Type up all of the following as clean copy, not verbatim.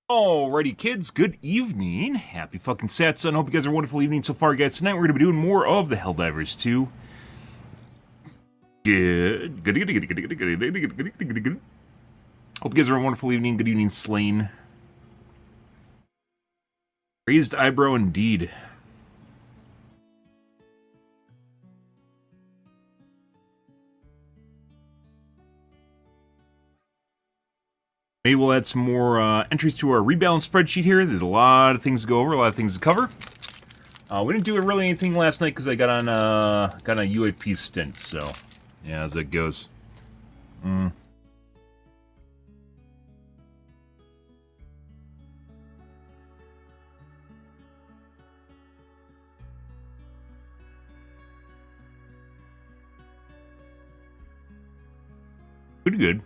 Alrighty, kids, good evening. Happy fucking Saturday. Hope you guys are a wonderful evening so far, guys. Tonight we're going to be doing more of the Helldivers 2. Good. Hope you guys are a wonderful evening. Good evening, Slain. Raised eyebrow indeed. Maybe we'll add some more entries to our rebalance spreadsheet here. There's a lot of things to go over, a lot of things to cover. We didn't do really anything last night because I got on a UAP stint, so yeah, as it goes. Pretty good.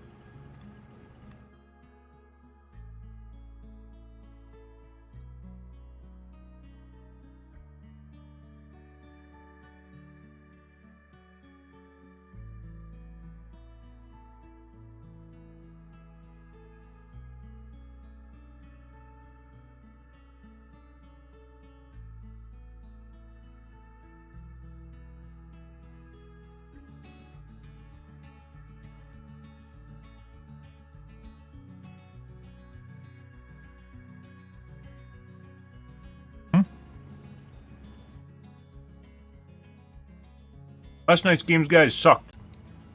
Last night's games, guys, sucked.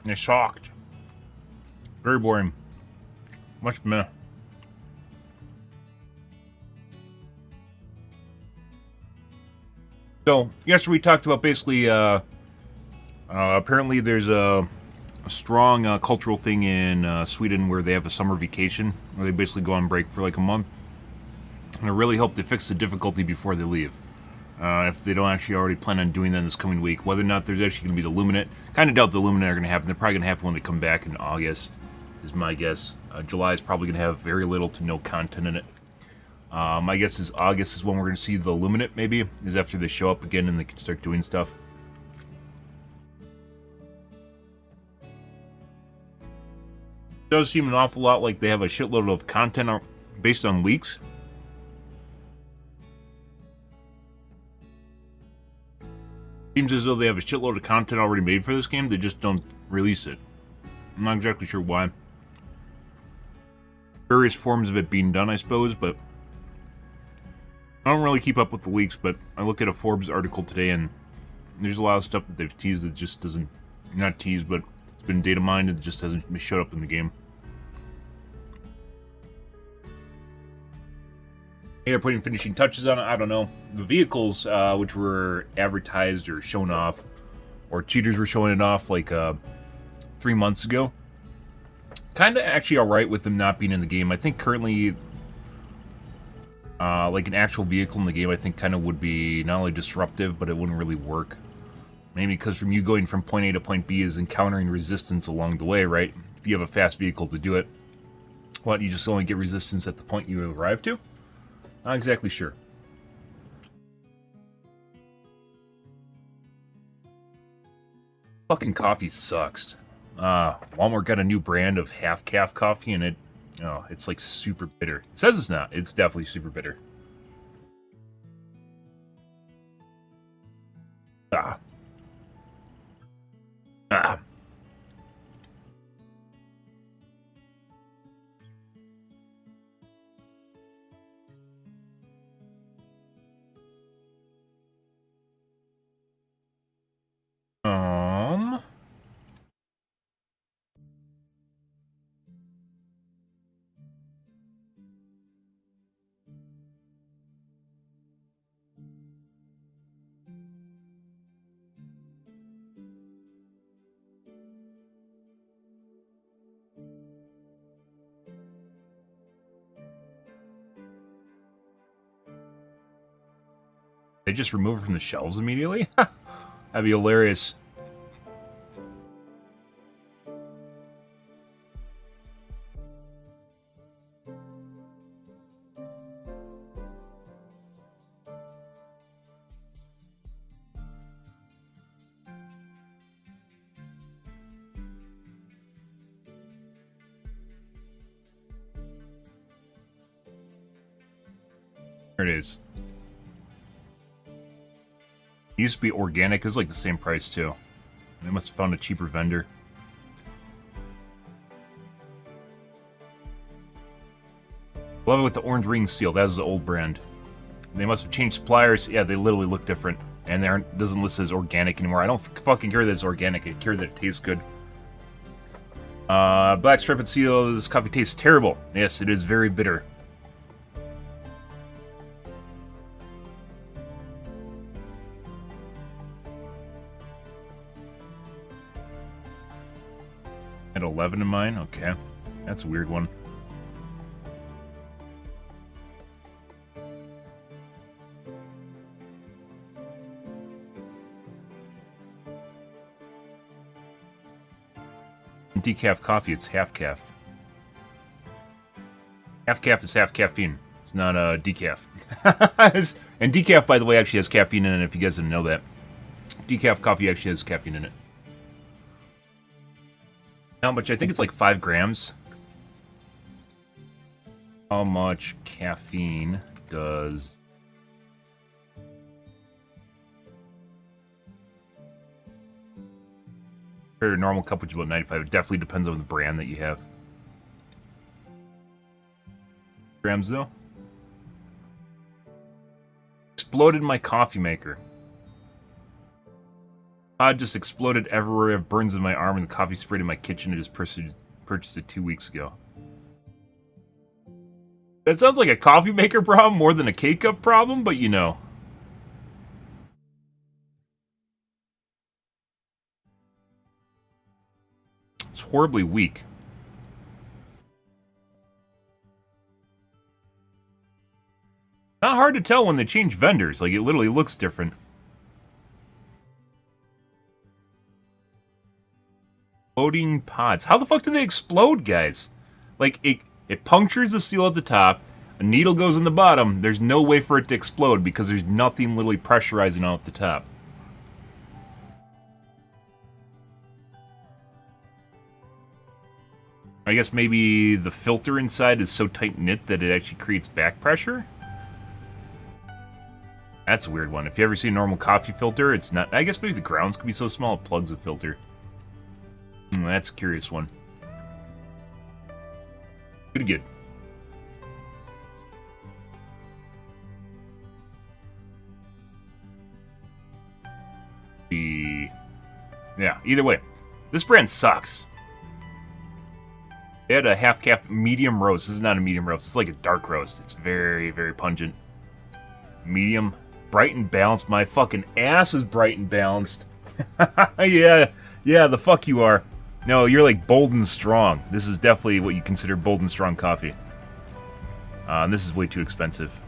They sucked. Very boring. Much meh. So, yesterday we talked about basically, apparently there's a strong cultural thing in Sweden where they have a summer vacation, where they basically go on break for like a month. And I really hope they fix the difficulty before they leave. If they don't actually already plan on doing that this coming week. Whether or not there's actually going to be the Luminate. Kind of doubt the Luminate are going to happen. They're probably going to happen when they come back in August, is my guess. July is probably going to have very little to no content in it. My guess is August is when we're going to see the Luminate, maybe, is after they show up again and they can start doing stuff. It does seem an awful lot like they have a shitload of content based on leaks. Seems as though they have a shitload of content already made for this game, they just don't release it. I'm not exactly sure why. Various forms of it being done, I suppose, but I don't really keep up with the leaks, but I looked at a Forbes article today, and there's a lot of stuff that they've teased that just doesn't, not teased, but it's been data mined and just hasn't showed up in the game. They're putting finishing touches on it, I don't know. The vehicles, which were advertised or shown off, or cheaters were showing it off like 3 months ago. Kind of actually alright with them not being in the game. I think currently, like an actual vehicle in the game, I think kind of would be not only disruptive, but it wouldn't really work. Maybe because from you going from point A to point B is encountering resistance along the way, right? If you have a fast vehicle to do it, what, you just only get resistance at the point you arrive to? Not exactly sure. Fucking coffee sucks. Walmart got a new brand of half-calf coffee, and it's like super bitter. It says it's not. It's definitely super bitter. Ah. Ah. They just remove it from the shelves immediately? That'd be hilarious. There it is. It used to be organic. It was like the same price too. They must have found a cheaper vendor. Love it with the orange ring seal. That was the old brand. They must have changed suppliers. Yeah, they literally look different. And they doesn't list as organic anymore. I don't fucking care that it's organic. I care that it tastes good. Black striped seal. This coffee tastes terrible. Yes, it is very bitter. At 11 in mine? Okay. That's a weird one. Decaf coffee, it's half calf. Half calf is half caffeine. It's not decaf. And decaf, by the way, actually has caffeine in it, if you guys didn't know that. Decaf coffee actually has caffeine in it. How much? I think it's like 5 grams. How much caffeine does... A normal cup, which is about 95. It definitely depends on the brand that you have. Grams, though? Exploded my coffee maker. Just exploded everywhere. I have burns in my arm and the coffee sprayed in my kitchen. I just purchased it 2 weeks ago. That sounds like a coffee maker problem more than a K-cup problem, but you know. It's horribly weak. Not hard to tell when they change vendors. Like, it literally looks different. Exploding pods. How the fuck do they explode, guys? Like, it punctures the seal at the top, a needle goes in the bottom, there's no way for it to explode because there's nothing literally pressurizing out the top. I guess maybe the filter inside is so tight-knit that it actually creates back pressure? That's a weird one. If you ever see a normal coffee filter, it's not... I guess maybe the grounds could be so small it plugs a filter. That's a curious one. Pretty good. Yeah, either way. This brand sucks. They had a half-calf medium roast. This is not a medium roast. It's like a dark roast. It's very, very pungent. Medium. Bright and balanced. My fucking ass is bright and balanced. Yeah, the fuck you are. No, you're like bold and strong. This is definitely what you consider bold and strong coffee. This is way too expensive.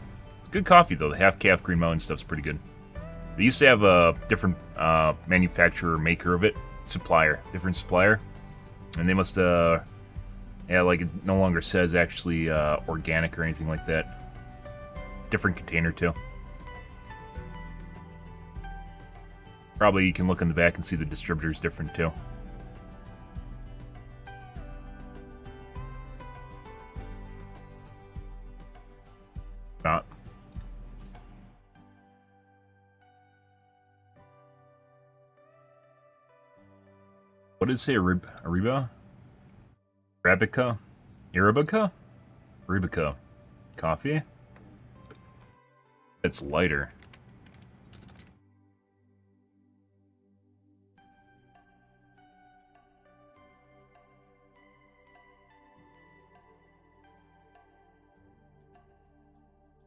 Good coffee, though. The half-calf Green Mountain stuff's pretty good. They used to have a different manufacturer, maker of it. Supplier. Different supplier. And they must, yeah, like it no longer says actually organic or anything like that. Different container, too. Probably you can look in the back and see the distributor's different, too. Not. What did it say? Ariba? Arabica? Arabica? Arabica. Coffee? It's lighter.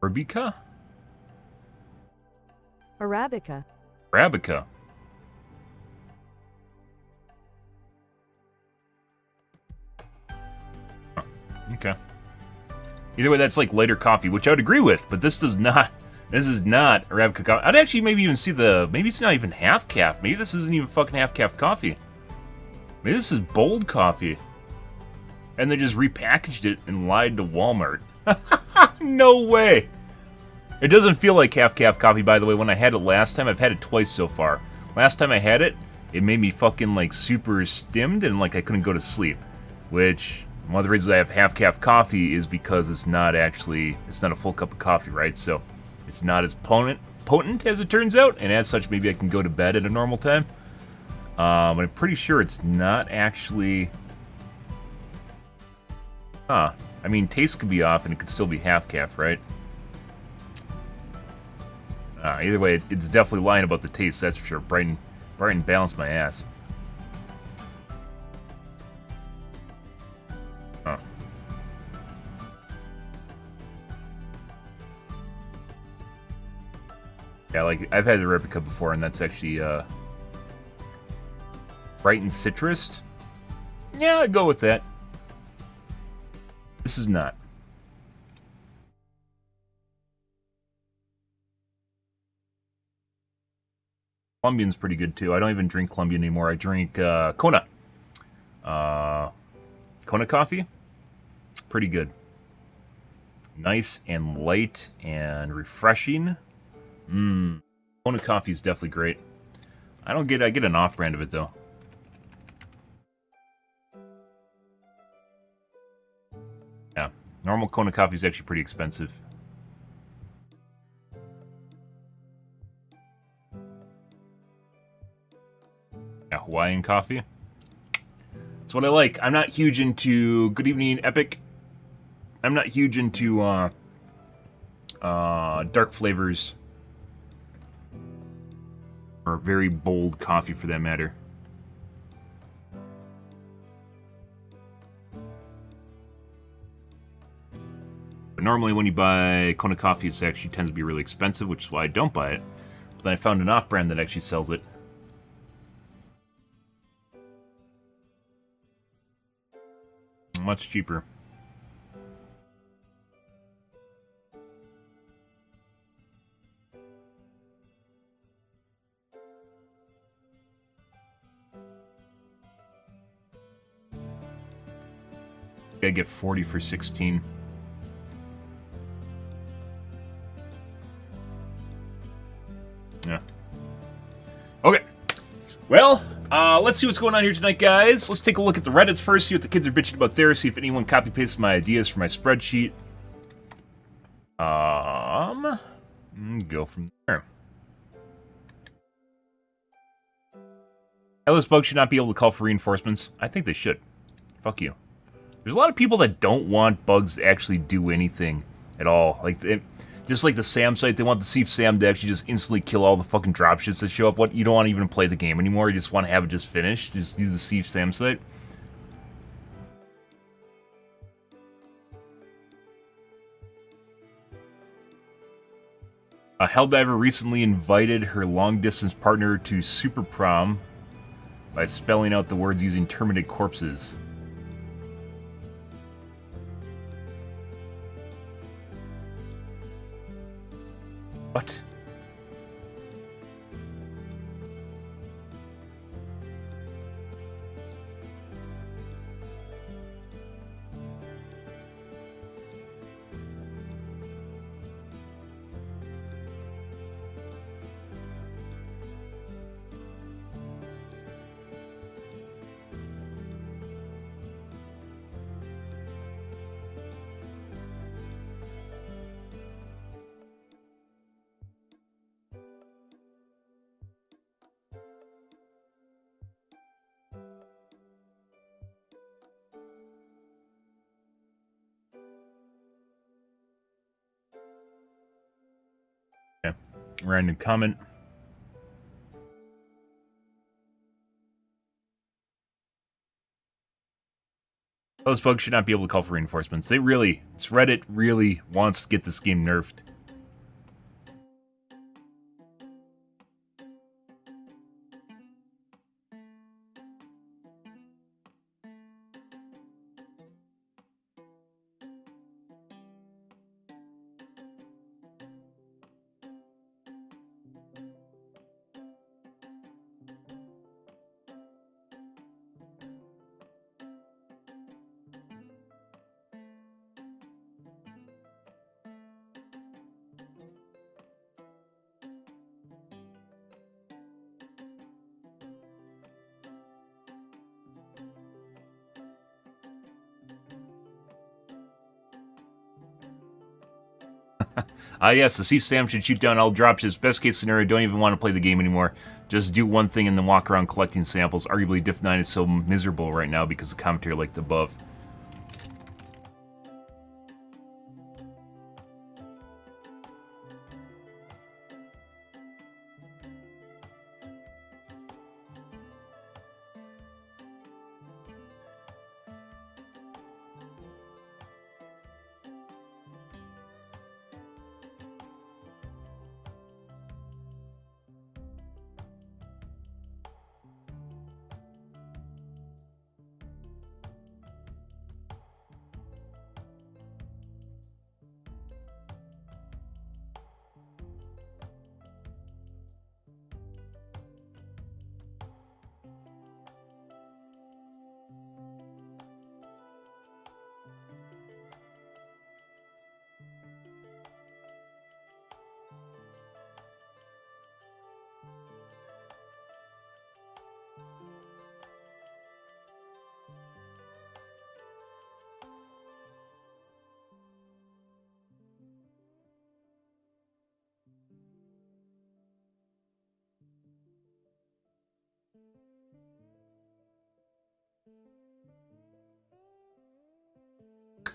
Arabica? Arabica. Arabica. Oh, okay. Either way, that's like lighter coffee, which I would agree with, but this does not. This is not Arabica coffee. I'd actually maybe even see the. Maybe it's not even half calf. Maybe this isn't even fucking half calf coffee. Maybe this is bold coffee. And they just repackaged it and lied to Walmart. No way! It doesn't feel like half-calf coffee, by the way. When I had it last time, I've had it twice so far. Last time I had it, it made me fucking, like, super stimmed and, like, I couldn't go to sleep. Which, One of the reasons I have half-calf coffee is because it's not a full cup of coffee, right? So it's not as potent as it turns out, and as such, maybe I can go to bed at a normal time. I'm pretty sure it's not actually... I mean, taste could be off and it could still be half-calf, right? Either way, it's definitely lying about the taste, that's for sure. Brighten balance my ass. Yeah, like, I've had the Arabica before, and that's actually, bright and citrus. Yeah, I'd go with that. This is not. Colombian's pretty good, too. I don't even drink Colombian anymore. I drink, Kona. Kona coffee. Pretty good. Nice and light and refreshing. Kona coffee is definitely great. I get an off-brand of it, though. Yeah, normal Kona coffee is actually pretty expensive. Yeah, Hawaiian coffee. That's what I like. I'm not huge into... Good evening, Epic. I'm not huge into, dark flavors. Or very bold coffee, for that matter. But normally when you buy Kona coffee, it actually tends to be really expensive, which is why I don't buy it. But then I found an off-brand that actually sells it. Much cheaper. I get 40 for 16. Yeah. Okay. Well, let's see what's going on here tonight, guys. Let's take a look at the Reddits first, see what the kids are bitching about there, see if anyone copy-pasted my ideas for my spreadsheet. Go from there. Helldivers bugs should not be able to call for reinforcements. I think they should. Fuck you. There's a lot of people that don't want bugs to actually do anything at all. Like, just like the Sam site, they want the Thief Sam to actually just instantly kill all the fucking dropshits that show up. What? You don't want to even play the game anymore? You just want to have it just finished? Just do the Thief Sam site? A Helldiver recently invited her long-distance partner to Super Prom by spelling out the words using terminated corpses. What? Okay. Random comment. Those folks should not be able to call for reinforcements. Reddit really wants to get this game nerfed. Yes, the Chief Sam should shoot down all dropships. Best case scenario, don't even want to play the game anymore. Just do one thing and then walk around collecting samples. Arguably, Diff 9 is so miserable right now because of commentary like the above.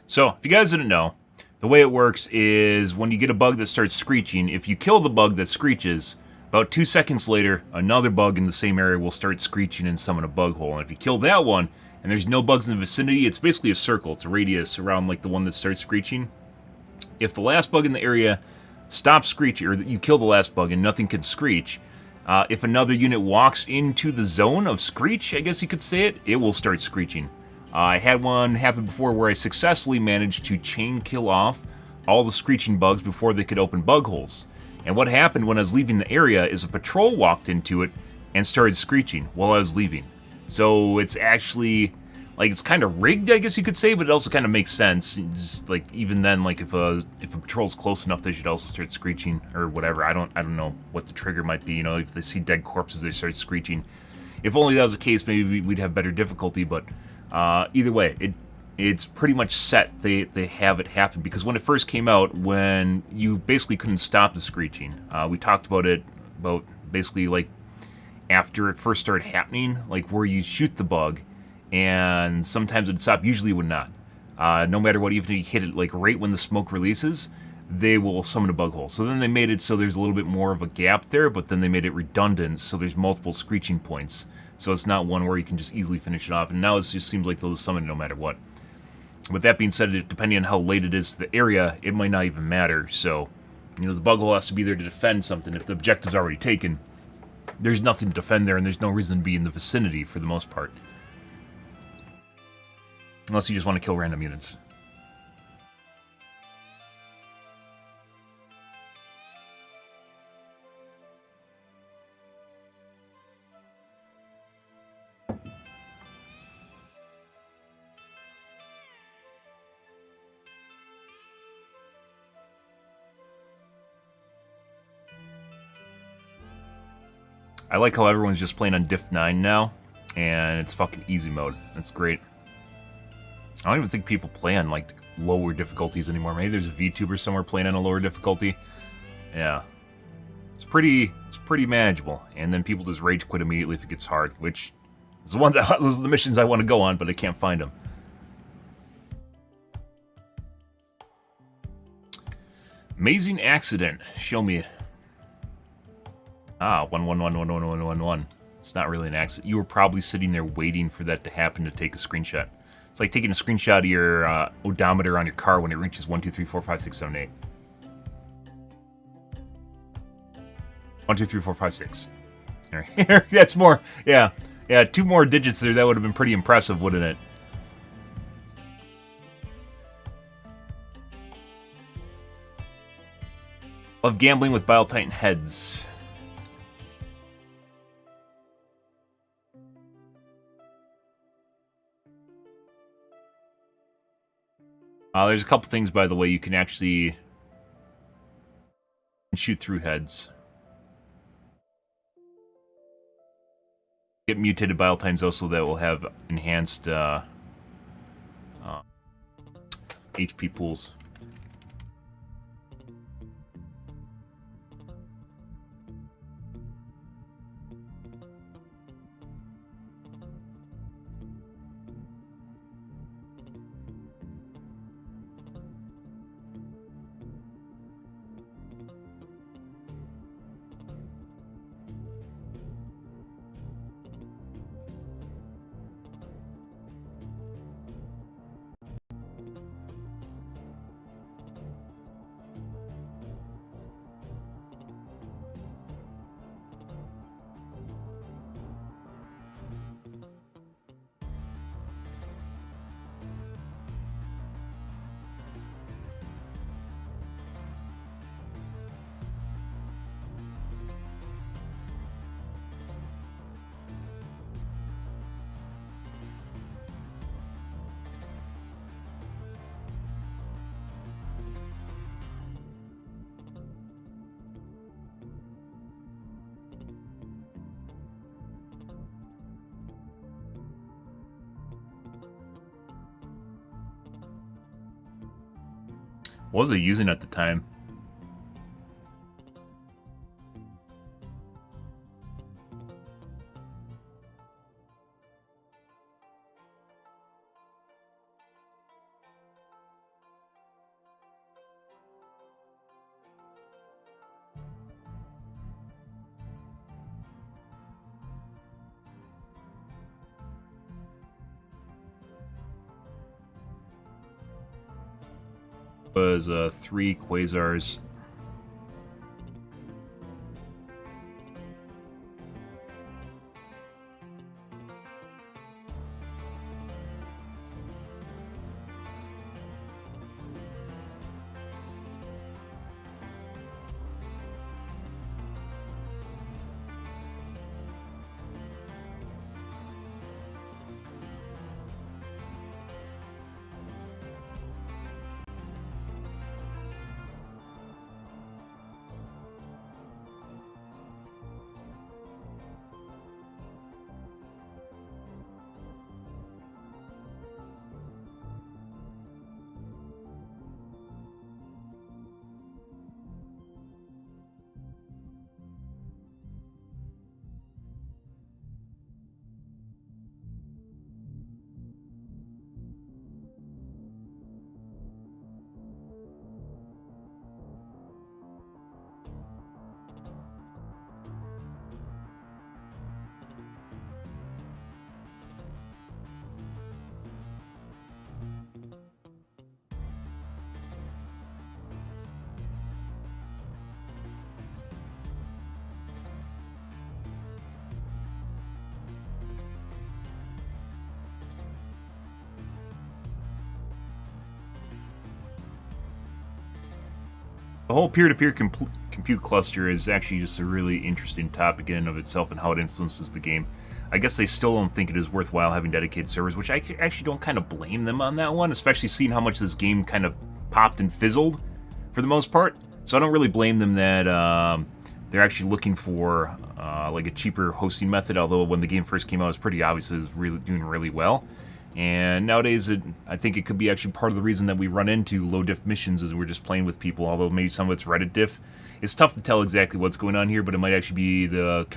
So, if you guys didn't know, the way it works is when you get a bug that starts screeching, if you kill the bug that screeches, about 2 seconds later, another bug in the same area will start screeching and summon a bug hole. And if you kill that one, and there's no bugs in the vicinity, it's basically a circle. It's a radius around like the one that starts screeching. If the last bug in the area stops screeching, or you kill the last bug and nothing can screech, if another unit walks into the zone of screech, I guess you could say it will start screeching. I had one happen before where I successfully managed to chain kill off all the screeching bugs before they could open bug holes. And what happened when I was leaving the area is a patrol walked into it and started screeching while I was leaving. So it's actually, like, it's kind of rigged, I guess you could say, but it also kind of makes sense. Just, like, even then, like, if a patrol's close enough, they should also start screeching or whatever. I don't know what the trigger might be. You know, if they see dead corpses, they start screeching. If only that was the case, maybe we'd have better difficulty, but either way, it's pretty much set. They have it happen because when it first came out, when you basically couldn't stop the screeching, we talked about it basically like after it first started happening, like where you shoot the bug, and sometimes it would stop. Usually, it would not. No matter what, even if you hit it like right when the smoke releases, they will summon a bug hole. So then they made it so there's a little bit more of a gap there, but then they made it redundant, so there's multiple screeching points. So it's not one where you can just easily finish it off. And now it just seems like they'll summon no matter what. With that being said, depending on how late it is to the area, it might not even matter. So, you know, the bug hole has to be there to defend something. If the objective's already taken, there's nothing to defend there, and there's no reason to be in the vicinity for the most part. Unless you just want to kill random units. I like how everyone's just playing on Diff 9 now, and it's fucking easy mode. That's great. I don't even think people play on, like, lower difficulties anymore. Maybe there's a VTuber somewhere playing on a lower difficulty. Yeah. It's pretty manageable. And then people just rage quit immediately if it gets hard, which is the ones those are the missions I want to go on, but I can't find them. Amazing accident. Show me. Ah, 111111111. It's not really an accident. You were probably sitting there waiting for that to happen to take a screenshot. It's like taking a screenshot of your odometer on your car when it reaches 1, 2, 3, 4, 5, 6, 7, 8. 1, 2, 3, 4, 5, 6. All right. That's more. Yeah. Yeah, 2 more digits there. That would have been pretty impressive, wouldn't it? Love gambling with Bile Titan heads. There's a couple things, by the way, you can actually shoot through heads. Get mutated Bile Titans also that will have enhanced HP pools. What was I using at the time? Was 3 quasars. The whole peer-to-peer compute cluster is actually just a really interesting topic in and of itself and how it influences the game. I guess they still don't think it is worthwhile having dedicated servers, which I actually don't kind of blame them on that one, especially seeing how much this game kind of popped and fizzled for the most part. So I don't really blame them that they're actually looking for like a cheaper hosting method, although when the game first came out it was pretty obvious it was really doing really well. And nowadays, I think it could be actually part of the reason that we run into low diff missions is we're just playing with people, although maybe some of it's Reddit diff. It's tough to tell exactly what's going on here, but it might actually be the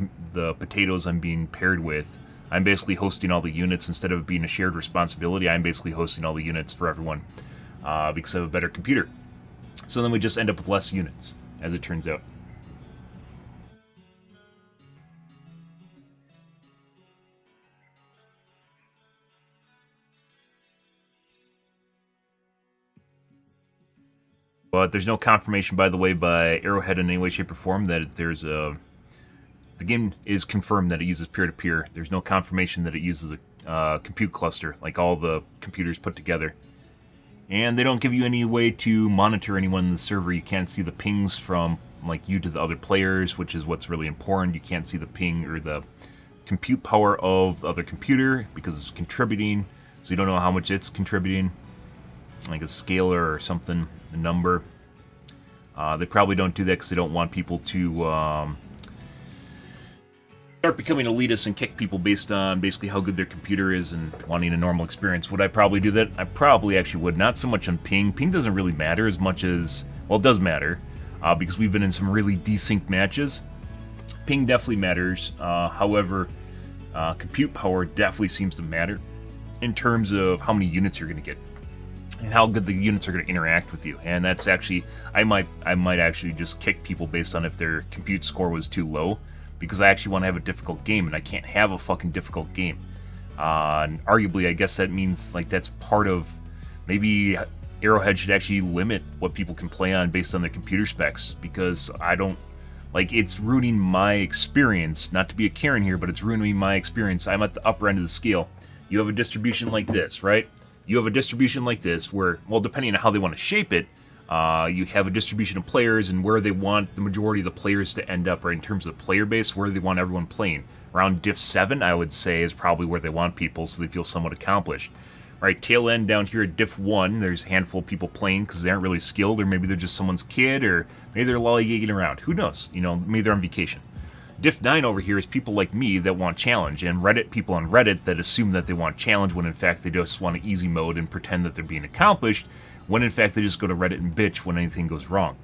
potatoes I'm being paired with. I'm basically hosting all the units instead of being a shared responsibility. I'm basically hosting all the units for everyone because I have a better computer. So then we just end up with less units, as it turns out. But there's no confirmation, by the way, by Arrowhead in any way, shape, or form that there's a... The game is confirmed that it uses peer-to-peer. There's no confirmation that it uses a compute cluster, like all the computers put together. And they don't give you any way to monitor anyone in the server. You can't see the pings from like you to the other players, which is what's really important. You can't see the ping or the compute power of the other computer because it's contributing, so you don't know how much it's contributing, like a scalar or something, a number. They probably don't do that because they don't want people to start becoming elitists and kick people based on basically how good their computer is and wanting a normal experience. Would I probably do that? I probably actually would. Not so much on ping. Ping doesn't really matter as much as... Well, it does matter because we've been in some really desynced matches. Ping definitely matters. However, compute power definitely seems to matter in terms of how many units you're going to get and how good the units are going to interact with you. And that's actually... I might actually just kick people based on if their compute score was too low, because I actually want to have a difficult game, and I can't have a fucking difficult game. And arguably, I guess that means like that's part of... Maybe Arrowhead should actually limit what people can play on based on their computer specs, because I don't... Like, it's ruining my experience. Not to be a Karen here, but it's ruining my experience. I'm at the upper end of the scale. You have a distribution like this, right? You have a distribution like this where, well, depending on how they want to shape it, you have a distribution of players and where they want the majority of the players to end up, right, in terms of the player base, where they want everyone playing. Around diff 7, I would say, is probably where they want people, so they feel somewhat accomplished. Right, tail end down here at diff 1, there's a handful of people playing because they aren't really skilled, or maybe they're just someone's kid, or maybe they're lollygagging around. Who knows? You know, maybe they're on vacation. Diff 9 over here is people like me that want challenge, and people on Reddit that assume that they want challenge when in fact they just want an easy mode and pretend that they're being accomplished, when in fact they just go to Reddit and bitch when anything goes wrong.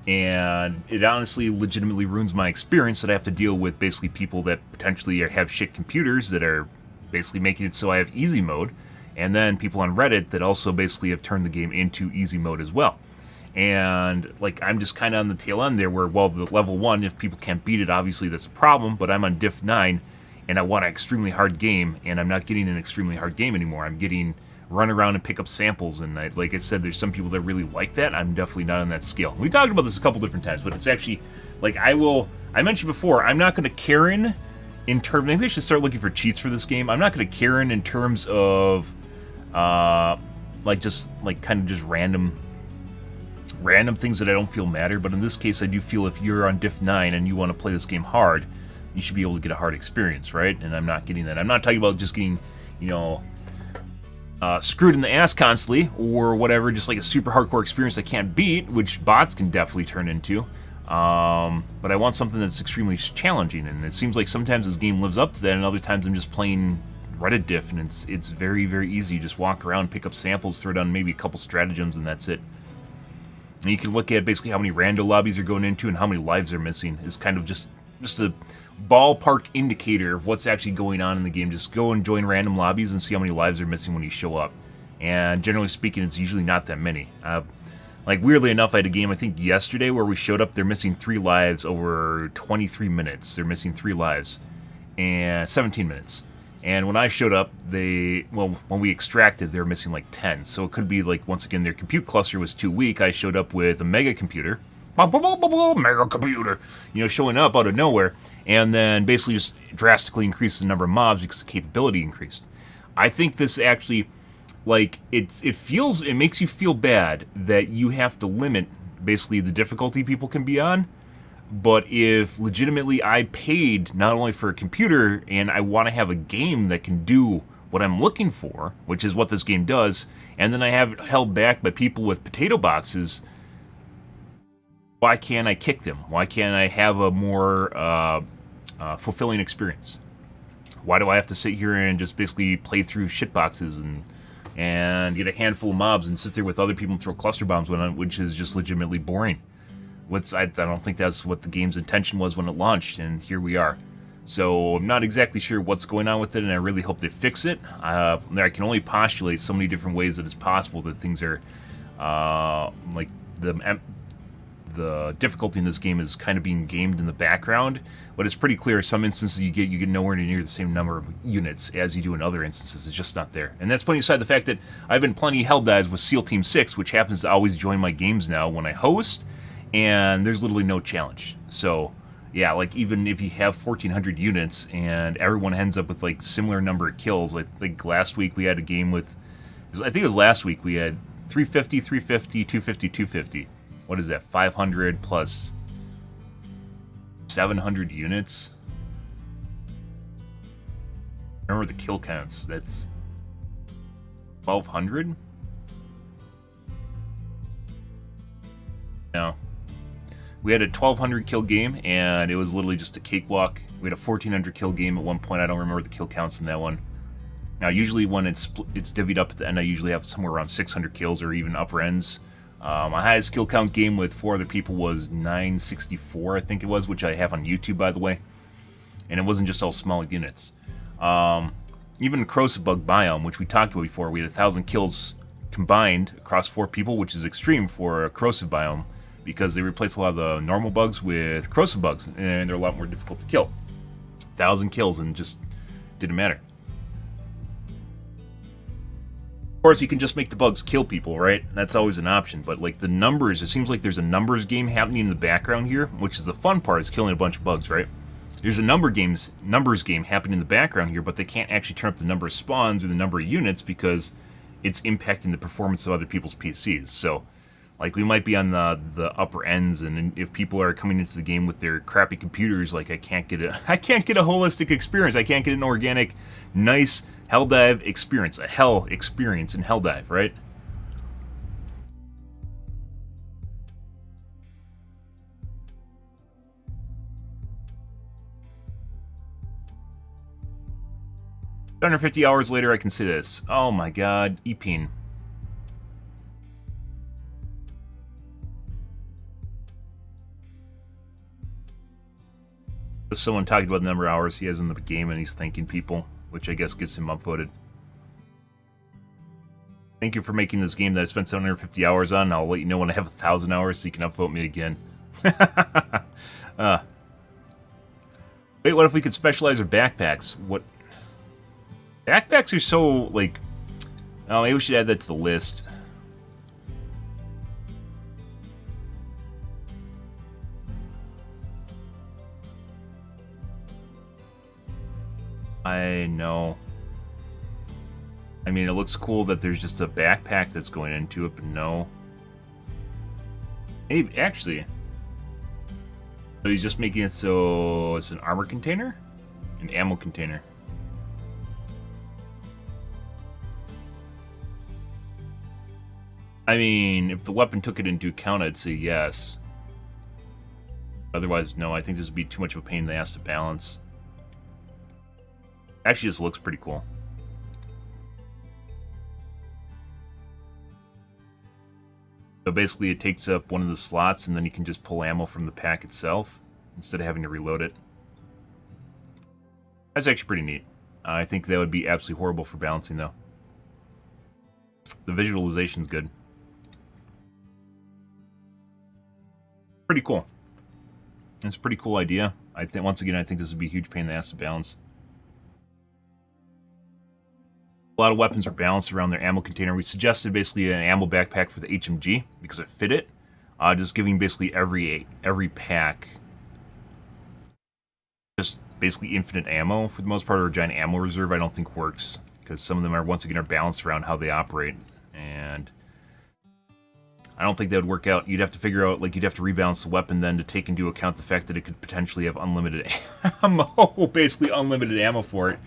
And it honestly legitimately ruins my experience that I have to deal with basically people that potentially have shit computers that are basically making it so I have easy mode, and then people on Reddit that also basically have turned the game into easy mode as well. And like I'm just kind of on the tail end there where, well, the level 1, if people can't beat it, obviously that's a problem, but I'm on diff 9 and I want an extremely hard game, and I'm not getting an extremely hard game anymore. I'm getting run around and pick up samples, and like I said, there's some people that really like that. I'm definitely not on that scale. We talked about this a couple different times, but it's actually like I mentioned before, I'm not going to Karen in terms, maybe I should start looking for cheats for this game. I'm not going to Karen in terms of like just like kind of just random things that I don't feel matter, but in this case I do feel if you're on diff 9 and you want to play this game hard, you should be able to get a hard experience, right? And I'm not getting that. I'm not talking about just getting, you know, screwed in the ass constantly or whatever, just like a super hardcore experience I can't beat, which bots can definitely turn into. But I want something that's extremely challenging, and it seems like sometimes this game lives up to that, and other times I'm just playing Reddit diff, and it's very, very easy. You just walk around, pick up samples, throw down maybe a couple stratagems, and that's it. And you can look at basically how many rando lobbies you're going into and how many lives are missing. Is kind of just a ballpark indicator of what's actually going on in the game. Just go and join random lobbies and see how many lives are missing when you show up. And generally speaking, it's usually not that many. Like, weirdly enough, I had a game, I think, yesterday where we showed up, they're missing 3 lives over 23 minutes. They're missing 3 lives. And 17 minutes. And when I showed up, when we extracted, they were missing like 10. So it could be like, once again, their compute cluster was too weak. I showed up with a mega computer. Mega computer, you know, showing up out of nowhere, and then basically just drastically increased the number of mobs because the capability increased. I think this actually, like, it makes you feel bad that you have to limit basically the difficulty people can be on. But if legitimately I paid not only for a computer and I want to have a game that can do what I'm looking for, which is what this game does, and then I have it held back by people with potato boxes, why can't I kick them? Why can't I have a more fulfilling experience? Why do I have to sit here and just basically play through shitboxes and get a handful of mobs and sit there with other people and throw cluster bombs which is just legitimately boring? I don't think that's what the game's intention was when it launched, and here we are. So I'm not exactly sure what's going on with it, and I really hope they fix it. I can only postulate so many different ways that it's possible that things are like the difficulty in this game is kind of being gamed in the background, but it's pretty clear. Some instances you get nowhere near the same number of units as you do in other instances. It's just not there. And that's putting aside the fact that I've been plenty Helldivers with SEAL Team 6, which happens to always join my games now when I host, and there's literally no challenge. So yeah, like even if you have 1,400 units and everyone ends up with like similar number of kills, I think last week we had a game with, I think it was last week, we had 350, 350, 250, 250. What is that? 500 plus 700 units? Remember the kill counts. That's 1,200? No. We had a 1,200 kill game, and it was literally just a cakewalk. We had a 1,400 kill game at one point. I don't remember the kill counts in that one. Now, usually when it's divvied up at the end, I usually have somewhere around 600 kills or even upper ends. My highest kill count game with 4 other people was 964, I think it was, which I have on YouTube, by the way. And it wasn't just all small units. Even the corrosive bug biome, which we talked about before, we had 1,000 kills combined across 4 people, which is extreme for a corrosive biome, because they replace a lot of the normal bugs with corrosive bugs, and they're a lot more difficult to kill. 1,000 kills, and just didn't matter. Of course, you can just make the bugs kill people, right? That's always an option, but like the numbers, it seems like there's a numbers game happening in the background here, which is the fun part, is killing a bunch of bugs, right? There's a numbers game happening in the background here, but they can't actually turn up the number of spawns or the number of units because it's impacting the performance of other people's PCs. So, like, we might be on the upper ends, and if people are coming into the game with their crappy computers, like, I can't get a holistic experience. I can't get an organic, nice Helldive experience, a hell experience in Helldive, right? $150 hours later, I can see this. Oh my god, Epine. Someone talking about the number of hours he has in the game, and he's thanking people, which I guess gets him upvoted. Thank you for making this game that I spent 750 hours on. I'll let you know when I have 1,000 hours so you can upvote me again. Wait, what if we could specialize our backpacks? What? Backpacks are so, like... Oh, maybe we should add that to the list. I know. I mean, it looks cool that there's just a backpack that's going into it, but no. Maybe, actually. So he's just making it so it's an armor container? An ammo container. I mean, if the weapon took it into account, I'd say yes. Otherwise, no. I think this would be too much of a pain in the ass to balance. Actually, this looks pretty cool. So basically, it takes up one of the slots, and then you can just pull ammo from the pack itself, instead of having to reload it. That's actually pretty neat. I think that would be absolutely horrible for balancing, though. The visualization's good. Pretty cool. It's a pretty cool idea. I think, once again, I think this would be a huge pain in the ass to balance. A lot of weapons are balanced around their ammo container. We suggested basically an ammo backpack for the HMG because it fit it. Just giving basically every pack just basically infinite ammo for the most part, or a giant ammo reserve. I don't think works because some of them are once again balanced around how they operate, and I don't think that would work out. You'd have to figure out, like, you'd have to rebalance the weapon then to take into account the fact that it could potentially have unlimited ammo, basically unlimited ammo for it.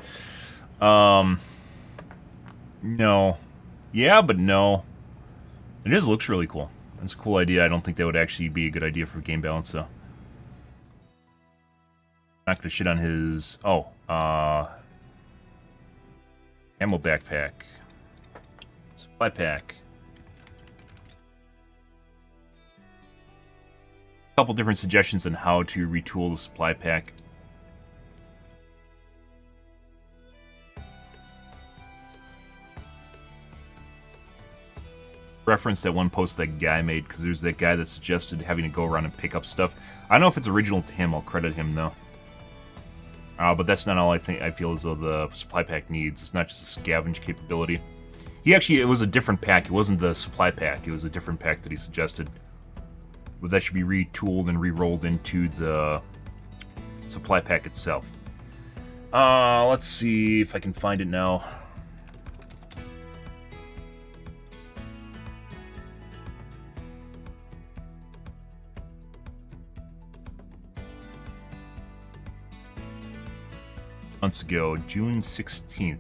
No. Yeah, but no. It looks really cool. That's a cool idea. I don't think that would actually be a good idea for game balance, though. Not gonna shit on his... Oh, ammo backpack. Supply pack. A couple different suggestions on how to retool the supply pack. Reference that one post that guy made, because there's that guy that suggested having to go around and pick up stuff. I don't know if it's original to him. I'll credit him though. But that's not all I feel as though the supply pack needs. It's not just a scavenge capability. It was a different pack. It wasn't the supply pack. It was a different pack that he suggested. But that should be retooled and re-rolled into the supply pack itself. Let's see if I can find it now. Months ago, June 16th.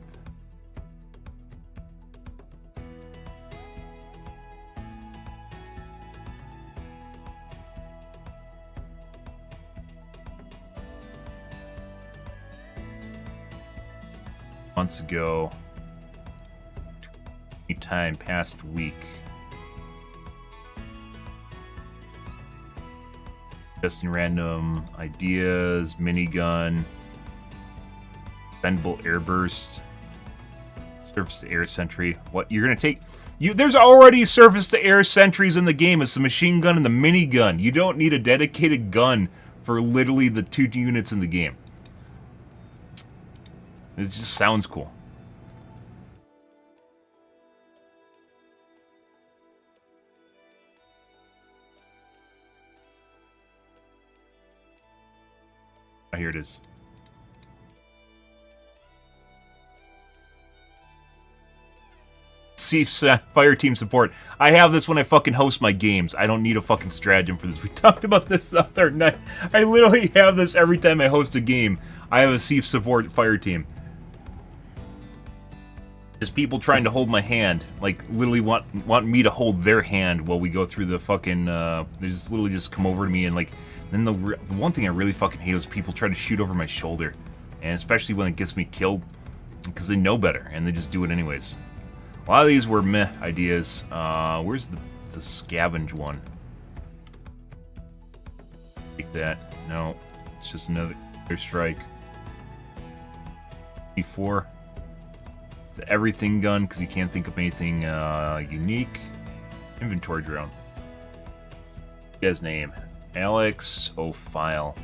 Months ago. Time past week. Testing random ideas, minigun. Bendable airburst, surface-to-air sentry. What, you're gonna take... There's already surface-to-air sentries in the game. It's the machine gun and the minigun. You don't need a dedicated gun for literally the 2 units in the game. It just sounds cool. Oh, here it is. Chief's fire team support. I have this when I fucking host my games. I don't need a fucking stratagem for this. We talked about this the other night. I literally have this every time I host a game. I have a Chief support fire team. Just people trying to hold my hand. Like, literally want me to hold their hand while we go through the fucking... they just literally just come over to me and, like... Then the one thing I really fucking hate is people try to shoot over my shoulder. And especially when it gets me killed. Because they know better, and they just do it anyways. A lot of these were meh ideas. Where's the scavenge one? Take that. No. It's just another... Strike. D4. The everything gun, because you can't think of anything unique. Inventory drone. His name. Alex O'File.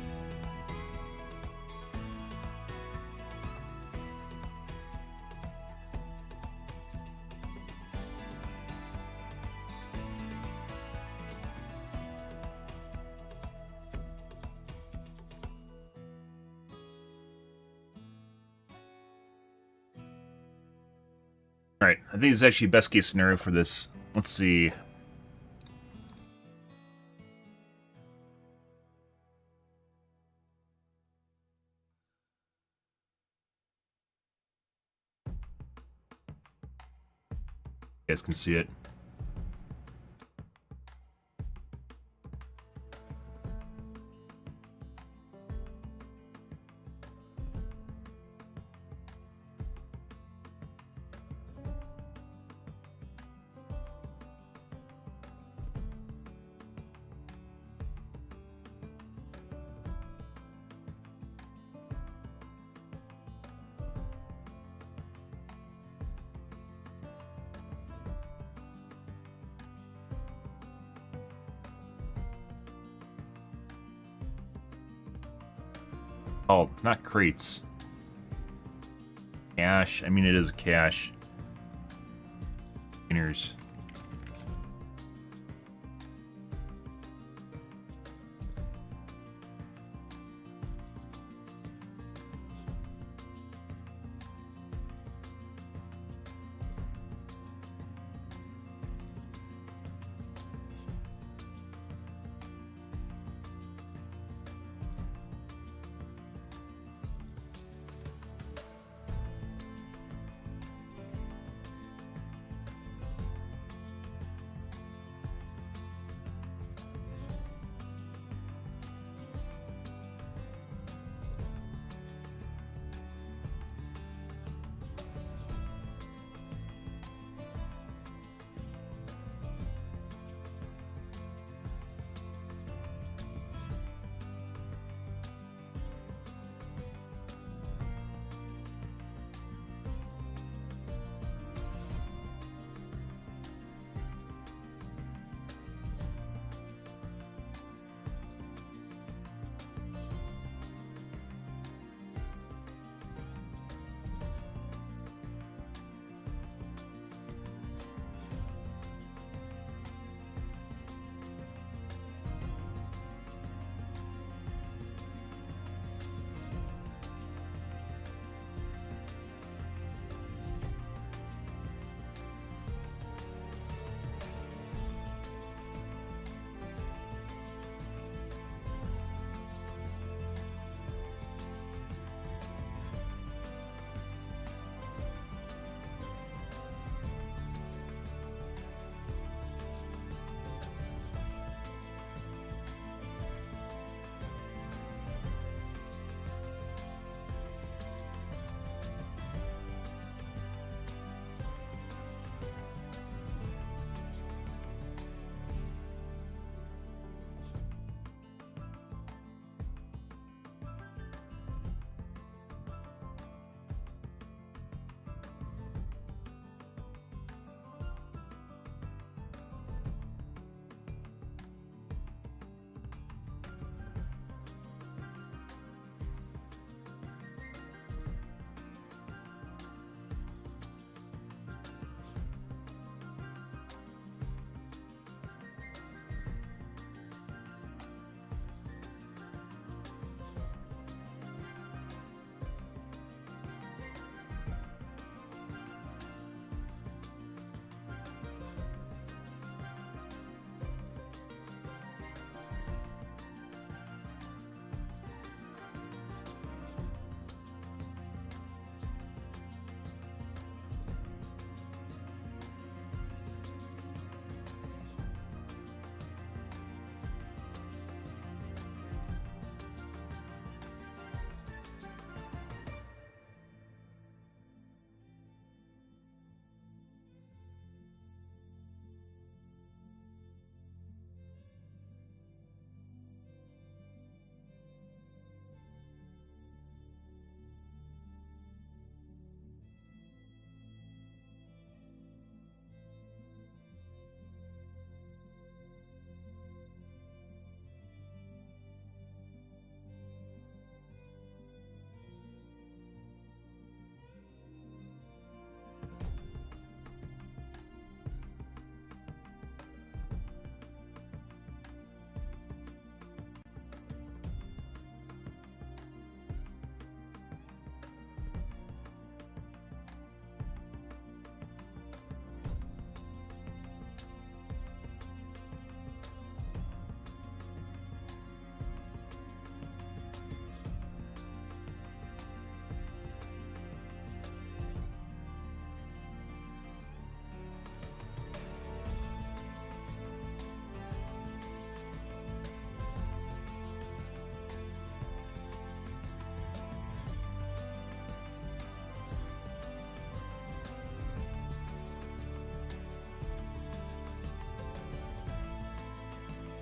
Alright, I think it's actually best case scenario for this. Let's see. You guys can see it. Oh, not crates. Cache. I mean, it is a cache. Containers.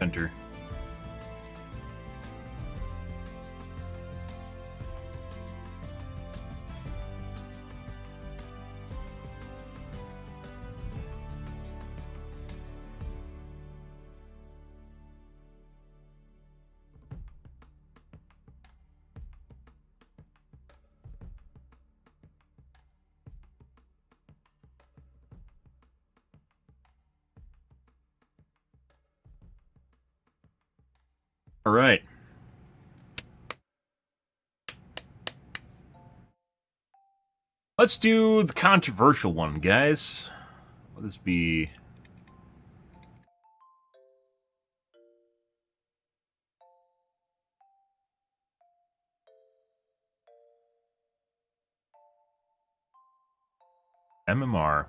enter. All right. Let's do the controversial one, guys. Let this be... MMR.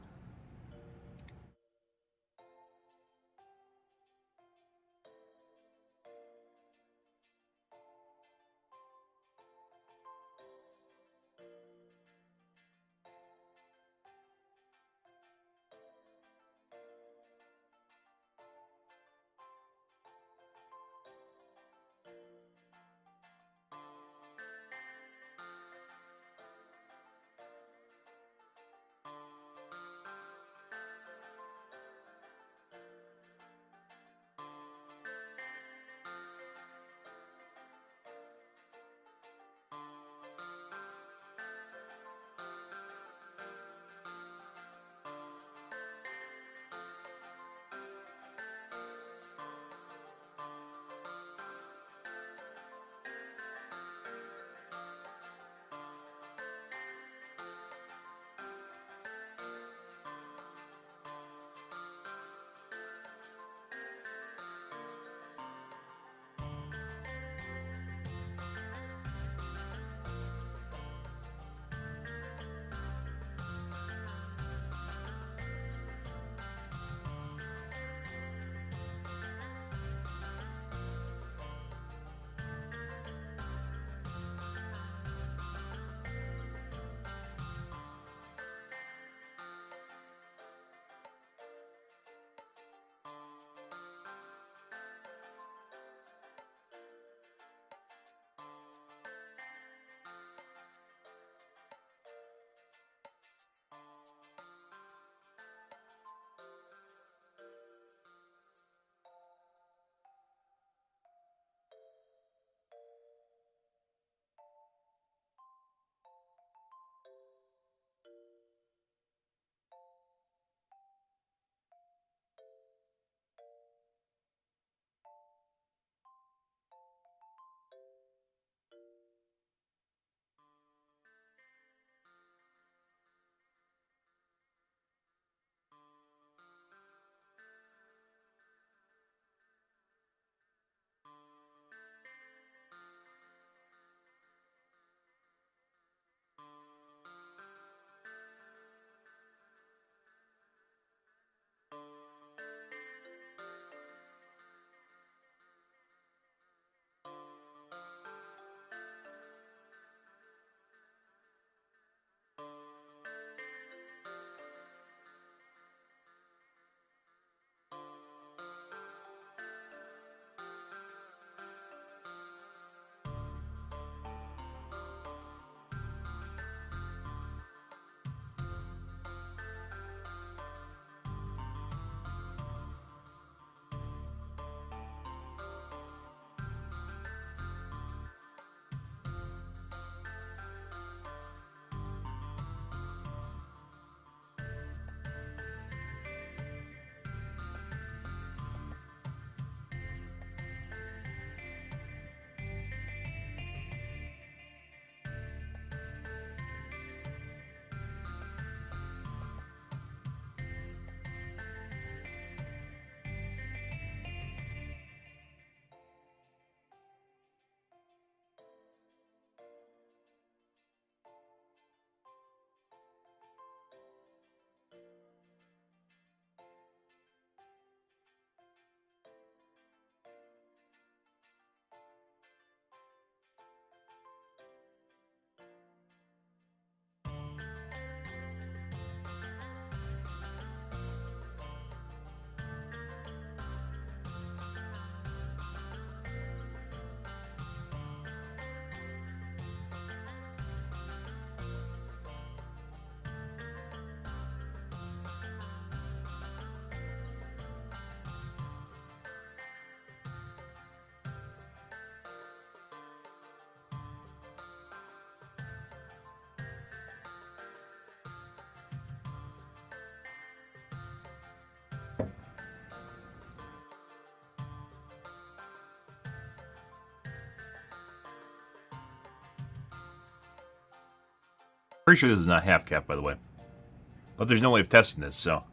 Pretty sure this is not half cap, by the way. But there's no way of testing this, so...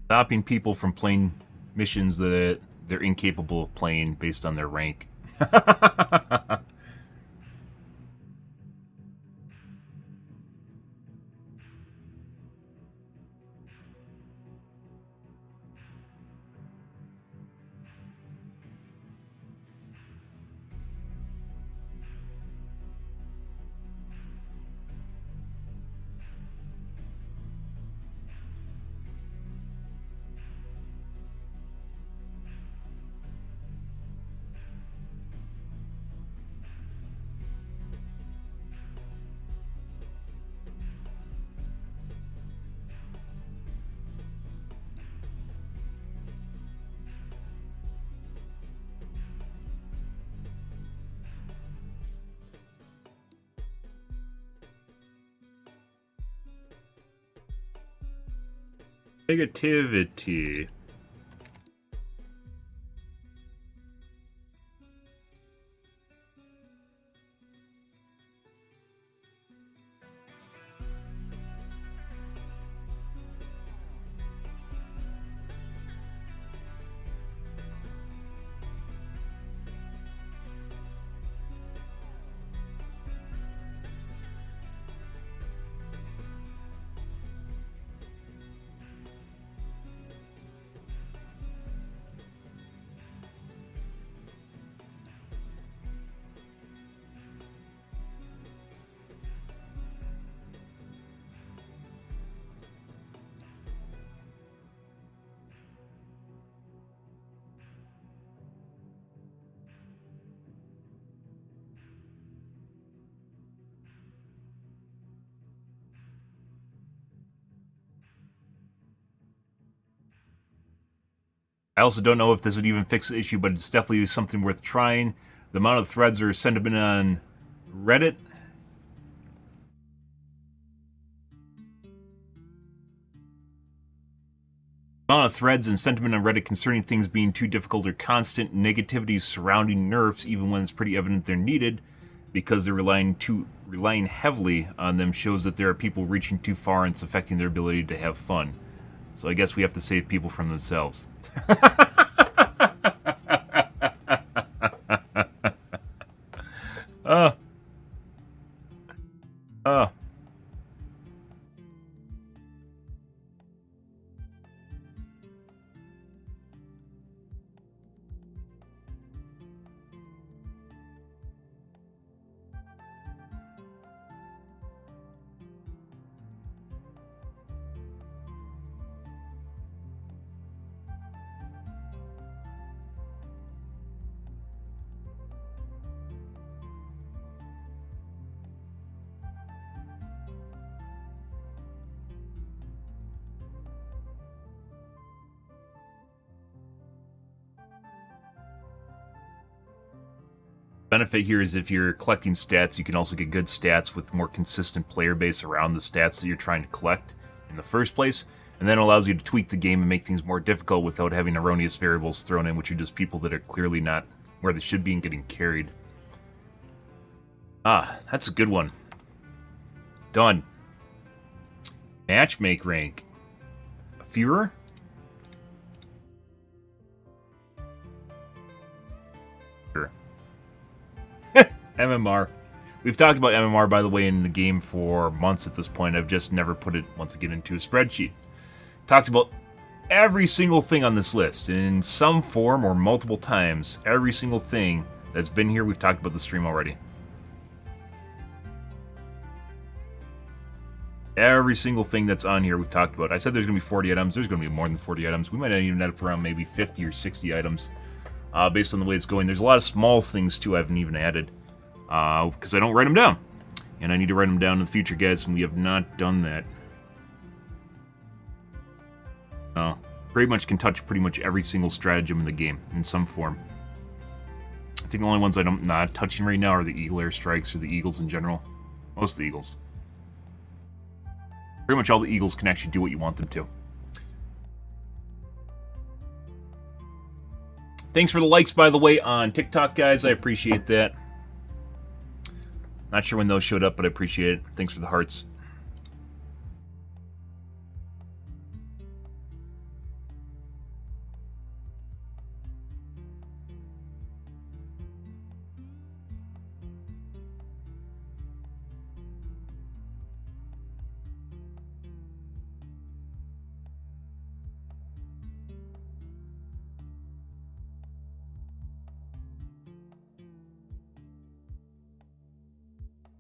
Stopping people from playing missions that they're incapable of playing based on their rank. Negativity. I also don't know if this would even fix the issue, but it's definitely something worth trying. The amount of threads or sentiment on Reddit. The amount of threads and sentiment on Reddit concerning things being too difficult or constant negativity surrounding nerfs, even when it's pretty evident they're needed, because they're relying heavily on them, shows that there are people reaching too far and it's affecting their ability to have fun. So I guess we have to save people from themselves. Benefit here is if you're collecting stats, you can also get good stats with more consistent player base around the stats that you're trying to collect in the first place, and then it allows you to tweak the game and make things more difficult without having erroneous variables thrown in, which are just people that are clearly not where they should be and getting carried. Ah, that's a good one. Done. Matchmake rank. A Führer? Sure. MMR. We've talked about MMR, by the way, in the game for months at this point. I've just never put it, once again, into a spreadsheet. Talked about every single thing on this list. In some form or multiple times, every single thing that's been here, we've talked about the stream already. Every single thing that's on here we've talked about. I said there's going to be 40 items. There's going to be more than 40 items. We might even end up around maybe 50 or 60 items based on the way it's going. There's a lot of small things, too, I haven't even added because I don't write them down. And I need to write them down in the future, guys, and we have not done that. Pretty much can touch pretty much every single stratagem in the game in some form. I think the only ones I'm not touching right now are the Eagle Airstrikes or the Eagles in general. Most of the Eagles. Pretty much all the Eagles can actually do what you want them to. Thanks for the likes, by the way, on TikTok, guys. I appreciate that. Not sure when those showed up, but I appreciate it. Thanks for the hearts.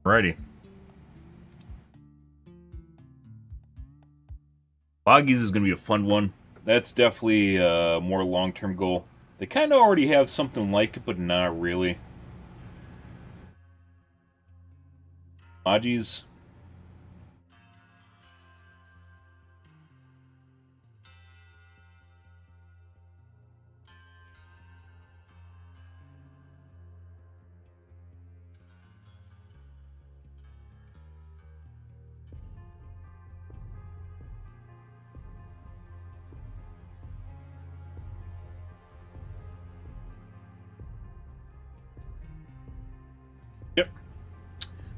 Alrighty. Boggies is going to be a fun one. That's definitely a more long-term goal. They kind of already have something like it, but not really. Boggies. Yep.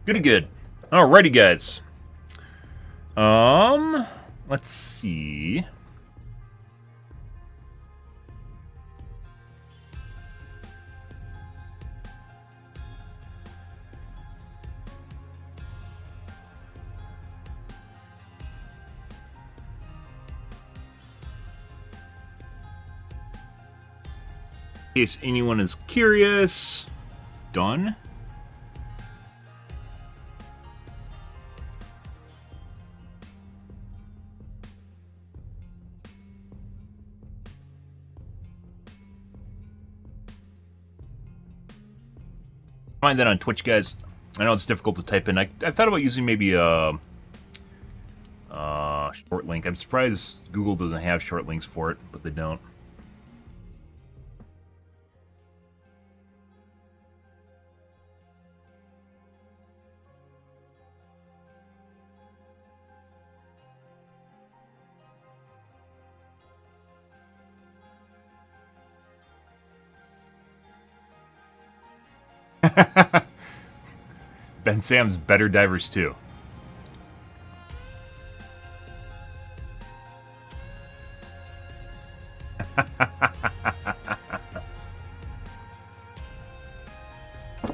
Good. Alrighty, guys. Let's see. In case anyone is curious, done. Find that on Twitch, guys. I know it's difficult to type in. I thought about using maybe a short link. I'm surprised Google doesn't have short links for it, but they don't. Ben Sam's better divers too.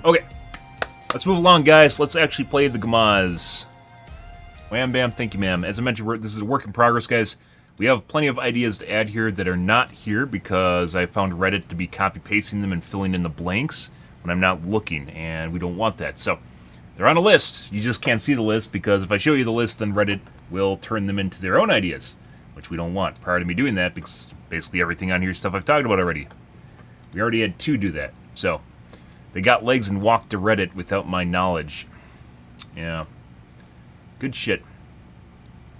Okay, let's move along, guys. Let's actually play the Gamaz. Wham bam, thank you, ma'am. As I mentioned, this is a work in progress, guys. We have plenty of ideas to add here that are not here because I found Reddit to be copy-pasting them and filling in the blanks when I'm not looking, and we don't want that. So they're on a list. You just can't see the list because if I show you the list, then Reddit will turn them into their own ideas, which we don't want. Prior to me doing that, because basically everything on here is stuff I've talked about already. We already had 2 do that. So they got legs and walked to Reddit without my knowledge. Yeah. Good shit.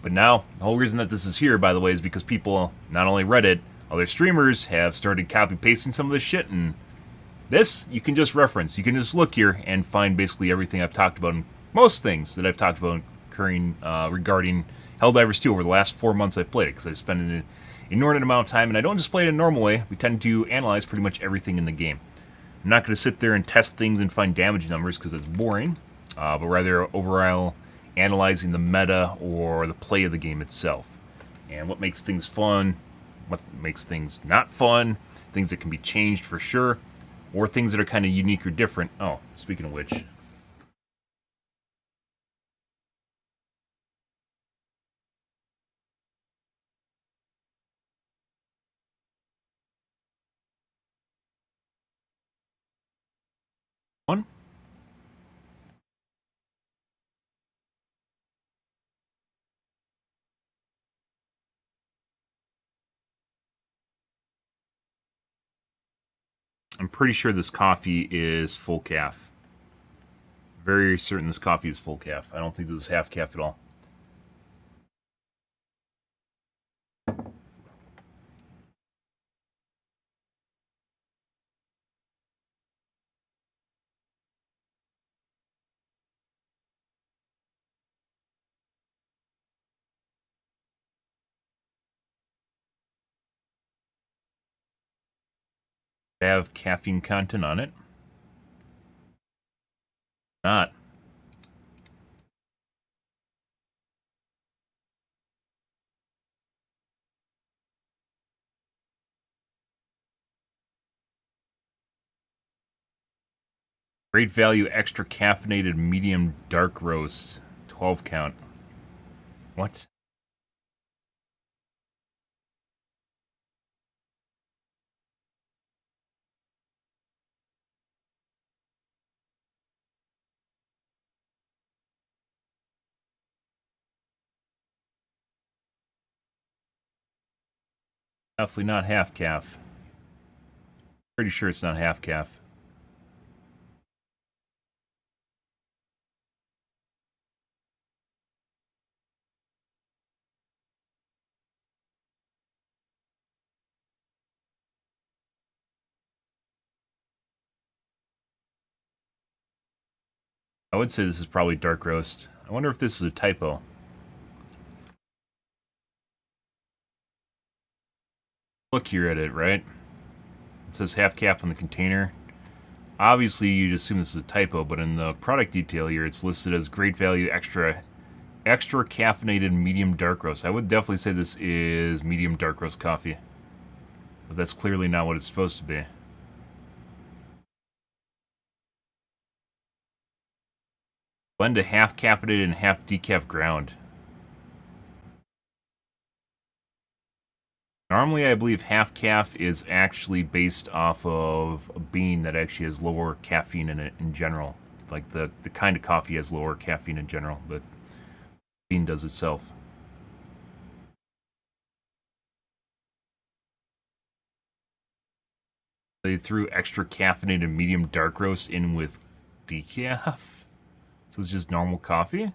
But now, the whole reason that this is here, by the way, is because people, not only Reddit, other streamers have started copy-pasting some of this shit and This, you can just reference. You can just look here and find basically everything I've talked about, and most things that I've talked about occurring regarding Helldivers 2 over the last 4 months I've played it, because I've spent an inordinate amount of time, and I don't just play it in a normal way. We tend to analyze pretty much everything in the game. I'm not going to sit there and test things and find damage numbers, because it's boring, but rather overall analyzing the meta or the play of the game itself. And what makes things fun, what makes things not fun, things that can be changed for sure, or things that are kind of unique or different. Oh, speaking of which. One? I'm pretty sure this coffee is full calf. Very certain this coffee is full calf. I don't think this is half calf at all. Have caffeine content on it. Not. Great value extra caffeinated medium dark roast. 12 count. What? Definitely not half calf. Pretty sure it's not half calf. I would say this is probably dark roast. I wonder if this is a typo. Look here at it, right? It says half calf on the container. Obviously, you'd assume this is a typo, but in the product detail here, it's listed as great value extra caffeinated medium dark roast. I would definitely say this is medium dark roast coffee. But that's clearly not what it's supposed to be. Blend to half caffeinated and half decaf ground. Normally, I believe half calf is actually based off of a bean that actually has lower caffeine in it in general. Like the kind of coffee has lower caffeine in general. The bean does itself. They threw extra caffeinated medium dark roast in with decaf. So it's just normal coffee?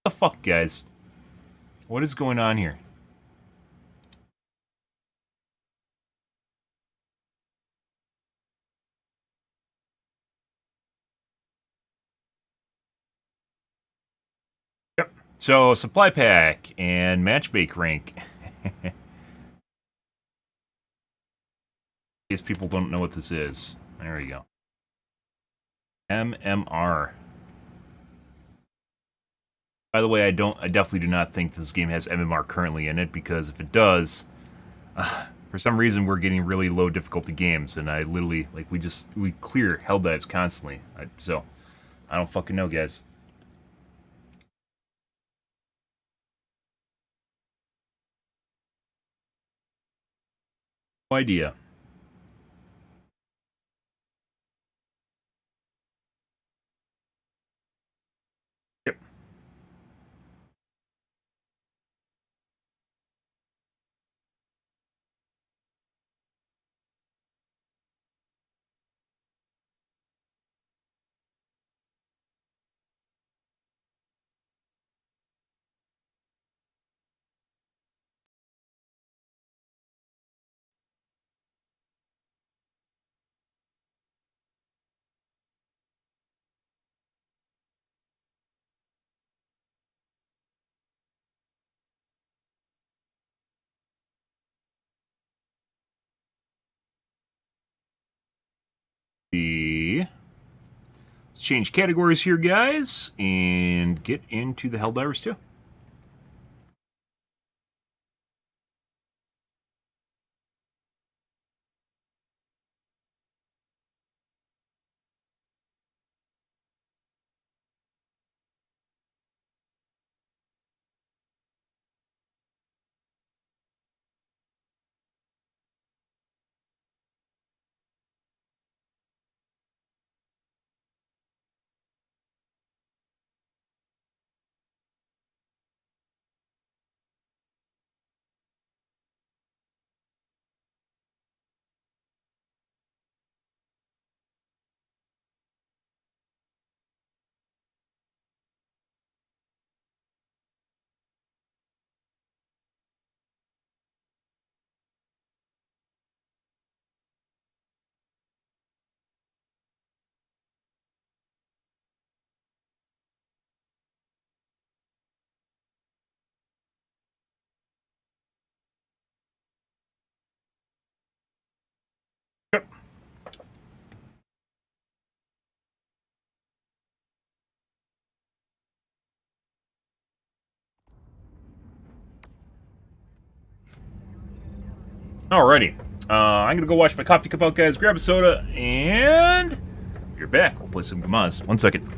What the fuck, guys? What is going on here? Yep. So, supply pack and matchmake rank. In case people don't know what this is. There you go. MMR. By the way, I definitely do not think this game has MMR currently in it, because if it does, for some reason we're getting really low difficulty games, and I literally, like, we clear Helldives constantly. So, I don't fucking know, guys. No idea. Yep. Let's change categories here, guys, and get into the Helldivers 2. Alrighty. I'm gonna go wash my coffee cup out, guys, grab a soda, and you're back. We'll play some Gamaz. 1 second.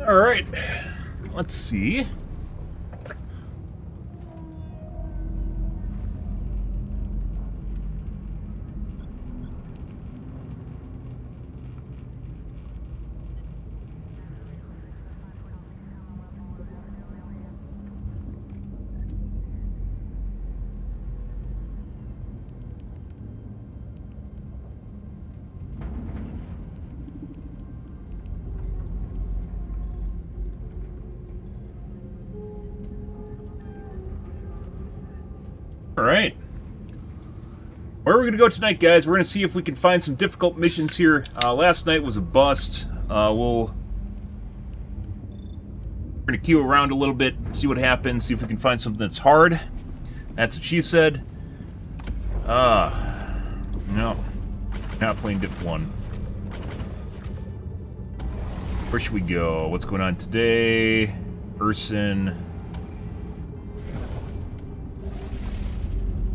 Alright. Let's see. Alright. Where are we going to go tonight, guys? We're going to see if we can find some difficult missions here. Last night was a bust. We're going to queue around a little bit, see what happens, see if we can find something that's hard. That's what she said. No. Not playing Diff 1. Where should we go? What's going on today? Urson.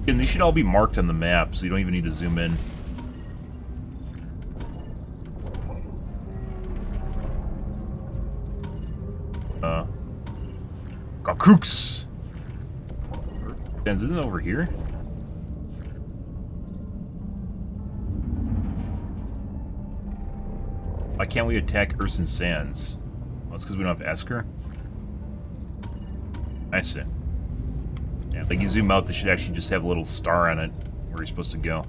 And these should all be marked on the map, so you don't even need to zoom in. Gakooks! Isn't it over here? Why can't we attack Urson Sands? Well, that's because we don't have Esker? I see. Yeah, like you zoom out, they should actually just have a little star on it where you're supposed to go.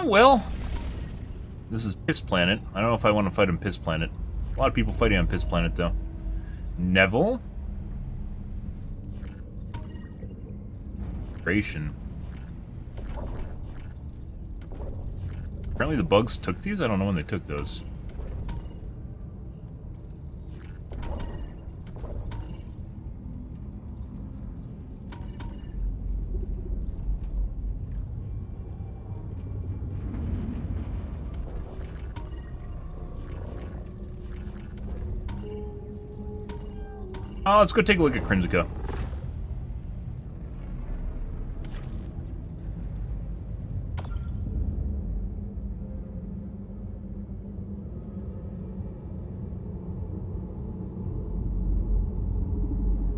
Well, this is Piss Planet. I don't know if I want to fight on Piss Planet. A lot of people fighting on Piss Planet, though. Neville? Creation. Apparently the bugs took these? I don't know when they took those. Let's go take a look at Crimsica.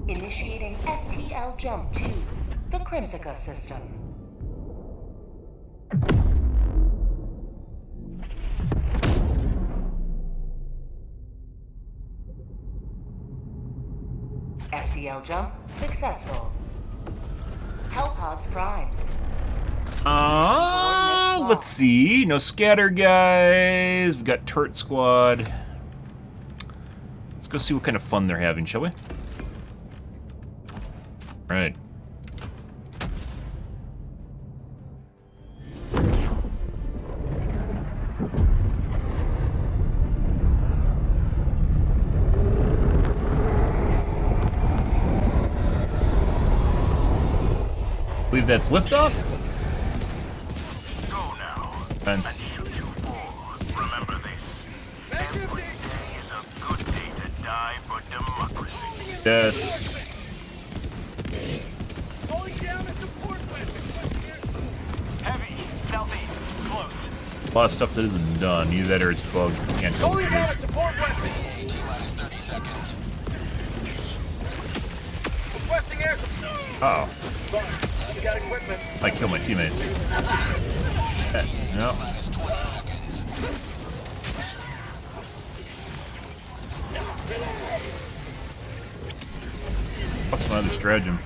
Initiating FTL jump to the Crimsica system. FTL jump successful. Hellpods primed. Let's see. No scatter guys. We've got turret squad. Let's go see what kind of fun they're having, shall we? Right. Believe that's liftoff? Go now. Fence. Remember this. Every day is a good day to die for democracy. Yes. Heavy, southeast, close. A lot of stuff that isn't done. Either that or it's bugged. Can't tell what it is. Support weapon. T-30 seconds. Requesting air support. Uh-oh. You got equipment. I killed my teammates. No. What's my other stratagem?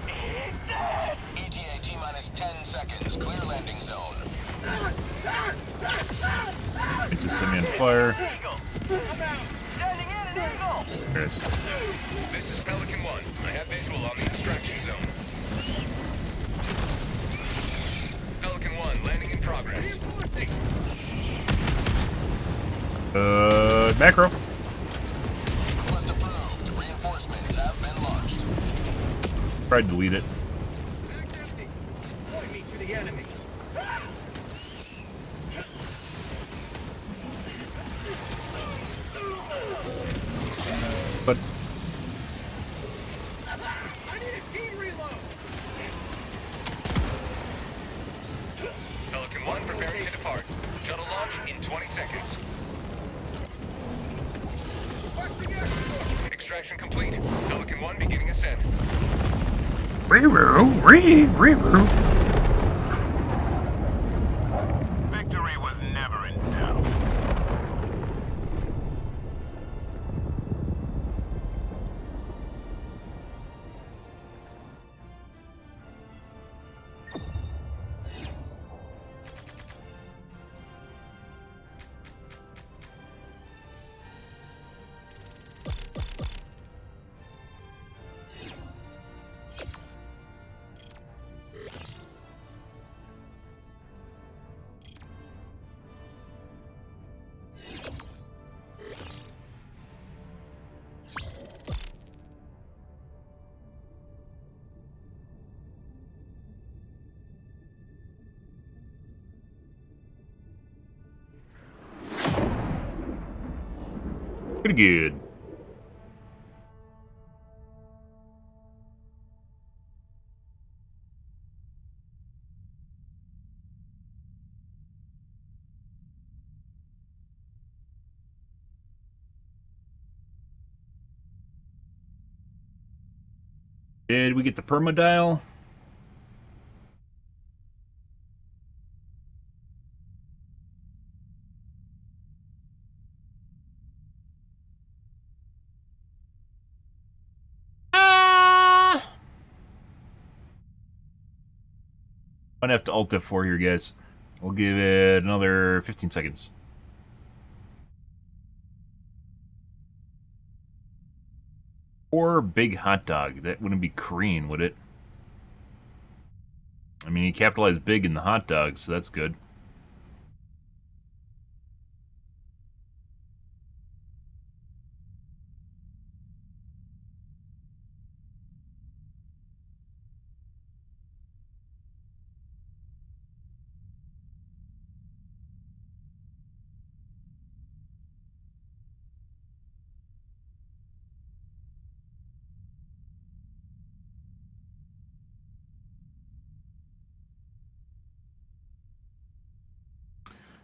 ETA T-minus 10 seconds. Clear landing zone. It just set me on fire. I'm out. Standing in Yes. This is Pelican 1. I have visual on the extraction zone. Pelican 1, landing in progress. Macro. Request approved. Reinforcements have been launched. Tried to delete it. Point me to the enemy. But I need a team reload. Pelican 1 preparing to depart. Shuttle launch in 20 seconds. Extraction complete. Pelican 1 beginning ascent. Ree-roo. Victory was never in doubt. Pretty good. Did we get the permadial? Might have to Alt F4 here, guys. We'll give it another 15 seconds. Or big hot dog. That wouldn't be Korean, would it? I mean, he capitalized big in the hot dog, so that's good.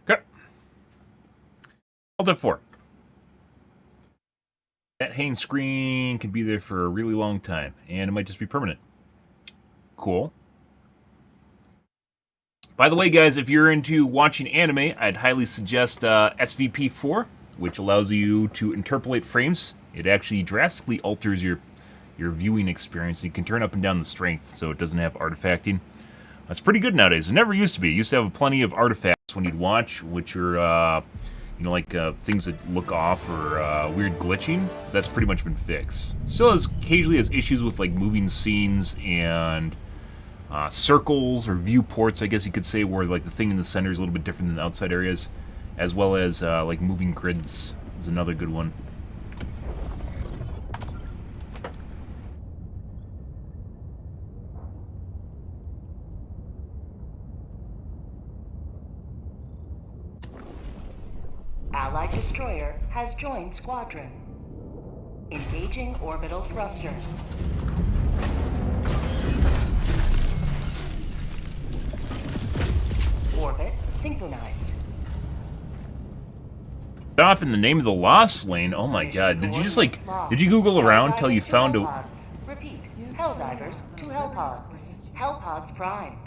Okay. Alt F4. That hang screen can be there for a really long time, and it might just be permanent. Cool. By the way, guys, if you're into watching anime, I'd highly suggest SVP4, which allows you to interpolate frames. It actually drastically alters your viewing experience. You can turn up and down the strength so it doesn't have artifacting. That's pretty good nowadays. It never used to be. It used to have plenty of artifacts when you'd watch, which are, you know, like things that look off or weird glitching. That's pretty much been fixed. Still occasionally has issues with like moving scenes and circles or viewports, I guess you could say, where like the thing in the center is a little bit different than the outside areas, as well as like moving grids is another good one. Allied destroyer has joined squadron. Engaging orbital thrusters. Orbit synchronized. Stop in the name of the Lost Lane. Oh my god. Did you just like, did you Google around till you found a... Repeat. Helldivers to Hellpods. Hellpods primed.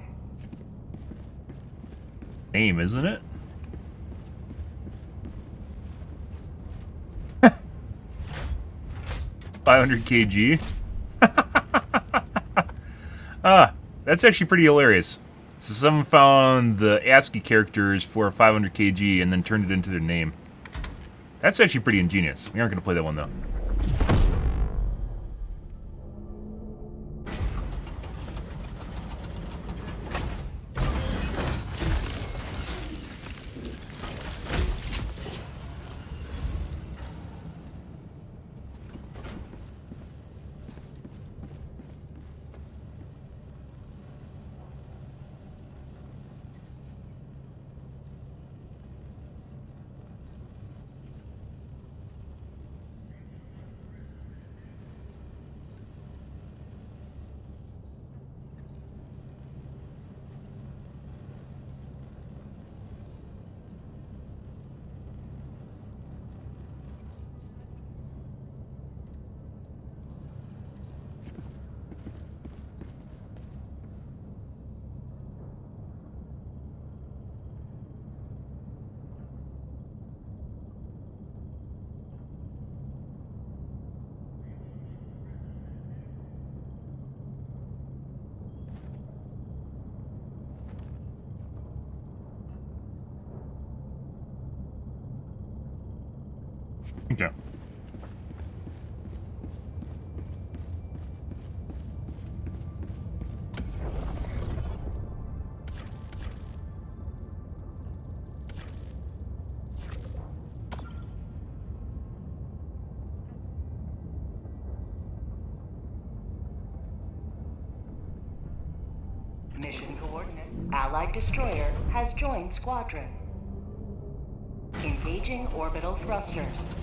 name, isn't it? 500 kg. That's actually pretty hilarious. So someone found the ASCII characters for 500 kg and then turned it into their name. That's actually pretty ingenious. We aren't going to play that one, though. Okay. Mission coordinate. Allied destroyer has joined squadron. Engaging orbital thrusters.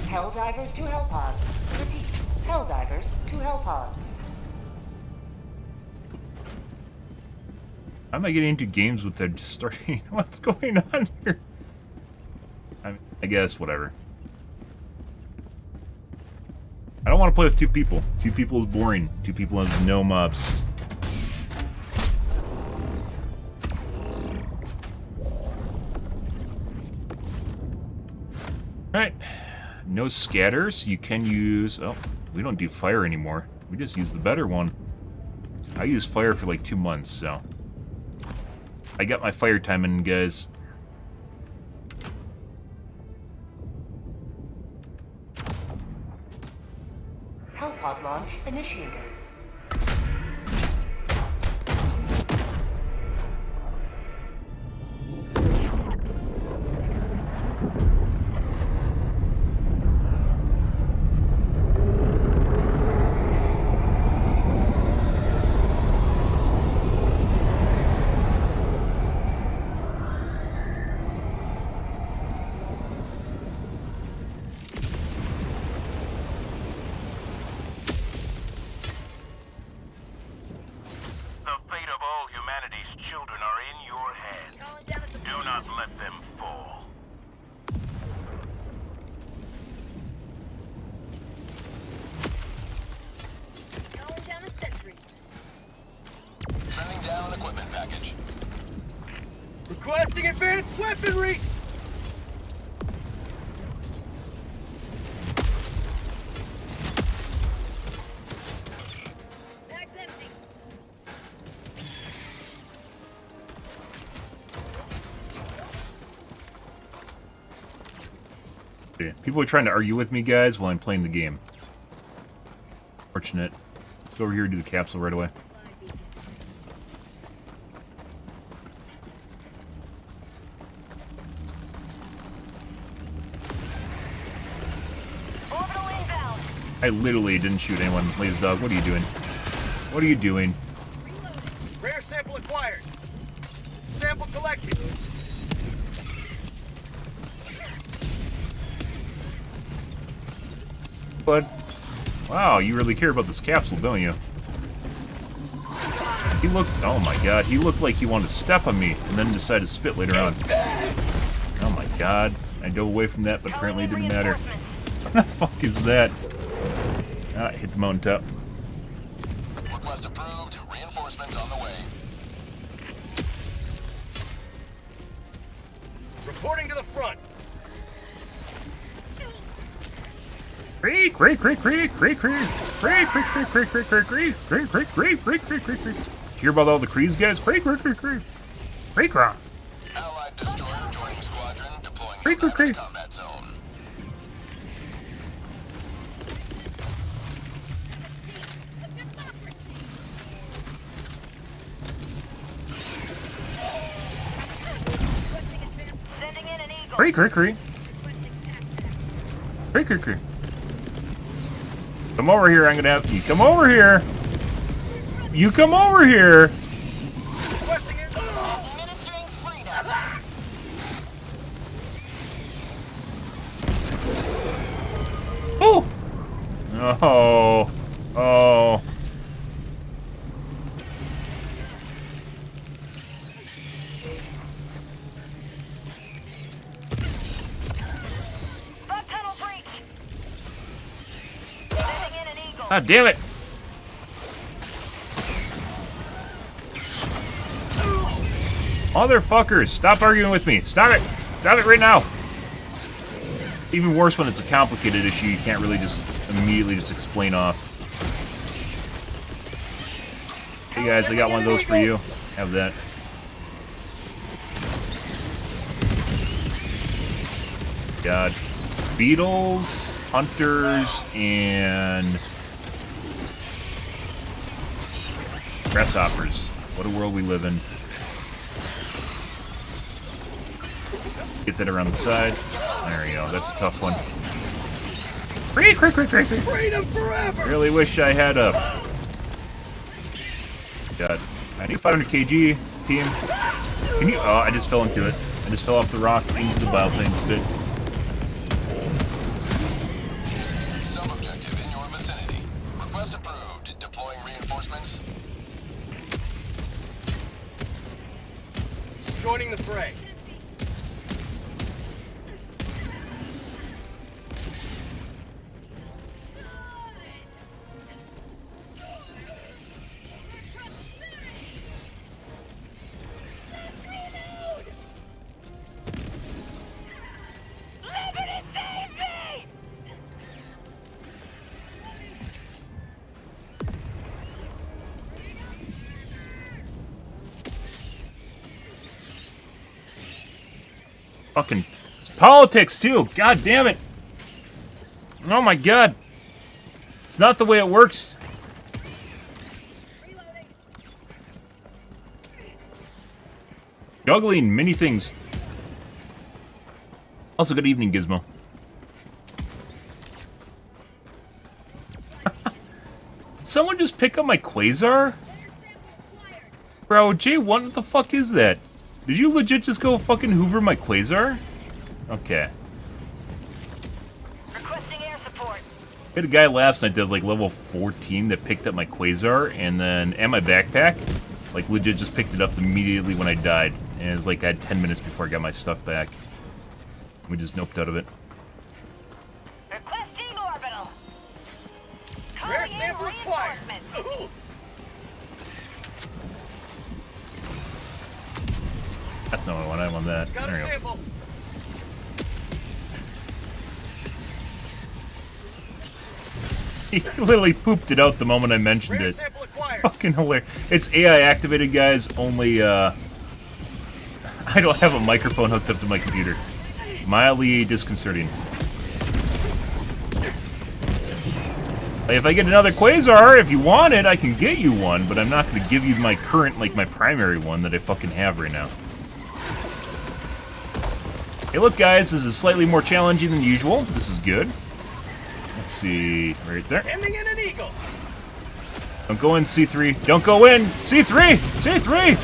Helldivers to Hellpods. Repeat. Helldivers to Hellpods. How am I getting into games with that starting? What's going on here? I guess, whatever. I don't want to play with 2 people. 2 people is boring. 2 people has no mobs. Alright. No scatters. You can use... Oh, we don't do fire anymore. We just use the better one. I used fire for like 2 months, so... I got my fire time in, guys. Hellpod launch initiated. Children are in your hands. Do not let them fall. Calling down a sentry. Sending down an equipment package. Requesting advanced weaponry! Bag's empty. People are trying to argue with me, guys, while I'm playing the game. Fortunate. Let's go over here and do the capsule right away. Orbital inbound. I literally didn't shoot anyone. Lazy Dog, what are you doing? What are you doing? Rare sample acquired. Sample collected. But, wow, you really care about this capsule, don't you? He looked, oh my god, he looked like he wanted to step on me and then decided to spit later on. Oh my god, I dove away from that, but apparently it didn't matter. What the fuck is that? Ah, hit the mountaintop. Request approved. Reinforcements on the way. Reporting to the front. Creek, creek, creek, creek, creek, creek, creek, creek, creek, creek, creek, creek, creek, creek, creek, creek, creek, creek, creek, creek. Hear about all the crees, guys? Creek, creek, creek, creek, creek, rock. Allied destroyer joining Creep, creep, creep. Combat zone. Sending in an eagle. Creep, creep, creep. Creep, creep, creep. Come over here, I'm gonna have you come over here. You come over here. Requesting it. Administering freedom. Oh. Oh. Oh. Bug tunnel breach. Sending in an eagle. God damn it. Motherfuckers, stop arguing with me. Stop it. Stop it right now. Even worse when it's a complicated issue, you can't really just immediately just explain off. Hey guys, I got one of those for you. Have that. God. Beetles, hunters, and grasshoppers. What a world we live in. Get that around the side. There we go. That's a tough one. Freedom forever. Really wish I had a... God. I need 500 kg, team. Can you... Oh, I just fell into it. I just fell off the rock into the bioplane spit. Sub-objective in your vicinity. Request approved. Deploying reinforcements. Joining the fray. Fucking... It's politics, too. God damn it. Oh my god. It's not the way it works. Juggling many things. Also, good evening, Gizmo. Did someone just pick up my Quasar? Bro, J1, what the fuck is that? Did you legit just go fucking hoover my Quasar? Okay. Requesting air support. I had a guy last night that was like level 14 that picked up my Quasar and my backpack. Like legit just picked it up immediately when I died. And it was like I had 10 minutes before I got my stuff back. We just noped out of it. Requesting orbital. Rare Calling in sample acquired. reinforcements. That's not what I want. I want that. Got a There we go. sample. He literally pooped it out the moment I mentioned Rare it. sample acquired. Fucking hilarious. It's AI activated, guys. Only, I don't have a microphone hooked up to my computer. Mildly disconcerting. Like, if I get another Quasar, if you want it, I can get you one, but I'm not going to give you my current, like, my primary one that I fucking have right now. Hey, look, guys, this is slightly more challenging than usual. This is good. Let's see, right there. Sending in an eagle. Don't go in, C3. Don't go in! C3! C3!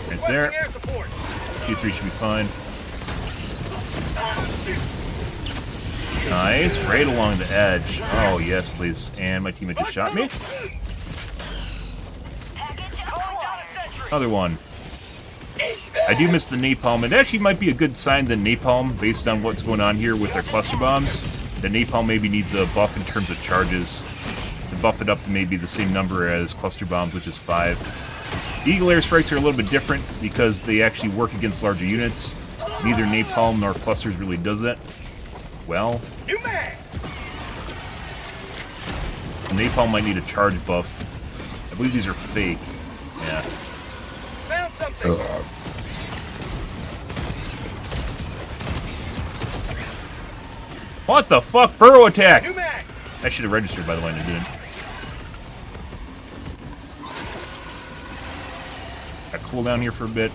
Right there. Requesting air support. C3 should be fine. Nice. Right along the edge. Oh, yes, please. And my teammate just shot me. Package acquired. Another one. I do miss the napalm. It actually might be a good sign that napalm, based on what's going on here with our cluster bombs, the napalm maybe needs a buff in terms of charges. To buff it up to maybe the same number as cluster bombs, which is 5. Eagle airstrikes are a little bit different because they actually work against larger units. Neither napalm nor clusters really does that. Well, New mag. Napalm might need a charge buff. I believe these are fake. Yeah. Found something. What the fuck? Burrow attack! New mag. I should have registered, by the way, and I didn't. Got cool down here for a bit.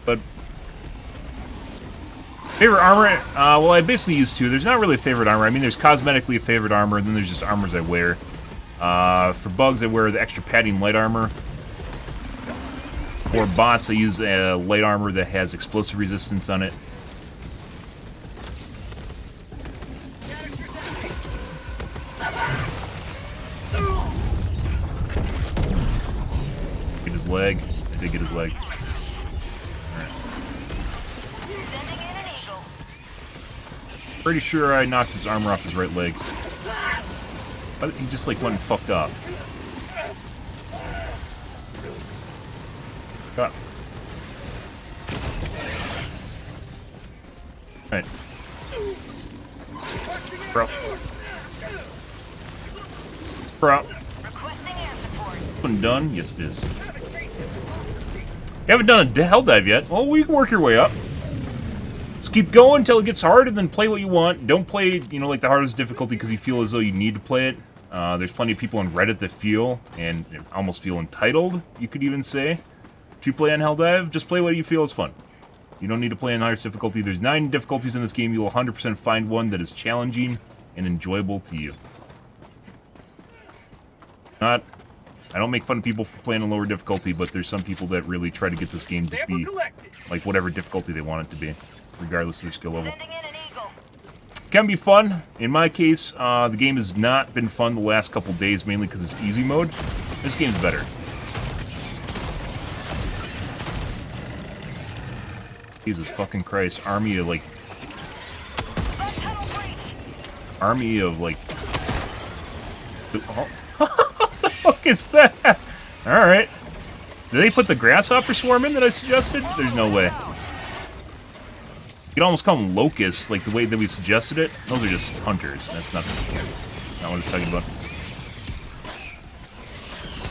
But favorite armor? Well, I basically use two. There's not really a favorite armor. I mean, there's cosmetically a favorite armor, and then there's just armors I wear. For bugs, I wear the extra padding light armor. For bots, I use a light armor that has explosive resistance on it. Get his leg. I did get his leg. Sending in an eagle. Pretty sure I knocked his armor off his right leg. But he just like went and fucked up. Got. Alright. Bro. Bro. Requesting air support. One done? Yes, it is. You haven't done a hell dive yet? Well, we can work your way up. Just keep going until it gets hard, and then play what you want. Don't play, you know, like the hardest difficulty because you feel as though you need to play it. There's plenty of people on Reddit that feel, and almost feel entitled, you could even say, to play on Helldive. Just play what you feel is fun. You don't need to play on highest difficulty. There's 9 difficulties in this game. You will 100% find one that is challenging and enjoyable to you. I don't make fun of people for playing on lower difficulty, but there's some people that really try to get this game to be like whatever difficulty they want it to be, regardless of their skill level. Sending in an eagle. Can be fun. In my case, the game has not been fun the last couple days, mainly because it's easy mode. This game's better. Jesus fucking Christ. Army of, like... Army of, like... Oh. What the fuck is that? Alright. Did they put the grasshopper swarm in that I suggested? There's no way. You can almost call them locusts, like the way that we suggested it. Those are just hunters. That's not what I was talking about.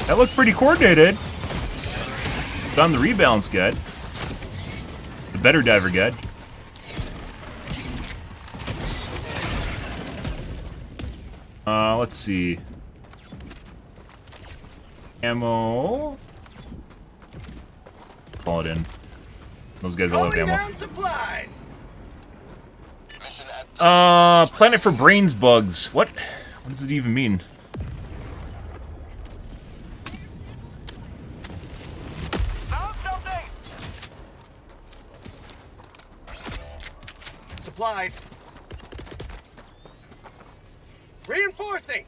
That looked pretty coordinated. It's on the rebalance guide. The better diver guide. Let's see. Ammo. Call it in. Those guys all have ammo. Supplies. Planet for brains bugs. What? What does it even mean? Found something. Supplies. Reinforcing.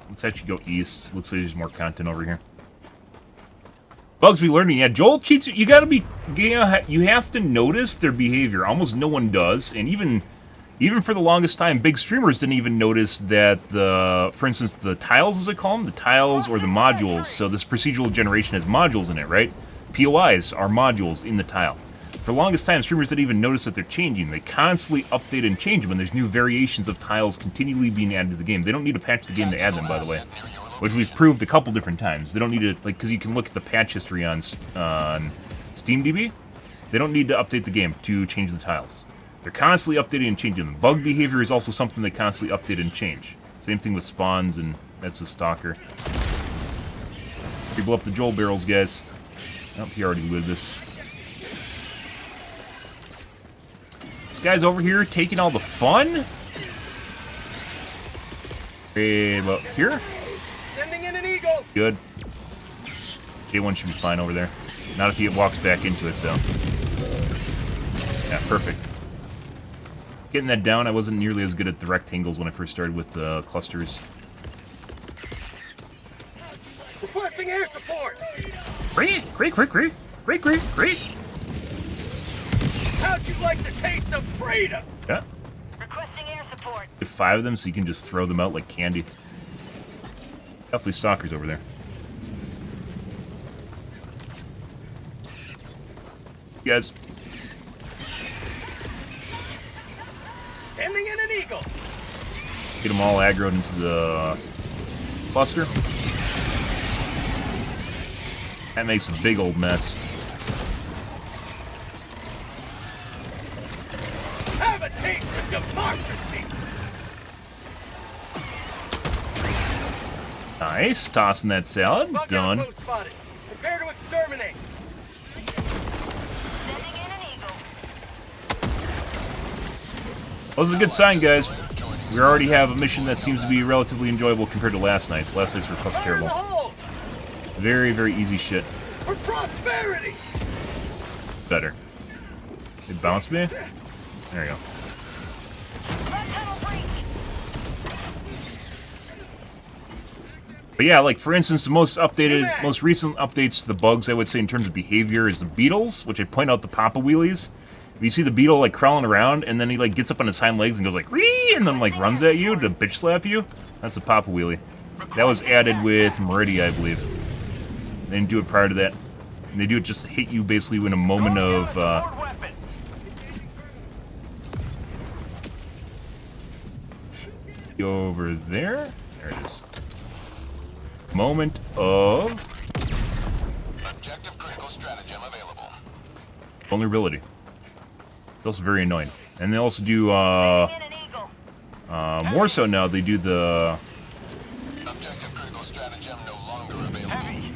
Let's actually go east. Looks like there's more content over here. Bugs be learning. Yeah, Joel cheats. You gotta be. You have to notice their behavior. Almost no one does, and even for the longest time, big streamers didn't even notice that for instance, the tiles, as I call them, the tiles or the modules. So this procedural generation has modules in it, right? POIs are modules in the tile. For the longest time, streamers didn't even notice that they're changing. They constantly update and change them, and there's new variations of tiles continually being added to the game. They don't need to patch the game to add them, by the way. Which we've proved a couple different times. They don't need to, like, because you can look at the patch history on SteamDB. They don't need to update the game to change the tiles. They're constantly updating and changing them. Bug behavior is also something they constantly update and change. Same thing with spawns, and that's the stalker. People up the Joel barrels, guys. Oh, he already looted this. This guy's over here taking all the fun? Hey, look, here? Sending in an eagle. Good. J1 should be fine over there. Not if he walks back into it, though. Yeah, perfect. Getting that down, I wasn't nearly as good at the rectangles when I first started with clusters. Requesting air support. Great. How'd you like the taste of freedom? Yeah. Requesting air support. Get 5 of them so you can just throw them out like candy. Definitely stalkers over there. You guys. Sending in an eagle. Get them all aggroed into the cluster. That makes a big old mess. Have a taste of democracy. Nice. Tossing that salad. Bug Done. outpost spotted. Prepare to exterminate. Sending in an eagle. Well, this is a good sign, guys. We already have a mission that seems to be relatively enjoyable compared to last night's. Last night's were fucking Fire in the terrible. hole. Very, very easy shit. For prosperity. Better. It bounced me? There you go. Red tunnel breach. But yeah, like for instance, the most recent updates to the bugs, I would say in terms of behavior, is the beetles, which I point out the Papa Wheelies. You see the beetle like crawling around, and then he like gets up on his hind legs and goes like "Wee!" and then like runs at you to bitch slap you. That's the Papa Wheelie. That was added with Meridia, I believe. They didn't do it prior to that. And they do it just to hit you basically in a moment of. Over there. There it is. Moment of Objective critical stratagem available. vulnerability. It's also very annoying. And they also do, Sending in an eagle. more so now, they do the Objective critical stratagem no longer available. Heavy.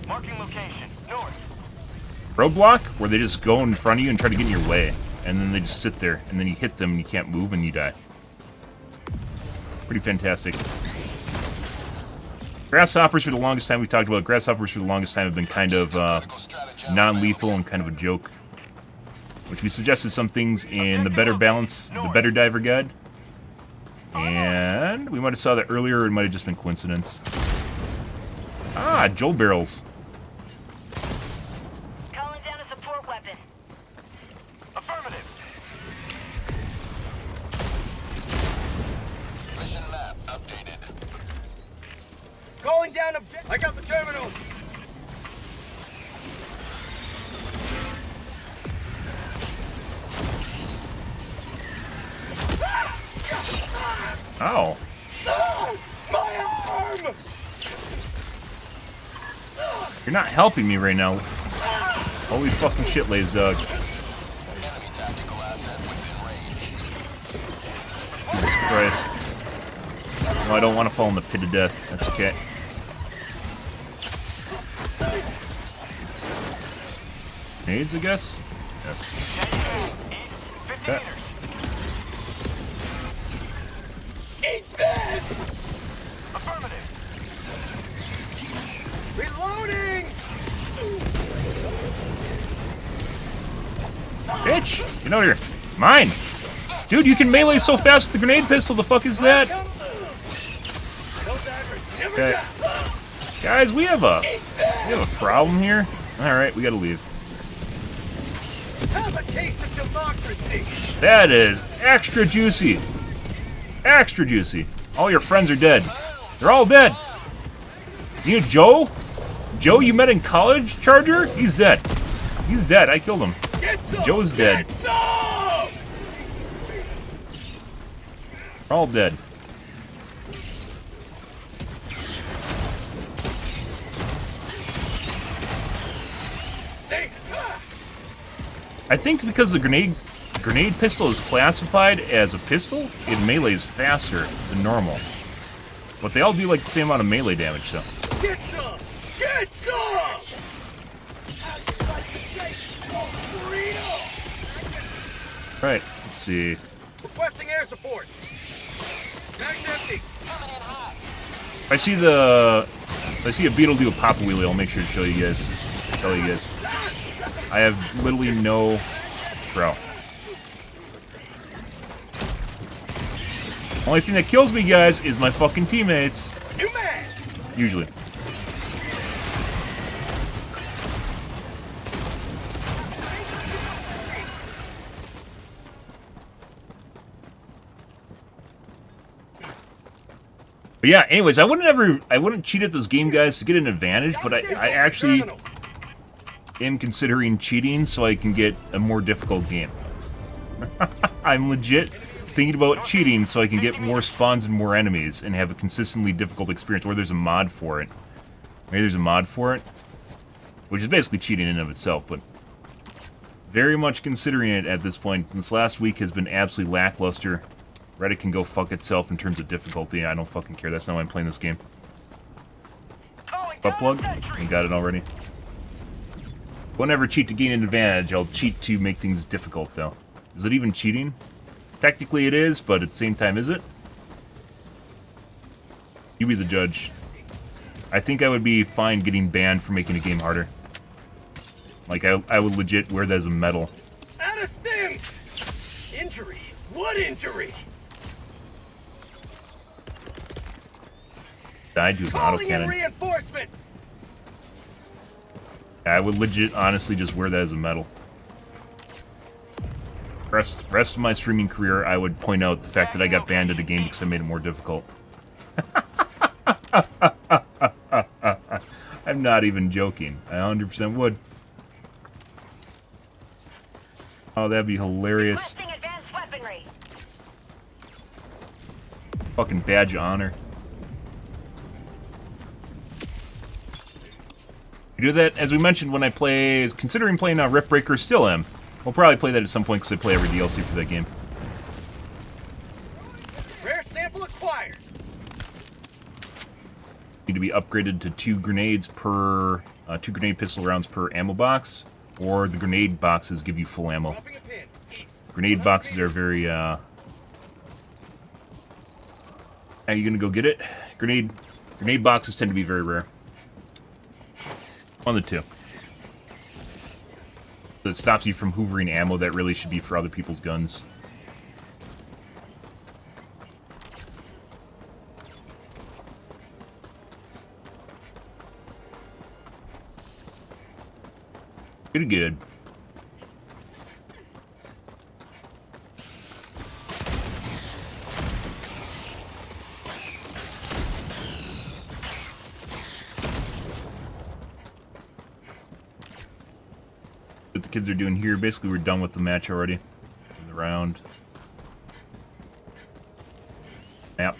Marking location. North. roadblock, where they just go in front of you and try to get in your way. And then they just sit there, and then you hit them and you can't move and you die. Pretty fantastic. Grasshoppers for the longest time, we talked about grasshoppers for the longest time have been kind of non-lethal and kind of a joke. Which we suggested some things in the Better Balance, the Better Diver Guide. And we might have saw that earlier, or it might have just been coincidence. Ah, Joel barrels. Calling down a support weapon. Affirmative. Mission map updated. Calling down objective. I got the terminal. Ow. No! My arm! You're not helping me right now. Holy fucking shit, Lays Dog. Enemy tactical asset within range. Jesus Christ. No, I don't want to fall in the pit of death. That's okay. Nades, I guess? Yes. East. 50 Okay. meters. Eat this! Affirmative. Reloading! Bitch! Get out of here. Mine! Dude, you can melee so fast with the grenade pistol. The fuck is that? Okay. Guys, we have a problem here. Alright, we gotta leave. Have a taste of democracy! That is extra juicy. Extra juicy. All your friends are dead. They're all dead. You know Joe? Joe you met in college, Charger? He's dead. He's dead. I killed him. Get some! Joe's dead. Get some! They're all dead. See? I think because the grenade pistol is classified as a pistol, it melees faster than normal. But they all do like the same amount of melee damage, so. Get some! Get some! Right, let's see. Requesting air support. Mag's empty. If I see a beetle do a pop wheelie, I'll make sure to show you guys. Tell you guys. I have literally no... Bro. Only thing that kills me, guys, is my fucking teammates. You man! Usually. But yeah, anyways, I wouldn't cheat at this game, guys, to get an advantage, but I actually am considering cheating so I can get a more difficult game. I'm legit thinking about cheating so I can get more spawns and more enemies and have a consistently difficult experience, or there's a mod for it. Maybe there's a mod for it, which is basically cheating in and of itself, but very much considering it at this point. This last week has been absolutely lackluster. Reddit can go fuck itself in terms of difficulty. I don't fucking care. That's not why I'm playing this game. Butt plug? You got it already. Won't ever cheat to gain an advantage. I'll cheat to make things difficult, though. Is it even cheating? Technically it is, but at the same time, is it? You be the judge. I think I would be fine getting banned for making a game harder. Like, I would legit wear that as a medal. Out of state! Injury? What injury? Died to his Calling in autocannon. reinforcements! I would legit, honestly, just wear that as a medal. Rest of my streaming career, I would point out the fact that I got banned at a game because I made it more difficult. I'm not even joking. I 100% would. Oh, that'd be hilarious. Requesting advanced weaponry. Fucking badge of honor. You do that, as we mentioned, when I play, considering playing Rift Breaker, still am. We'll probably play that at some point because I play every DLC for that game. Rare sample acquired. Need to be upgraded to 2 grenades per, 2 grenade pistol rounds per ammo box, or the grenade boxes give you full ammo. Dropping a pin. East. Grenade boxes are very, Are you gonna go get it? Grenade boxes tend to be very rare. One of the two. It stops you from hoovering ammo that really should be for other people's guns. Pretty good. What the kids are doing here, basically we're done with the match already. In the round. Yep.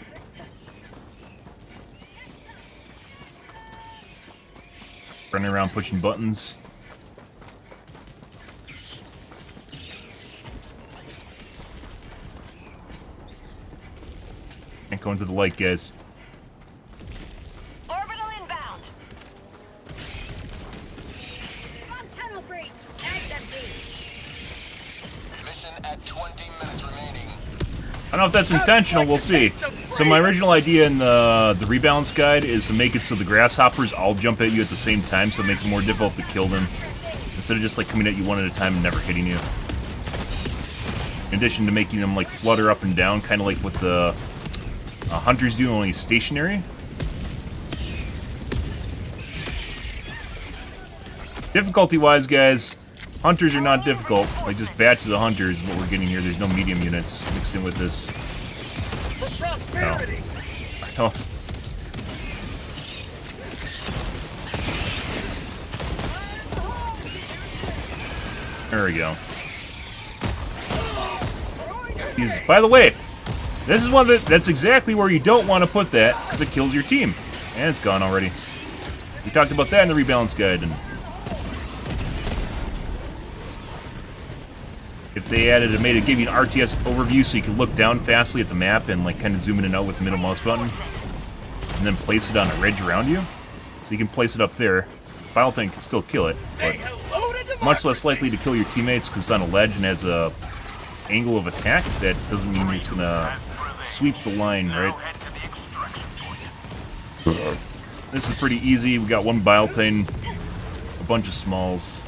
Running around pushing buttons. Can't go into the light, guys. Orbital inbound. Tunnel breach. Mission at 20 minutes remaining. I don't know if that's intentional, we'll see. So my original idea in the rebalance guide is to make it so the grasshoppers all jump at you at the same time, so it makes it more difficult to kill them. Instead of just like coming at you one at a time and never hitting you. In addition to making them like flutter up and down, kind of like what the hunters do, only stationary. Difficulty-wise, guys, hunters are not difficult. Like just batches of hunters is what we're getting here. There's no medium units mixed in with this. Prosperity. Oh. There we go. Jesus. By the way, this is one that's exactly where you don't want to put that, because it kills your team. And it's gone already. We talked about that in the rebalance guide, and if they added it, it gave you an RTS overview so you could look down fastly at the map and like kind of zoom in and out with the middle mouse button, and then place it on a ridge around you. So you can place it up there. File thing can still kill it, but much less likely to kill your teammates because it's on a ledge and has a angle of attack. That doesn't mean it's gonna sweep the line, right? This is pretty easy. We got one Biotane, a bunch of smalls.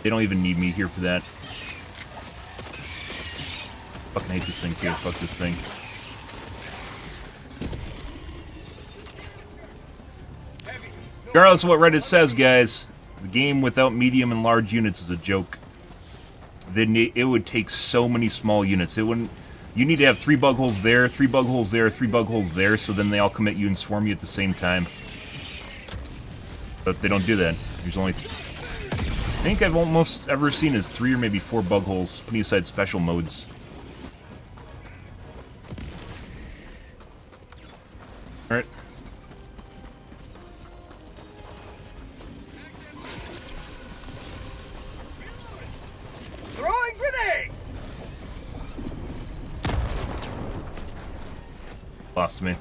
They don't even need me here for that. Fucking hate this thing too. Fuck this thing. Regardless of what Reddit says, guys, the game without medium and large units is a joke. Then it would take so many small units. It wouldn't. You need to have 3 bug holes there, 3 bug holes there, 3 bug holes there, so then they all come at you and swarm you at the same time. But they don't do that. There's only I think I've almost ever seen is 3 or maybe 4 bug holes, putting aside special modes. Alright. Throwing grenade! Lost me.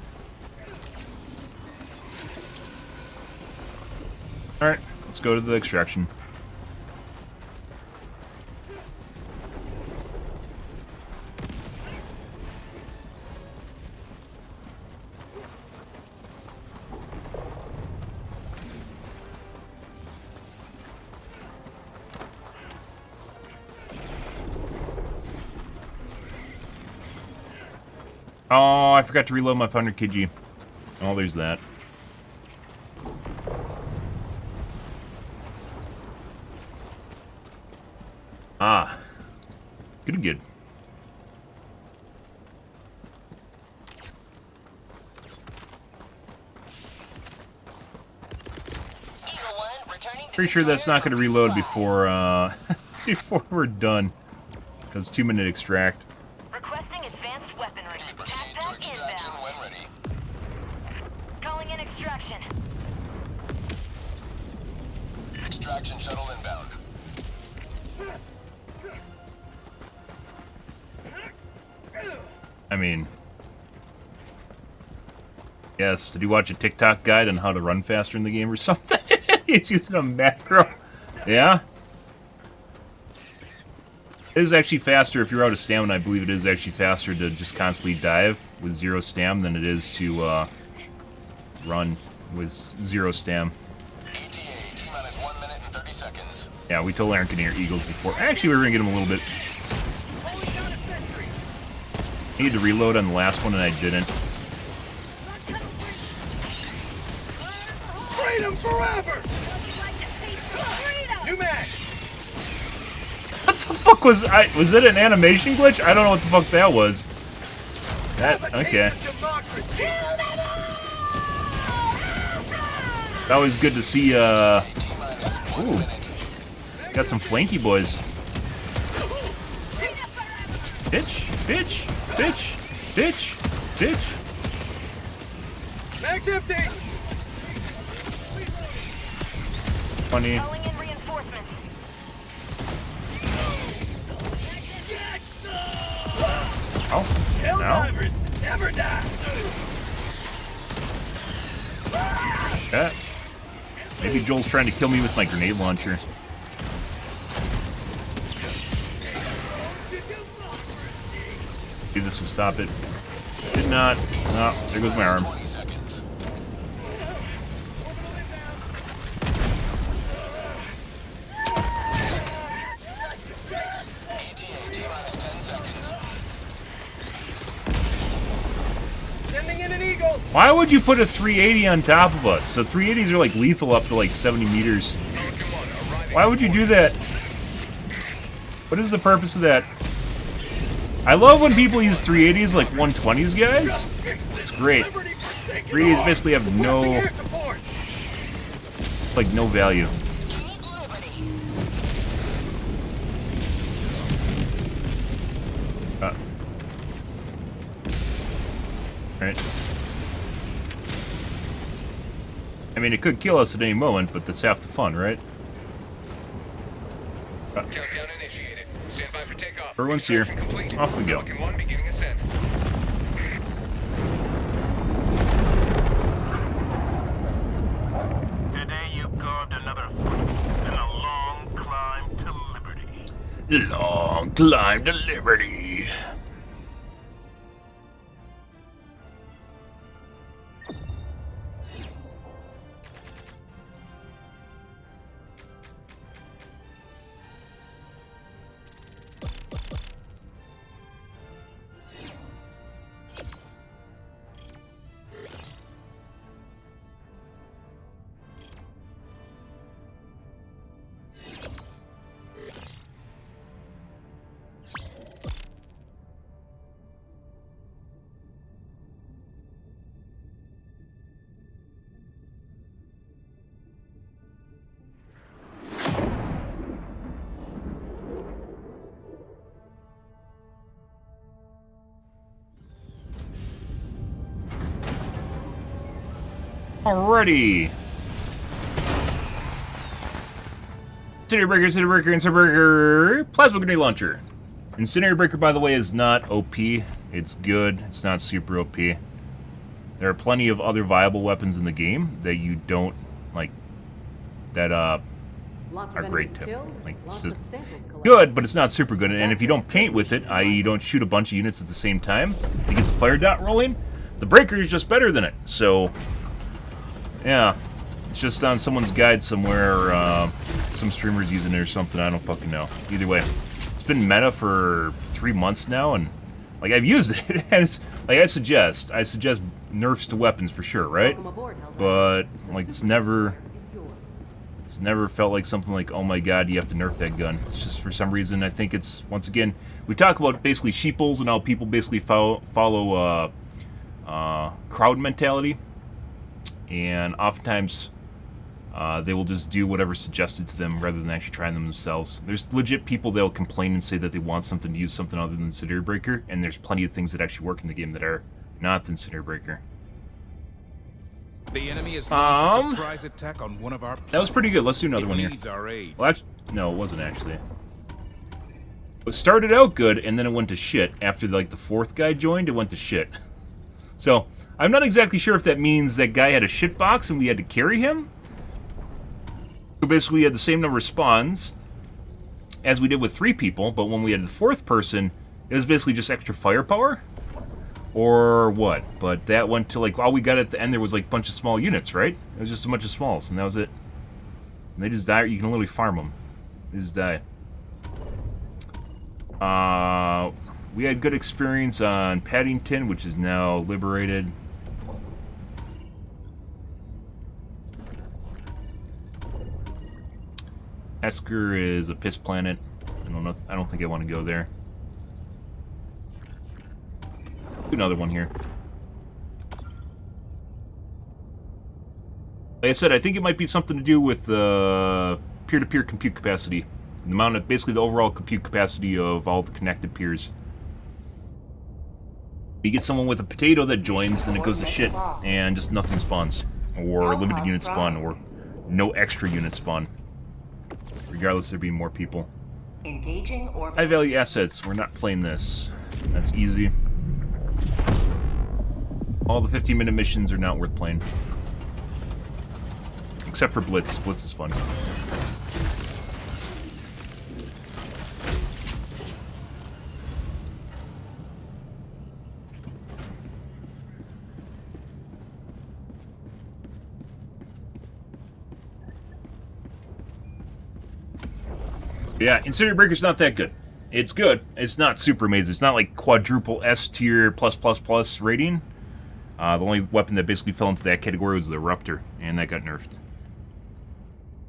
Alright, let's go to the extraction. Oh, I forgot to reload my 500 kg. Oh, there's that. Ah. Good, good. Pretty sure that's not going to reload before, before we're done. Because 2-minute extract. Requesting advanced weaponry. Tap inbound. When ready. Calling in extraction. Extraction shuttle inbound. I mean... Yes, did you watch a TikTok guide on how to run faster in the game or something? He's using a macro. Yeah? It is actually faster if you're out of stamina. I believe it is actually faster to just constantly dive with 0 stam than it is to run with 0 stam. ETA, T-minus 1 minute and 30 seconds. Yeah, we totally aren't getting our eagles before. Actually, we were going to get them a little bit. I needed to reload on the last one and I didn't. Freedom forever! New mag! What the fuck was was it an animation glitch? I don't know what the fuck that was. That okay. That was good to see ooh. Got some flanky boys. Bitch, bitch, bitch, bitch, bitch. Mag's empty! Funny. Calling in reinforcements. Oh, no. Helldivers never die! Yeah. Maybe Joel's trying to kill me with my grenade launcher. See, this will stop it. Did not. No, there goes my arm. 20 seconds. ETA, T-minus 10 seconds. Sending in an eagle! Why would you put a 380 on top of us? So 380s are like lethal up to like 70 meters. Why would you do that? What is the purpose of that? I love when people use 380s like 120s, guys. It's great. 380s basically have no, like, no value. Right. I mean, it could kill us at any moment, but that's half the fun, right? Countdown initiated. Stand by for takeoff. Everyone's here. Extraction complete. Off we go. Falcon 1 beginning ascent. Today you carved another foot in a long climb to liberty. Long climb to liberty. Alrighty. Incinerator Breaker, Incinerator Breaker, Plasma Grenade Launcher. Incinerator Breaker, by the way, is not OP. It's good. It's not super OP. There are plenty of other viable weapons in the game that you don't, like, that, are great too. Like, it's good, but it's not super good. And if you don't paint with it, i.e. you don't shoot a bunch of units at the same time to get the fire dot rolling, the Breaker is just better than it. So, yeah. It's just on someone's guide somewhere, some streamers using it or something, I don't fucking know. Either way, it's been meta for 3 months now, and, like, I've used it, and it's, like, I suggest nerfs to weapons for sure, right? But, like, it's never felt like something like, oh my god, you have to nerf that gun. It's just, for some reason, I think it's, once again, we talk about basically sheeples and how people basically follow crowd mentality, and oftentimes they will just do whatever's suggested to them rather than actually trying them themselves. There's legit people that'll complain and say that they want something to use something other than Incinerator Breaker, and there's plenty of things that actually work in the game that are not the Incinerator Breaker. The enemy has launched a surprise attack on one of our that was pretty good. Let's do another one here. Our aid. Well, actually, no, it wasn't actually. It started out good, and then it went to shit. After, like, the fourth guy joined, it went to shit. So, I'm not exactly sure if that means that guy had a shit box and we had to carry him. So basically, we had the same number of spawns as we did with 3 people, but when we had the 4th person, it was basically just extra firepower. Or what? But that went to, like, all we got at the end there was, like, a bunch of small units, right? It was just a bunch of smalls, and that was it. And they just die. You can literally farm them. They just die. We had good experience on Paddington, which is now liberated. Esker is a piss planet. I don't think I want to go there. Another one here. Like I said, I think it might be something to do with peer-to-peer compute capacity. The amount of, basically the overall compute capacity of all the connected peers. You get someone with a potato that joins, then it goes to shit, and just nothing spawns. Or limited units spawn, or no extra units spawn. Regardless of there being more people. Engaging or High value assets, we're not playing this. That's easy. All the 15-minute missions are not worth playing. Except for Blitz. Blitz is fun. Yeah, Incinerator Breaker's not that good. It's good. It's not super amazing. It's not like quadruple S tier +++ rating. The only weapon that basically fell into that category was the Eruptor, and that got nerfed.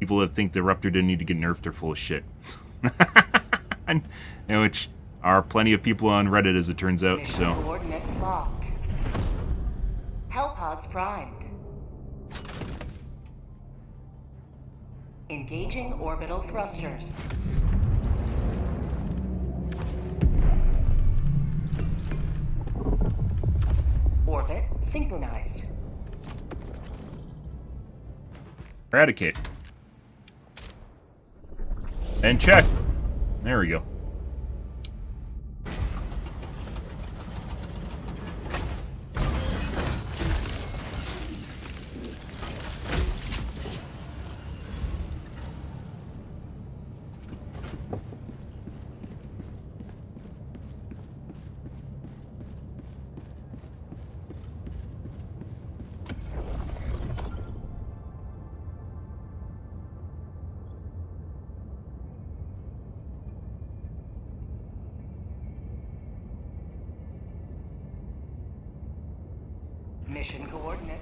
People that think the Eruptor didn't need to get nerfed are full of shit. And, which are plenty of people on Reddit, as it turns out, so... Coordinates locked. Hellpods primed. Engaging orbital thrusters. Orbit synchronized. Eradicate. And check. There we go. Mission coordinates.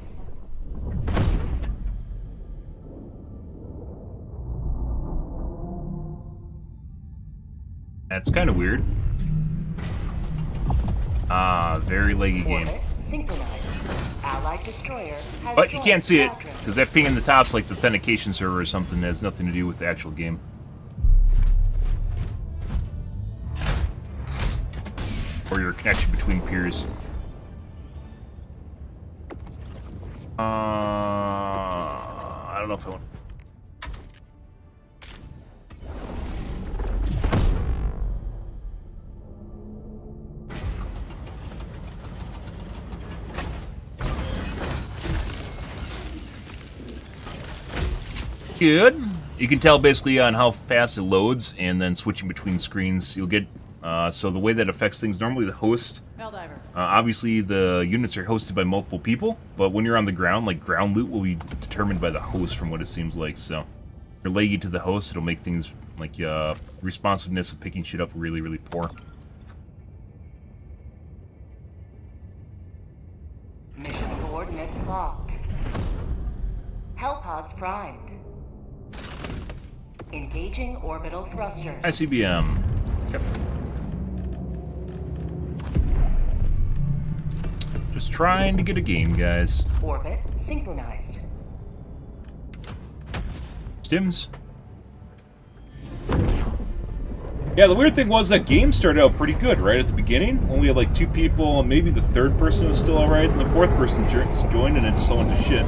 That's kind of weird. Very laggy game. Orbit synchronized. Allied destroyer has But you joined can't see it, squadron. because that ping in the top's like the authentication server or something that has nothing to do with the actual game. Or your connection between peers. I don't know if I want. Good. You can tell basically on how fast it loads, and then switching between screens, you'll get. So the way that affects things, normally the host. Helldiver. Obviously, the units are hosted by multiple people, but when you're on the ground, like ground loot will be determined by the host, from what it seems like. So, if you're laggy to the host, it'll make things like responsiveness of picking shit up really, really poor. Mission coordinates locked. Hellpods primed. Engaging orbital thrusters. ICBM. Yep. Just trying to get a game, guys. Orbit synchronized. Stims. Yeah, the weird thing was that game started out pretty good, right at the beginning. Only had like 2 people, and maybe the 3rd person was still alright, and the 4th person joined, and it just all went to shit.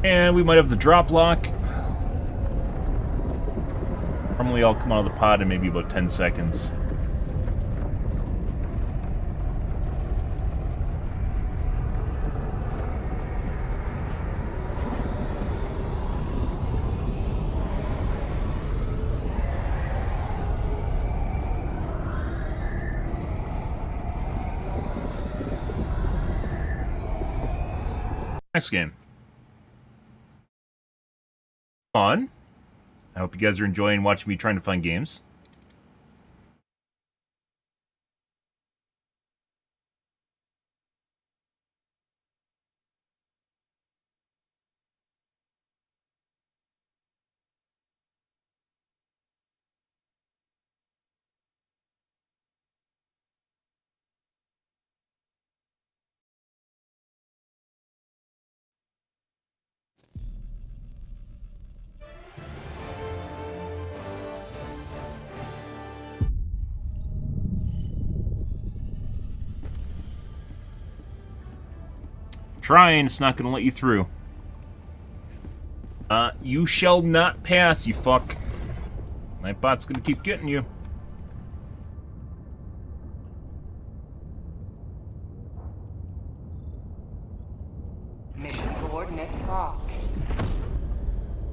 And we might have the drop lock. Normally I'll come out of the pod in maybe about 10 seconds. Next game. Fun. I hope you guys are enjoying watching me trying to find games. Trying, it's not gonna let you through. You shall not pass, you fuck. Nightbot's gonna keep getting you. Mission coordinates locked.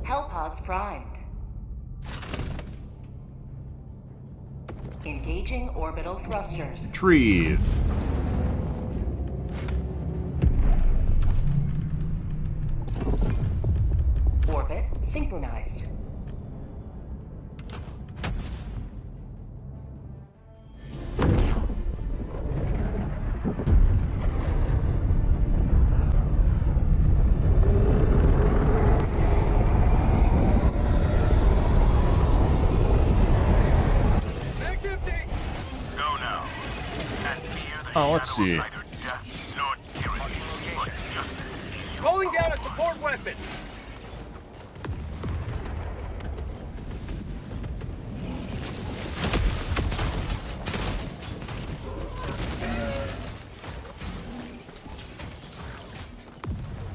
Hellpods primed. Engaging orbital thrusters. Retrieve. Orbit synchronized. Go now. And fear the Oh, let's see. shadow of neither death nor tyranny, but justice. Calling down a support weapon.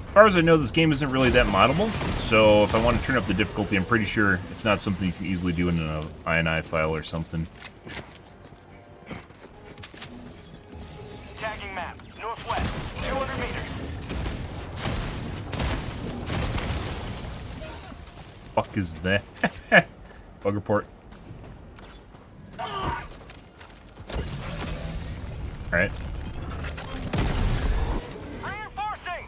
As far as I know, this game isn't really that moddable, so if I want to turn up the difficulty, I'm pretty sure it's not something you can easily do in an INI file or something. Tagging map, northwest, 200 meters. Fuck is that? Bug report. Alright. Reinforcing!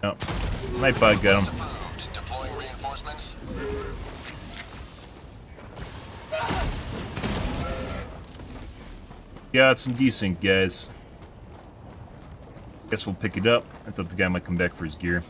No. Nightbot got him. Deploying reinforcements. Got some desync, guys. Guess we'll pick it up. I thought the guy might come back for his gear.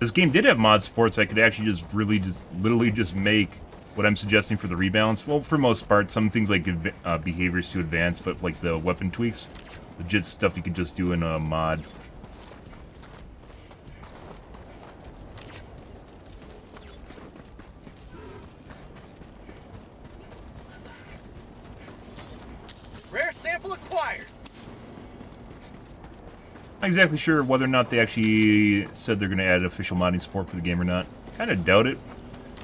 This game did have mod supports. I could actually just literally just make what I'm suggesting for the rebalance. Well, for most part, some things like behaviors to advance, but like the weapon tweaks, legit stuff you could just do in a mod. Rare sample acquired. Not exactly sure whether or not they actually said they're going to add official modding support for the game or not. Kind of doubt it.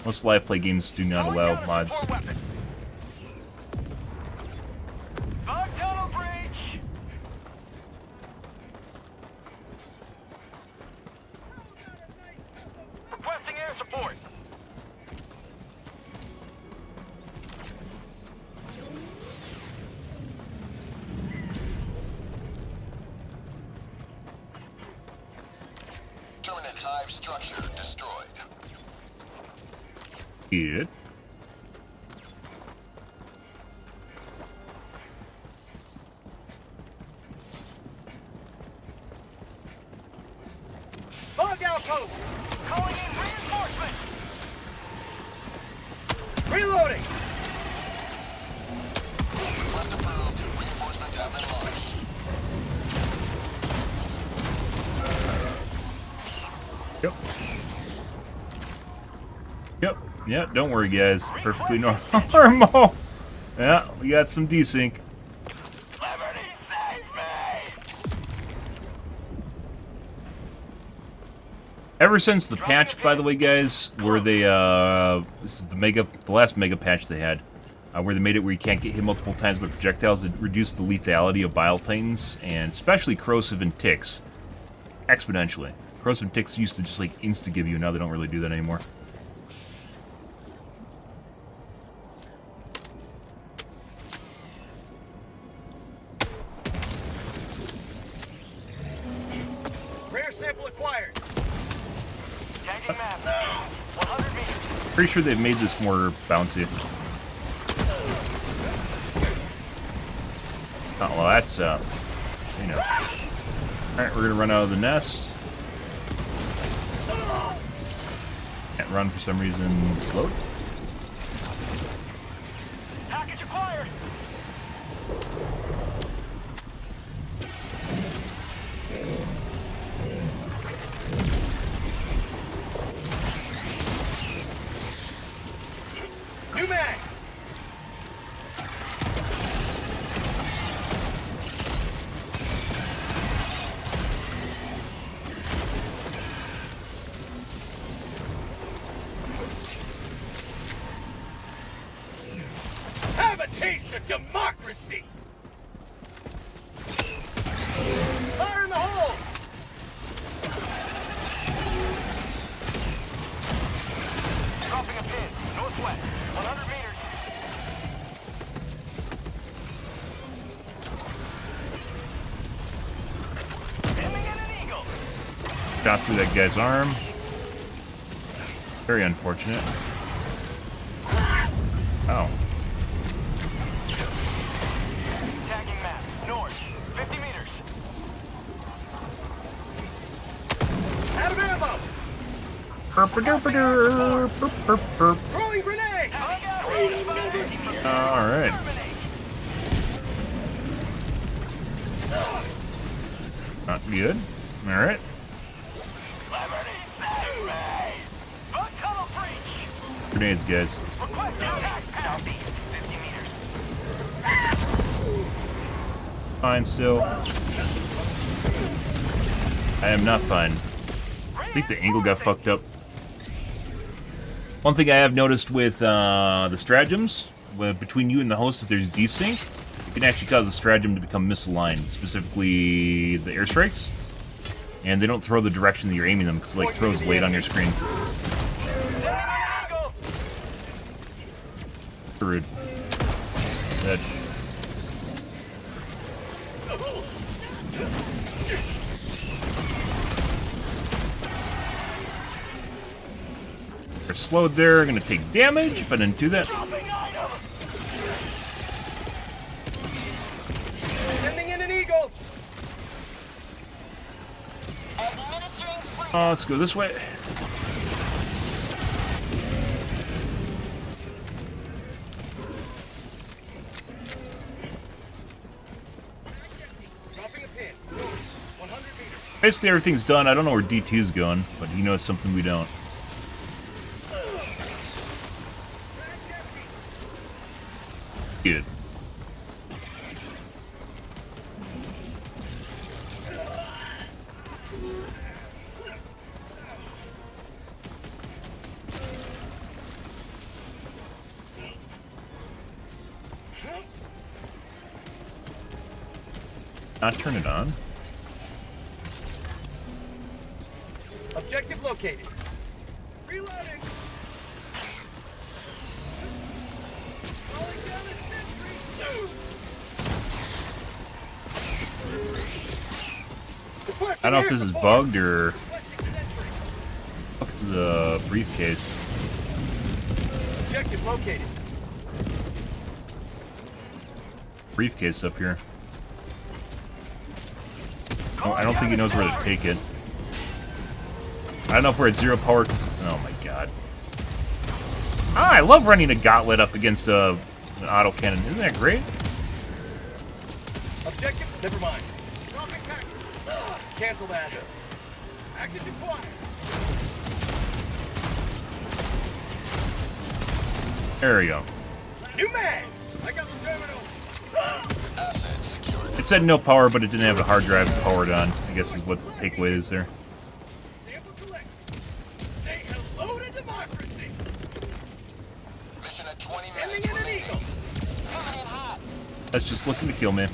Most live play games do not allow mods. Bug tunnel breach! Requesting air support. Terminate hive structure destroyed. Good. Bug outpost. Calling in reinforcements! Reloading. Request approved. Reinforcements have been launched. Yep. Yep. Yeah, don't worry, guys. Perfectly normal. Yeah, we got some desync. Liberty, save me! Ever since the patch, by the way, guys, where they this is the last mega patch they had, where they made it where you can't get hit multiple times by projectiles, it reduced the lethality of Bile Titans, and especially corrosive and ticks, exponentially. Corrosive and ticks used to just like insta give you, now they don't really do that anymore. Rare sample acquired. Tagging map. 100 meters. Pretty sure they've made this more bouncy. Oh, well, that's, you know. Alright, we're gonna run out of the nest. Can't run for some reason. Slowed. Package acquired! New mag. Have a taste of democracy. Fire in the hole. Dropping a pin. Northwest. 100 meters. Aiming at an eagle. Shot through that guy's arm. Very unfortunate. Oh. Tagging map. North. 50 meters. Out of ammo. Throwing grenade. Bug out reinforcements. Alright. Not good. Alright. Liberty, save me! Bug tunnel breach! Grenades, guys. Request attack southeast. 50 meters. Fine still. I am not fine. I think the angle got fucked up. One thing I have noticed with the stratagems, between you and the host, if there's desync, it can actually cause the stratagem to become misaligned, specifically the airstrikes. And they don't throw the direction that you're aiming them, because it like throws late on your screen. Rude. Dead. They're slowed there, gonna take damage if I didn't do that. Sending in an eagle. Administering free. Let's go this way. Dropping a pin. North, 100 meters. Basically, everything's done. I don't know where D2's going, but he knows something we don't. Good. Not turn it on. Objective located. Reloading. Calling down a sentry. I don't know if this is bugged or... Fuck, this is a briefcase. Objective located. Briefcase up here. Oh, I don't think he knows where to take it. I don't know if we're at 0 power. Oh my god. Ah, I love running a gauntlet up against an autocannon. Isn't that great? Objective, never mind. Dropping package. Cancel that. Package acquired. There we go. New man. I got the terminal. It said no power, but it didn't have a hard drive powered on. I guess is what the takeaway is there. Sample collected. Say hello to democracy. Mission at 20 Sending minutes in an remaining. eagle. Coming in hot. That's just looking to kill me.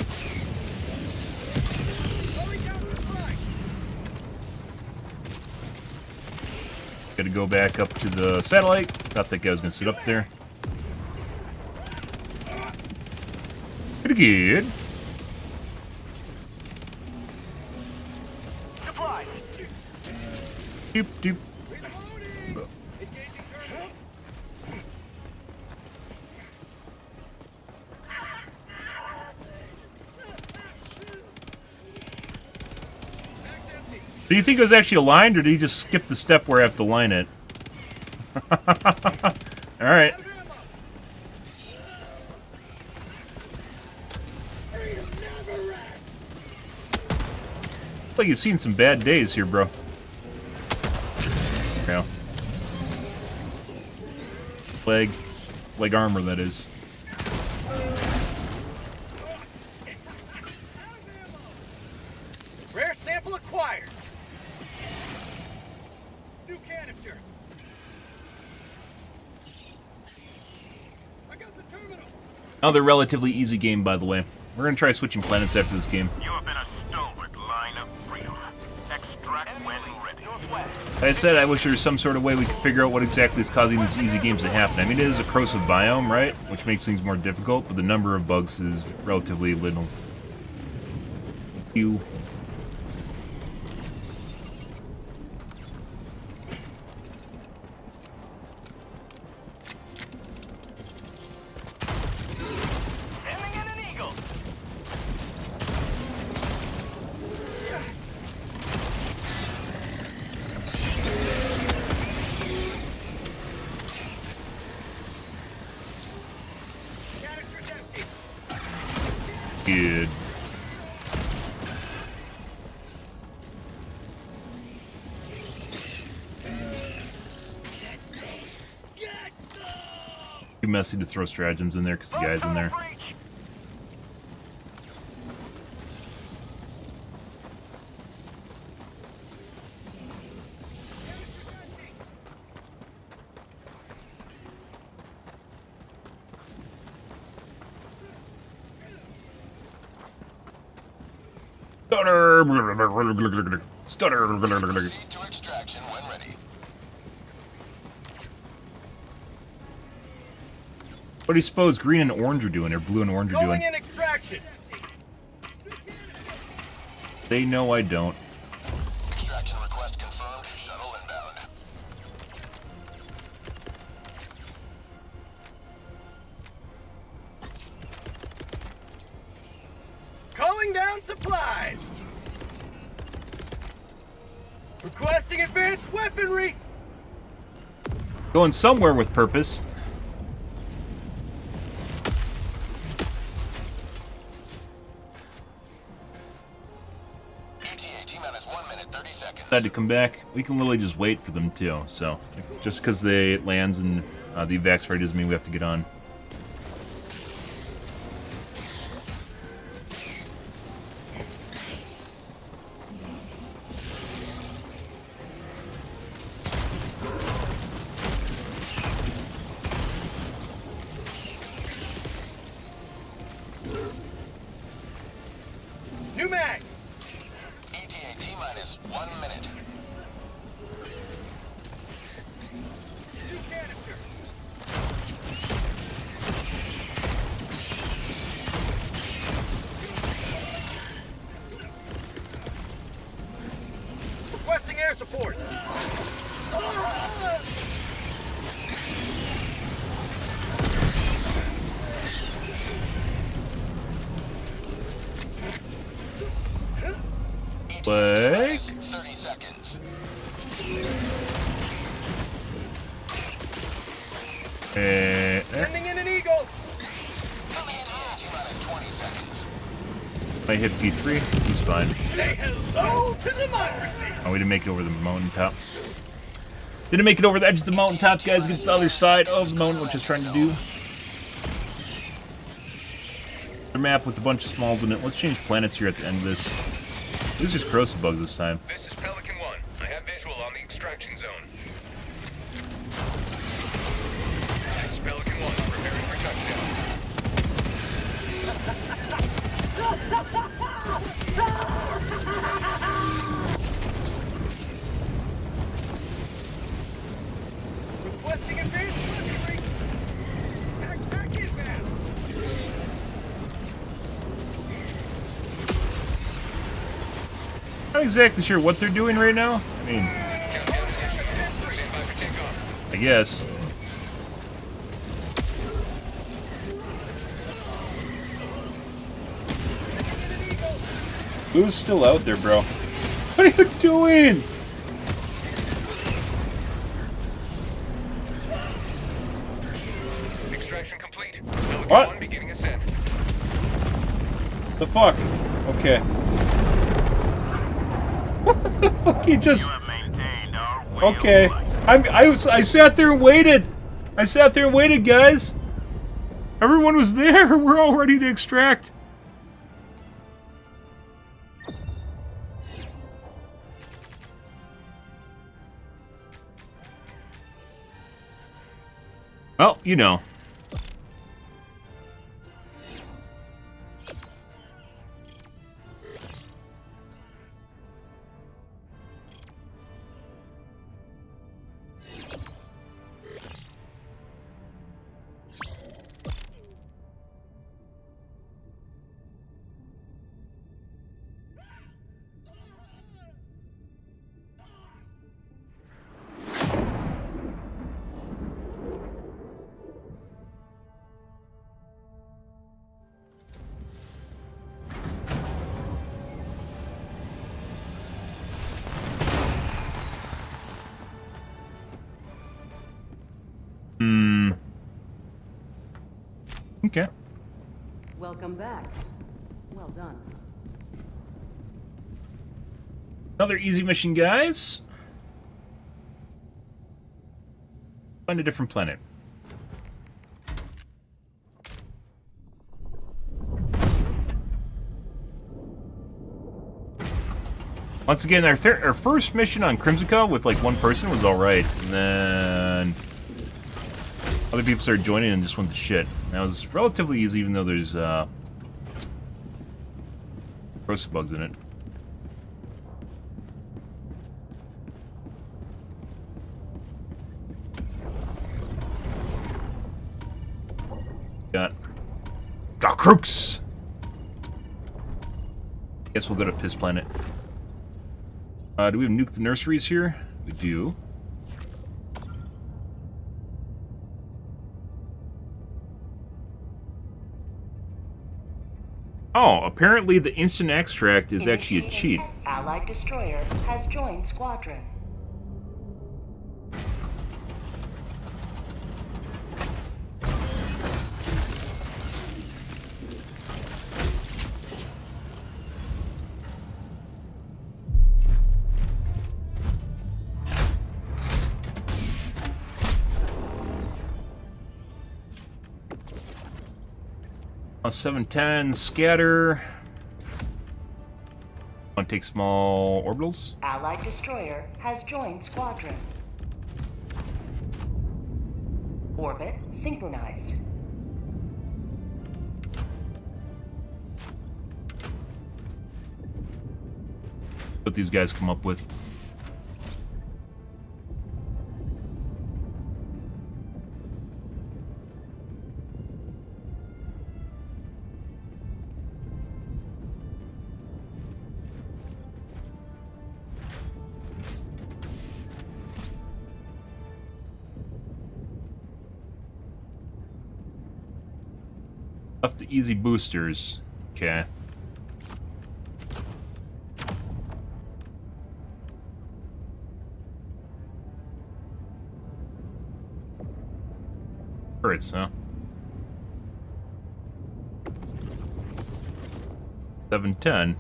Going down to the flank. Gotta go back up to the satellite. Thought that guy was gonna sit up there. Pretty good. Supplies. Doop doop. Reloading. Engaging terminal. Pack's empty. Do you think it was actually aligned, or did he just skip the step where I have to line it? Alright. Out of ammo. Looks like you've seen some bad days here, bro. Yeah. Leg armor, that is. Rare sample acquired. New canister. I got the terminal. Another relatively easy game, by the way. We're gonna try switching planets after this game. You have been a stalwart line of freedom. Extract when ready. Northwest. Like I said, I wish there was some sort of way we could figure out what exactly is causing these easy games to happen. I mean, it is a corrosive biome, right? Which makes things more difficult, but the number of bugs is relatively little. You. Sending in an eagle. Canister's empty. Good. Too messy to throw stratagems in there because the guy's in there. Breach. Stutter. Proceed to extraction when ready. What do you suppose green and orange are doing, or blue and orange are Calling doing? in extraction. They know I don't. Extraction request confirmed. Shuttle inbound. Calling down supplies. Requesting advanced weaponry. Going somewhere with purpose. ETA T-minus 1 minute, 30 seconds. Had to come back. We can literally just wait for them too. So just because they lands and the evac's ready doesn't mean we have to get on. New mag! ETA T-minus 1 minute. New canister! Requesting air support! Like, 30 seconds. Sending in an eagle! ETA T-minus 20 seconds. I hit P3. He's fine. Say hello to democracy! Oh, we didn't make it over the mountaintop. Didn't make it over the edge of the mountaintop, guys. Get to the other side of the mountain, which I was trying to do. A map with a bunch of smalls in it. Let's change planets here at the end of this. This is just corrosive bugs this time. This is Pelican 1. I have visual on the extraction zone. This is Pelican 1. Preparing for touchdown. Requesting advanced weaponry! Backpack inbound! Not exactly sure what they're doing right now. I mean, Countdown initiated. Stand by for takeoff. I guess. Who's still out there, bro? What are you doing? Extraction complete. Pelican What? 1 beginning ascent. The fuck? Okay. What the fuck? He just... You have maintained our way Okay. of life. I sat there and waited. I sat there and waited, guys. Everyone was there. We're all ready to extract. Well, you know. Okay. Welcome back. Well done. Another easy mission, guys. Find a different planet. Once again, our first mission on Crimsica with like one person was alright, and then other people started joining and just went to shit. That was relatively easy, even though there's corrosive bugs in it. Got crooks. Guess we'll go to Piss Planet. Do we have Nuke the Nurseries here? We do. Oh, apparently the instant extract is actually a cheat. Allied destroyer has joined squadron. 710, scatter. Want to take small orbitals? Allied destroyer has joined squadron. Orbit synchronized. What these guys come up with. Left the easy boosters. Okay. Turrets, huh? 710.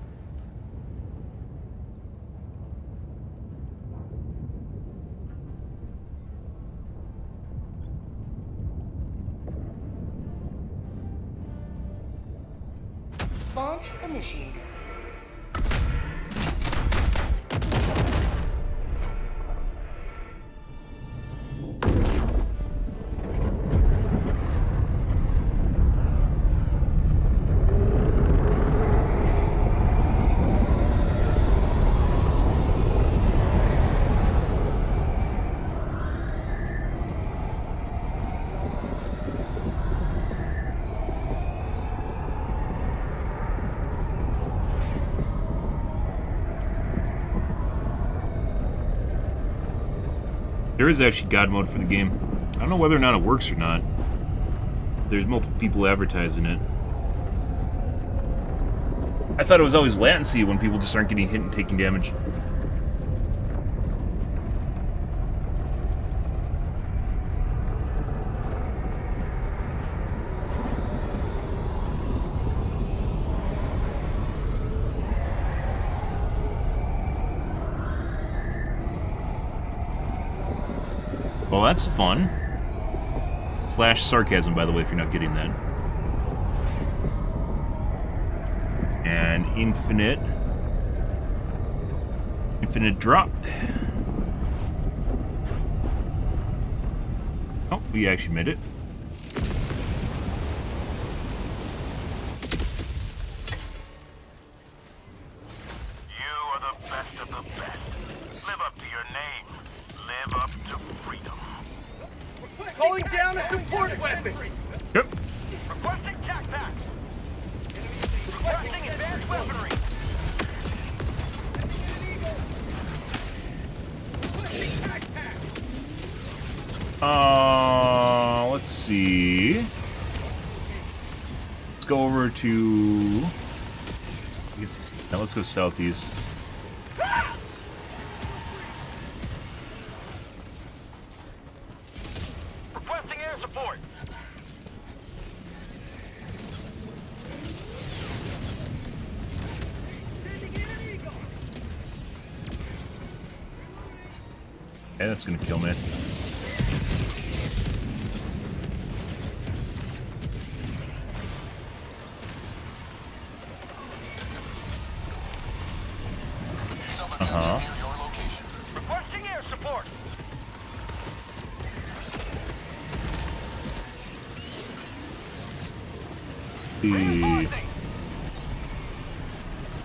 Launch initiated. There is actually God mode for the game. I don't know whether or not it works or not. There's multiple people advertising it. I thought it was always latency when people just aren't getting hit and taking damage. Well, that's fun. / sarcasm, by the way, if you're not getting that. And infinite drop. Oh, we actually made it. You are the best of the best. Live up to your name. Live up to freedom. Calling down a support weapon. Yep. Requesting tac pack. Requesting advanced weaponry. Let's see. Let's go over to. I guess, now let's go southeast. Requesting air support. Yeah, that's gonna kill me. Requesting air support.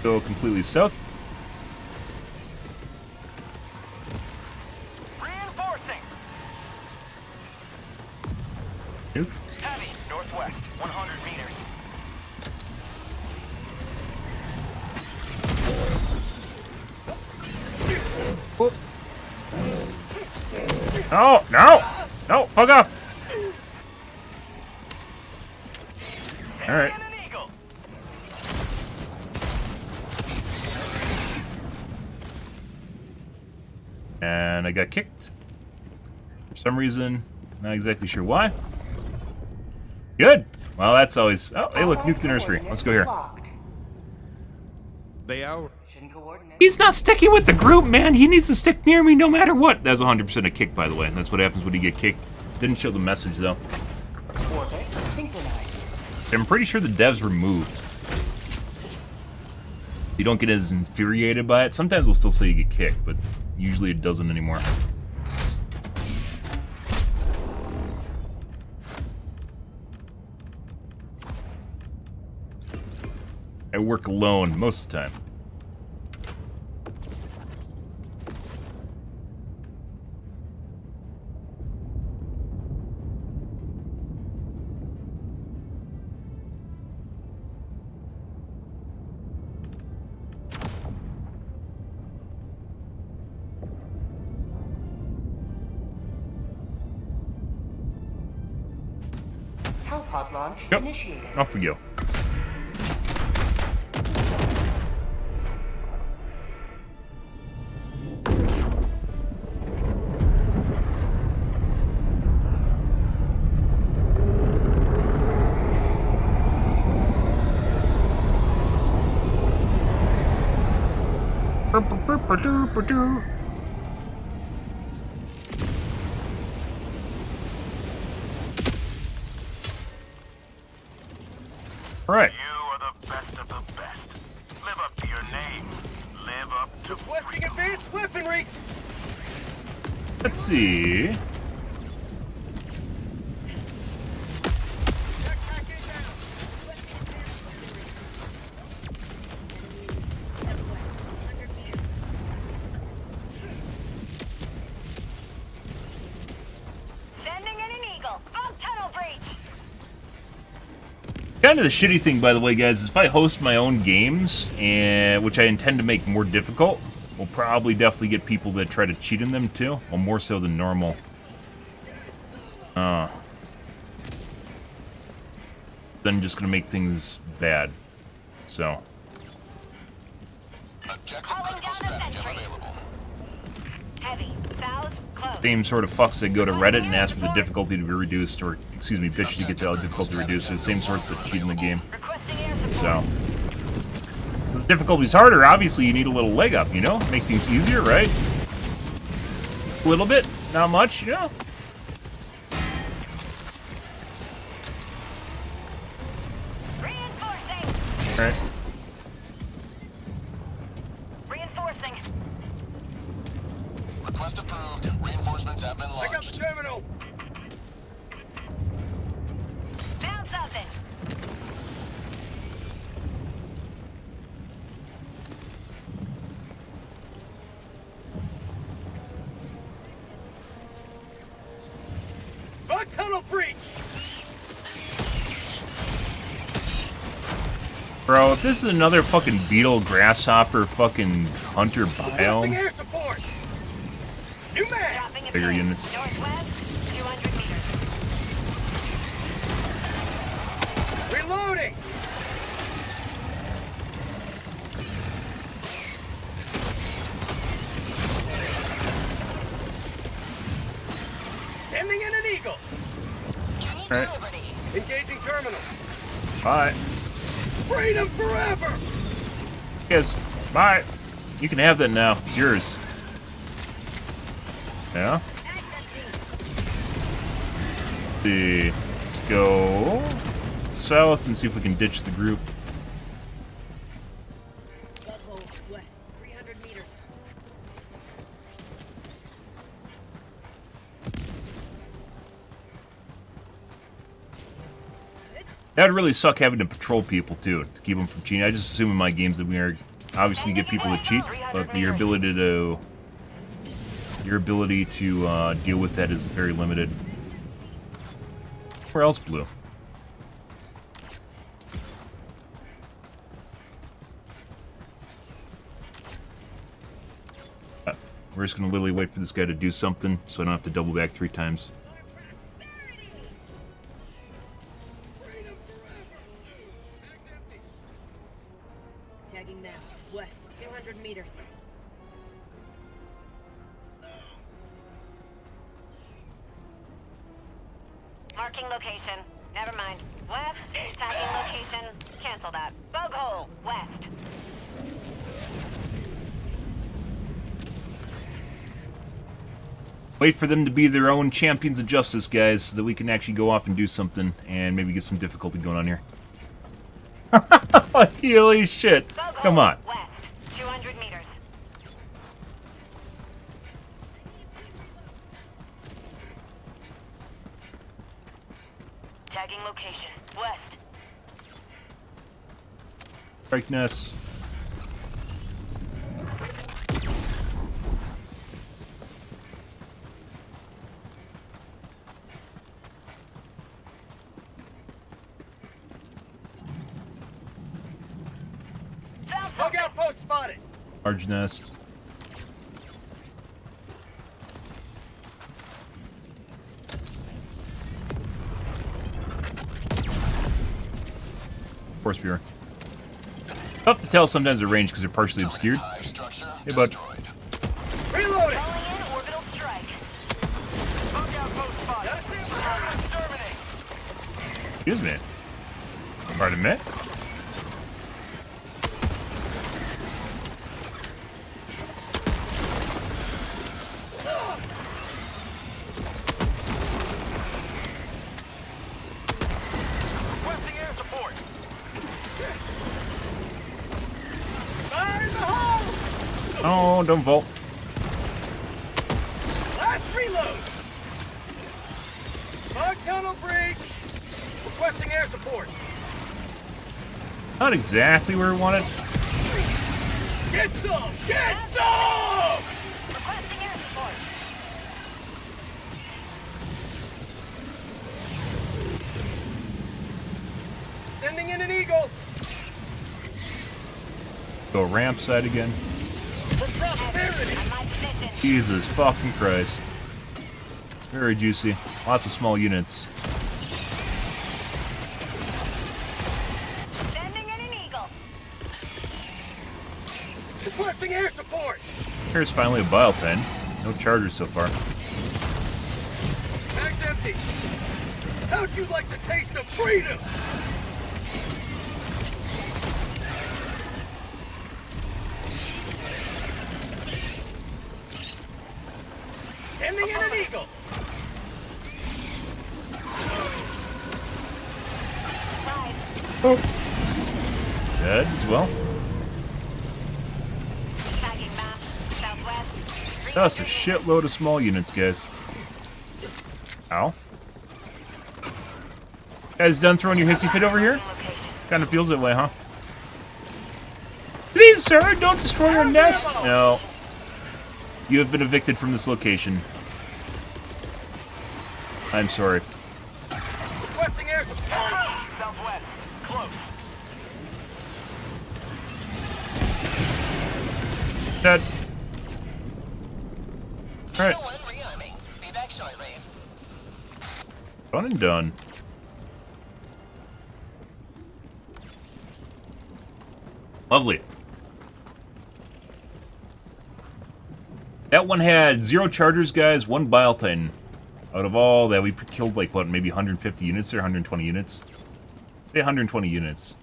Go completely south. Reinforcing. Nope. Heavy. Northwest. 100 meters. No, no, no, fuck off. All right. And an eagle. And I got kicked. For some reason, not exactly sure why. Good. Well, that's always... Oh, hey, look, nuke the nursery. Let's go here. Locked. They out. Mission coordinates. He's not sticking with the group, man. He needs to stick near me no matter what. That's 100% a kick, by the way. That's what happens when you get kicked. Didn't show the message, though. Orbit synchronized. I'm pretty sure the devs removed. You don't get as infuriated by it. Sometimes they'll still say you get kicked, but usually it doesn't anymore. I work alone most of the time. Hellpod launch Yep. initiated. Off we go. All right. You are the best of the best. Live up to your name. Live up to Requesting advanced weaponry. Let's see. Sending in an eagle. Bug tunnel breach. Kind of the shitty thing, by the way, guys, is if I host my own games, and which I intend to make more difficult, we'll probably definitely get people that try to cheat in them too, well, more so than normal. Then just gonna make things bad. So. Calling down a sentry. Heavy. South. Close. Same sort of fucks that go to Reddit and ask for the difficulty to be reduced, or, excuse me, bitch to get the difficulty reduced. It's the same sorts that cheat in the game. Requesting air support. So. The difficulty's harder, obviously you need a little leg up, you know? Make things easier, right? A little bit, not much, you know? Reinforcing. Alright. Reinforcing. Request approved. Reinforcements have been Pick up the launched. terminal. Found something. Bug tunnel breach. Bro, if this is another fucking beetle, grasshopper, fucking hunter Requesting biome, air support. New man. Dropping a Bigger pin. units. Northwest. 200 meters. Reloading. Sending in an eagle. Alright. Engaging terminal. Bye. Freedom forever. Yes, bye. You can have that now. It's yours. Yeah? Let's see. Let's go south and see if we can ditch the group. West. 300 meters. That would really suck having to patrol people too, to keep them from cheating. I just assume in my games that we are obviously get people to cheat, but your ability to deal with that is very limited. Where else, Blue? We're just gonna literally wait for this guy to do something, so I don't have to double back 3 times. Tagging now. West. 200 meters. Marking location. Never mind. West. Tagging location. Cancel that. Bug hole. West. Wait for them to be their own champions of justice, guys, so that we can actually go off and do something and maybe get some difficulty going on here. Holy shit. Come on. West, 200 meters. Tagging location. West. Brightness. Bug outpost spotted. Large nest. Force viewer. Tough to tell sometimes the range because they're partially obscured. Hey, bud. Reloading. Calling in orbital strike. Bug outpost spotted. Exterminate. Excuse me. Pardon me? Requesting air support. Fire in the hole. Oh, don't vault. Last reload. Bug tunnel breach. Requesting air support. Not exactly where we want it. Get some! Get some! Requesting air support. Sending in an eagle. Go ramp side again. For prosperity. On my position. Jesus fucking Christ. Very juicy. Lots of small units. Sending in an eagle. Requesting air support. Here's finally a bile pen. No chargers so far. Bag's empty. How'd you like the taste of freedom? Sending in an eagle. Dead as well. Tagging map. Southwest. That's a shitload of small units, guys. Ow. Guys done throwing your hissy fit over here? Kind of feels that way, huh? Please, sir, don't destroy your nest. No. You have been evicted from this location. I'm sorry. Requesting air support. Southwest. Close. Dead. Alright. Rearming. Be back shortly. Done and done. Lovely. That one had 0 chargers, guys, 1 bile titan. Out of all that, we killed, like, what, maybe 150 units or 120 units? Say 120 units.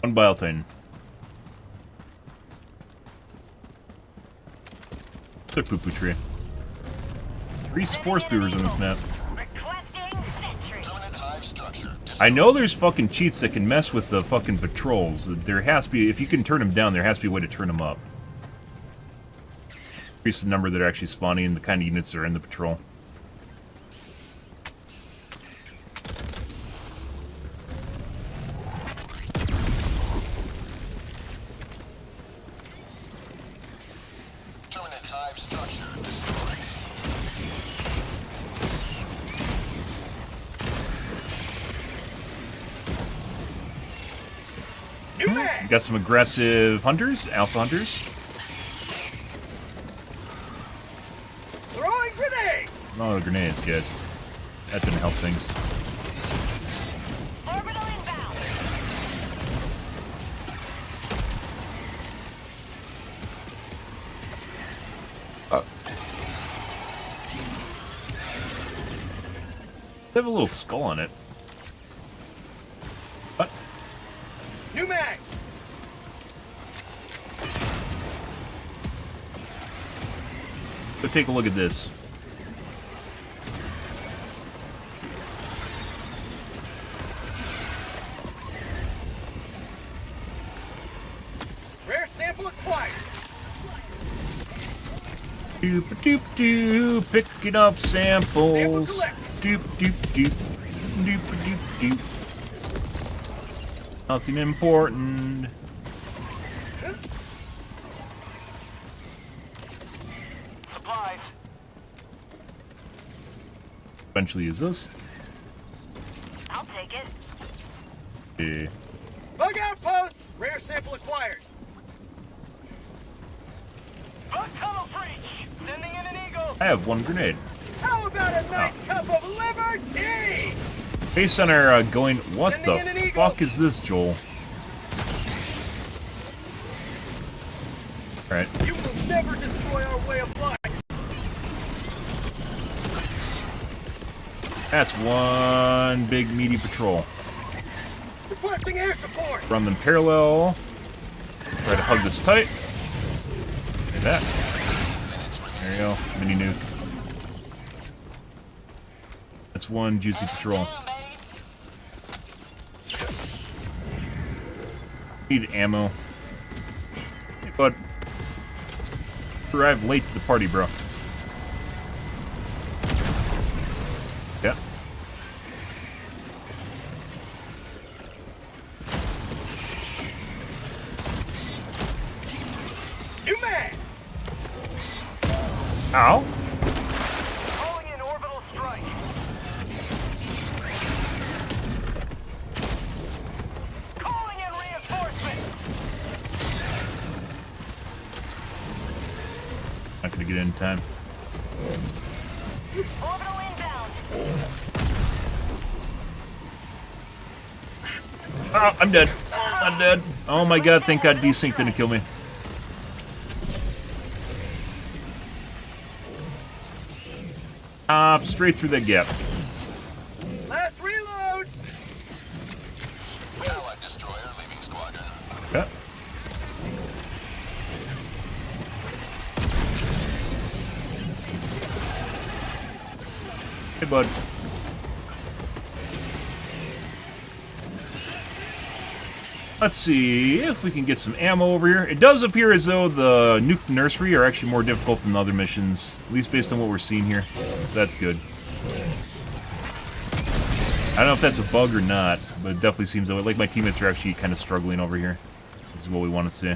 1 bile titan. Took poo-poo tree. 3 spore spewers on this map. Requesting sentry. I know there's fucking cheats that can mess with the fucking patrols. There has to be, if you can turn them down, there has to be a way to turn them up. Increase the number that are actually spawning and the kind of units that are in the patrol. Terminate hive structure destroyed. Got some aggressive hunters, alpha hunters. Throwing grenade. Oh, the grenades, guys. That didn't help things. Orbital inbound. They have a little skull on it. What? New mag. So take a look at this. Doop doop doop, picking up samples. Doop doop doop, doop doop doop. Nothing important. Supplies. Eventually use this. I'll take it. Yeah. Bug outpost! Rare sample acquired. Bug tunnel breach. Sending in an eagle. I have one grenade. How about a nice cup of liberty? Base center going. What Sending in an the eagle. fuck is this, Joel? Alright. You will never destroy our way of life. That's one big meaty patrol. Requesting air support. Run them parallel. Try to hug this tight. Like that. There you go. Mini nuke. That's one juicy patrol. Need ammo. Hey, bud. Arrived late to the party, bro. Yeah. You man! Ow. Calling in orbital strike. Calling in reinforcements. Not gonna get in time. Orbital inbound. Oh, I'm dead. I'm dead. Oh my god, thank god desync didn't kill me. Straight through that gap. Last reload! Allied destroyer leaving squadron. Yeah. Hey, bud. Let's see if we can get some ammo over here. It does appear as though the Nuke the Nursery are actually more difficult than the other missions, at least based on what we're seeing here. So that's good. I don't know if that's a bug or not, but it definitely seems that way. Like my teammates are actually kind of struggling over here. This is what we want to see.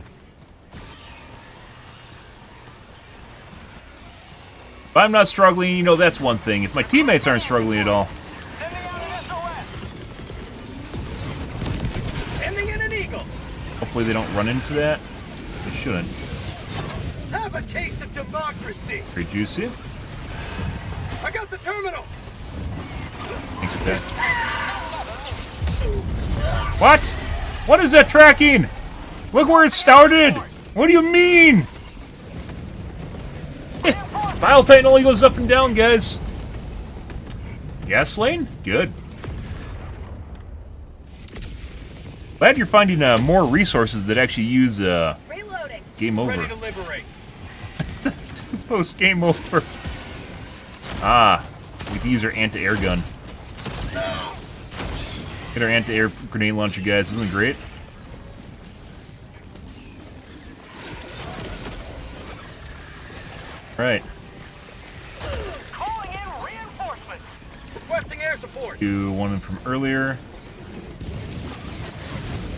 If I'm not struggling, you know, that's one thing. If my teammates aren't struggling at all, Sending out an SOS. Sending in an eagle! hopefully they don't run into that. They shouldn't. Have a taste of democracy! Very juicy. I got the terminal! Thanks for that. What? What is that tracking? Look where it started! What do you mean? File Titan only goes up and down, guys. Gas lane? Good. Glad you're finding more resources that actually use Reloading. game over. Ready to liberate. Post game over. Ah, we can use our anti-air gun. Get our anti-air grenade launcher, guys. Isn't it great? Right. Calling in reinforcements. Requesting air support. Do one from earlier.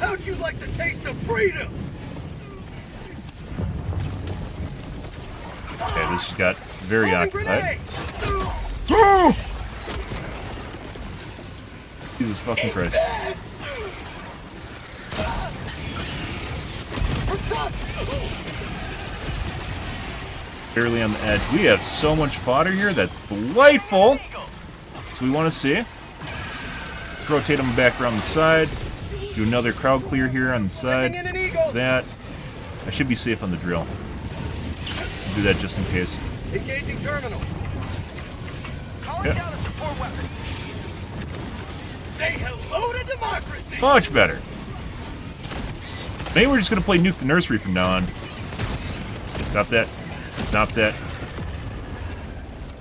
How'd you like the taste of freedom? Okay, this got very Throwing occupied. grenade. Oh! Jesus fucking Christ. Barely on the edge. We have so much fodder here. That's delightful. So we want to see. Let's rotate them back around the side. Do another crowd clear here on the side. Sending in an eagle. That. I should be safe on the drill. Do that just in case. Engaging terminal. Calling Yeah. down a support weapon. Say hello to democracy. Much better. Maybe we're just going to play Nuke the Nursery from now on. Stop that. Stop that.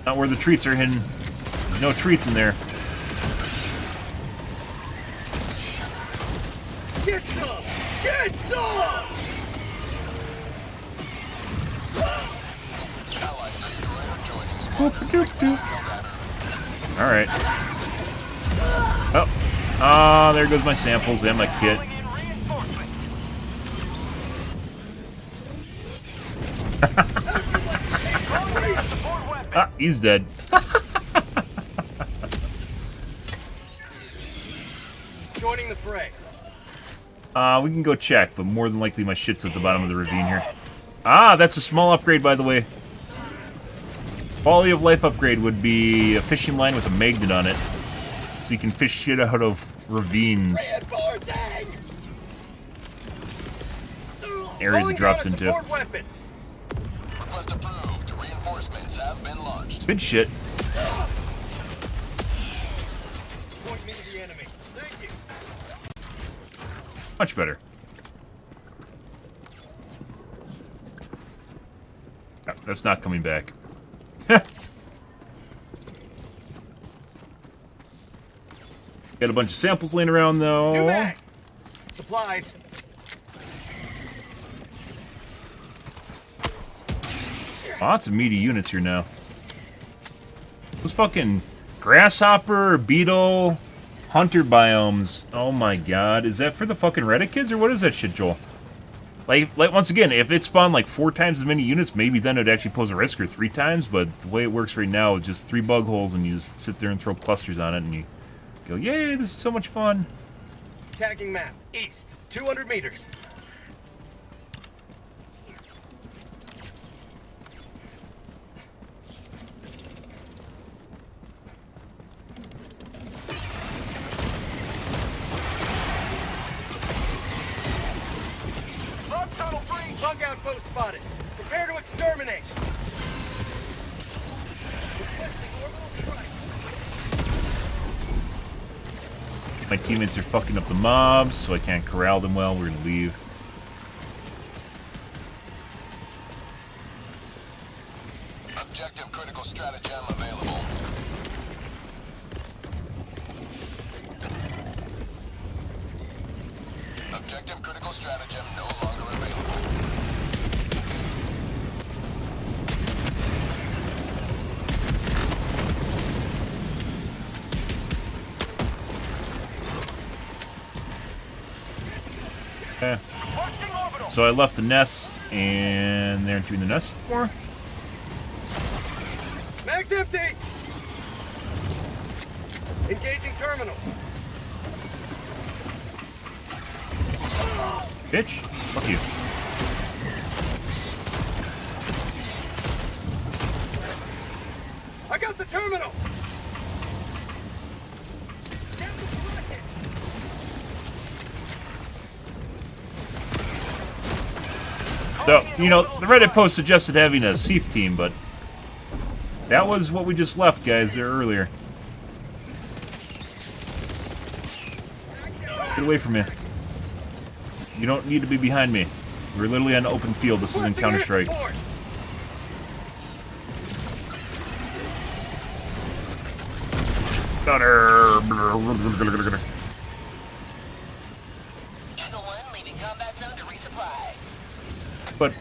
Not where the treats are hidden. There's no treats in there. Get some. Get some. Allied Alright. Oh. Ah, there goes my samples and my kit. Ah, he's dead. Joining the fray. We can go check, but more than likely my shit's at the bottom of the ravine here. Ah, that's a small upgrade, by the way. Quality of life upgrade would be a fishing line with a magnet on it. So you can fish shit out of ravines. Areas it drops into. Request approved. Reinforcements have been launched. Good shit. Point me to the enemy. Thank you. Much better. Oh, that's not coming back. Got a bunch of samples laying around, though. New mag. Supplies. Lots of meaty units here now. Those fucking grasshopper, beetle, hunter biomes. Oh my god. Is that for the fucking Reddit kids, or what is that shit, Joel? Like once again, if it spawned like 4 times as many units, maybe then it'd actually pose a risk, or 3 times, but the way it works right now is just 3 bug holes, and you just sit there and throw clusters on it, and you go, yay, this is so much fun. Tagging map. East. 200 meters. Bug tunnel free. Bug outpost spotted. Prepare to exterminate. Requesting orbital strike. My teammates are fucking up the mobs, so I can't corral them well. We're gonna leave. Objective critical stratagem available. Objective critical stratagem no longer available. Okay. So I left the nest, and they're doing the nest more. Mag's empty. Engaging terminal. Bitch, fuck you. I got the terminal. So, you know, the Reddit post suggested having a Seath team, but that was what we just left, guys, there earlier. Get away from me. You don't need to be behind me. We're literally on an open field. This isn't Counter-Strike. But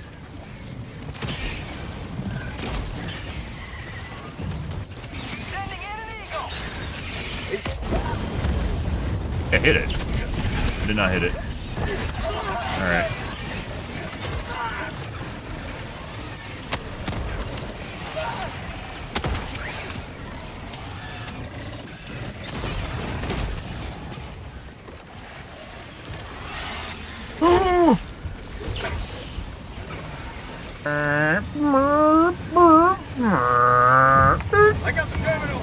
I hit it. I did not hit it. Alright. I got the terminal.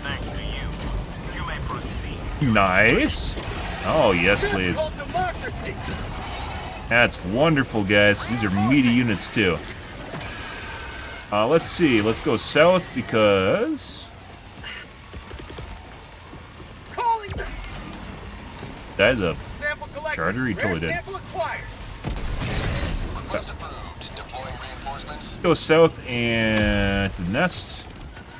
Thanks to you. You may proceed. Nice. Oh, yes, please. Democracy. That's wonderful, guys. These are meaty units, too. Let's see. Let's go south because... Calling. That's a Sample collected. charter? He totally did. Sample acquired. Request approved. Deploying reinforcements. Go south and to the nest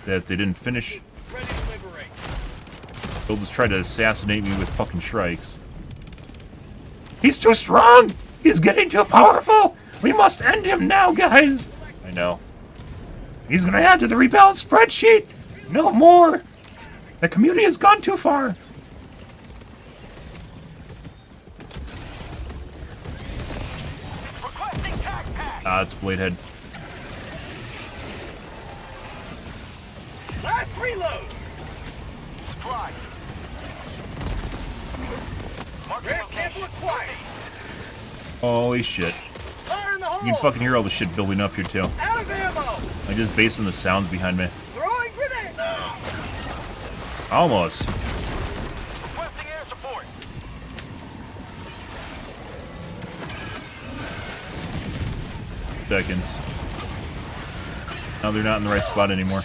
that they didn't finish. Ready to He'll just try to assassinate me with fucking shrikes. He's too strong! He's getting too powerful! We must end him now, guys! I know. He's gonna add to the rebalance spreadsheet! No more! The community has gone too far! Requesting tac pack. Ah, it's Bladehead. Last reload. Supplies. Marking Rare location. sample acquired. Holy shit. Fire in the hole. You can fucking hear all the shit building up here, too. Out of ammo. I just based on the sounds behind me. Throwing grenade. Almost. Requesting air support. Seconds. Now they're not in the right spot anymore.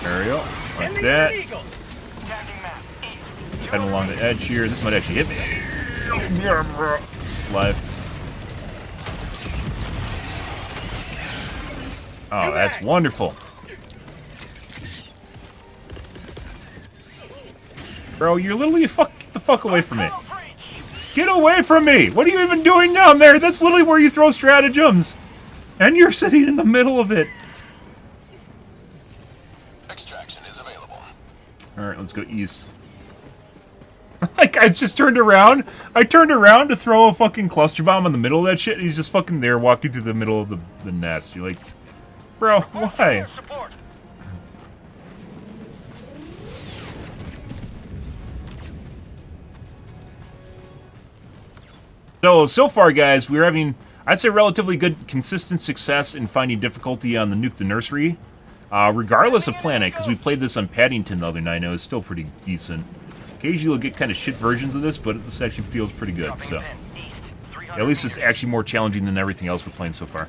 There we go. Like Ending that. an eagle. Attacking map. East. Heading along the edge here. This might actually hit me. Live. Oh, that's wonderful. Bro, you're literally get the fuck away from me. Get away from me! What are you even doing down there? That's literally where you throw stratagems. And you're sitting in the middle of it. Extraction is available. Alright, let's go east. Like, I just turned around. I turned around to throw a fucking cluster bomb in the middle of that shit, and he's just fucking there walking through the middle of the nest. You're like, bro, why? Support. So far, guys, we're having, I'd say, relatively good, consistent success in finding difficulty on the Nuke the Nursery. Regardless of planet, because we played this on Paddington the other night, and it was still pretty decent. Occasionally you'll get kind of shit versions of this, but this actually feels pretty good, so. At least it's actually more challenging than everything else we're playing so far.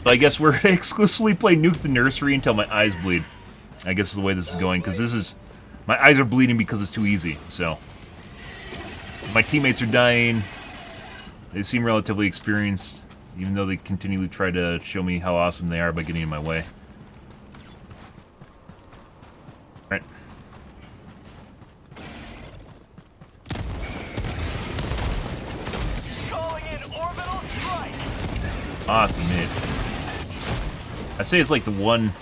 But I guess we're going to exclusively play Nuke the Nursery until my eyes bleed. I guess is the way this is going, because this is... My eyes are bleeding because it's too easy, so... My teammates are dying. They seem relatively experienced, even though they continually try to show me how awesome they are by getting in my way. Alright. Calling in orbital strike. Awesome, man. I'd say it's like the one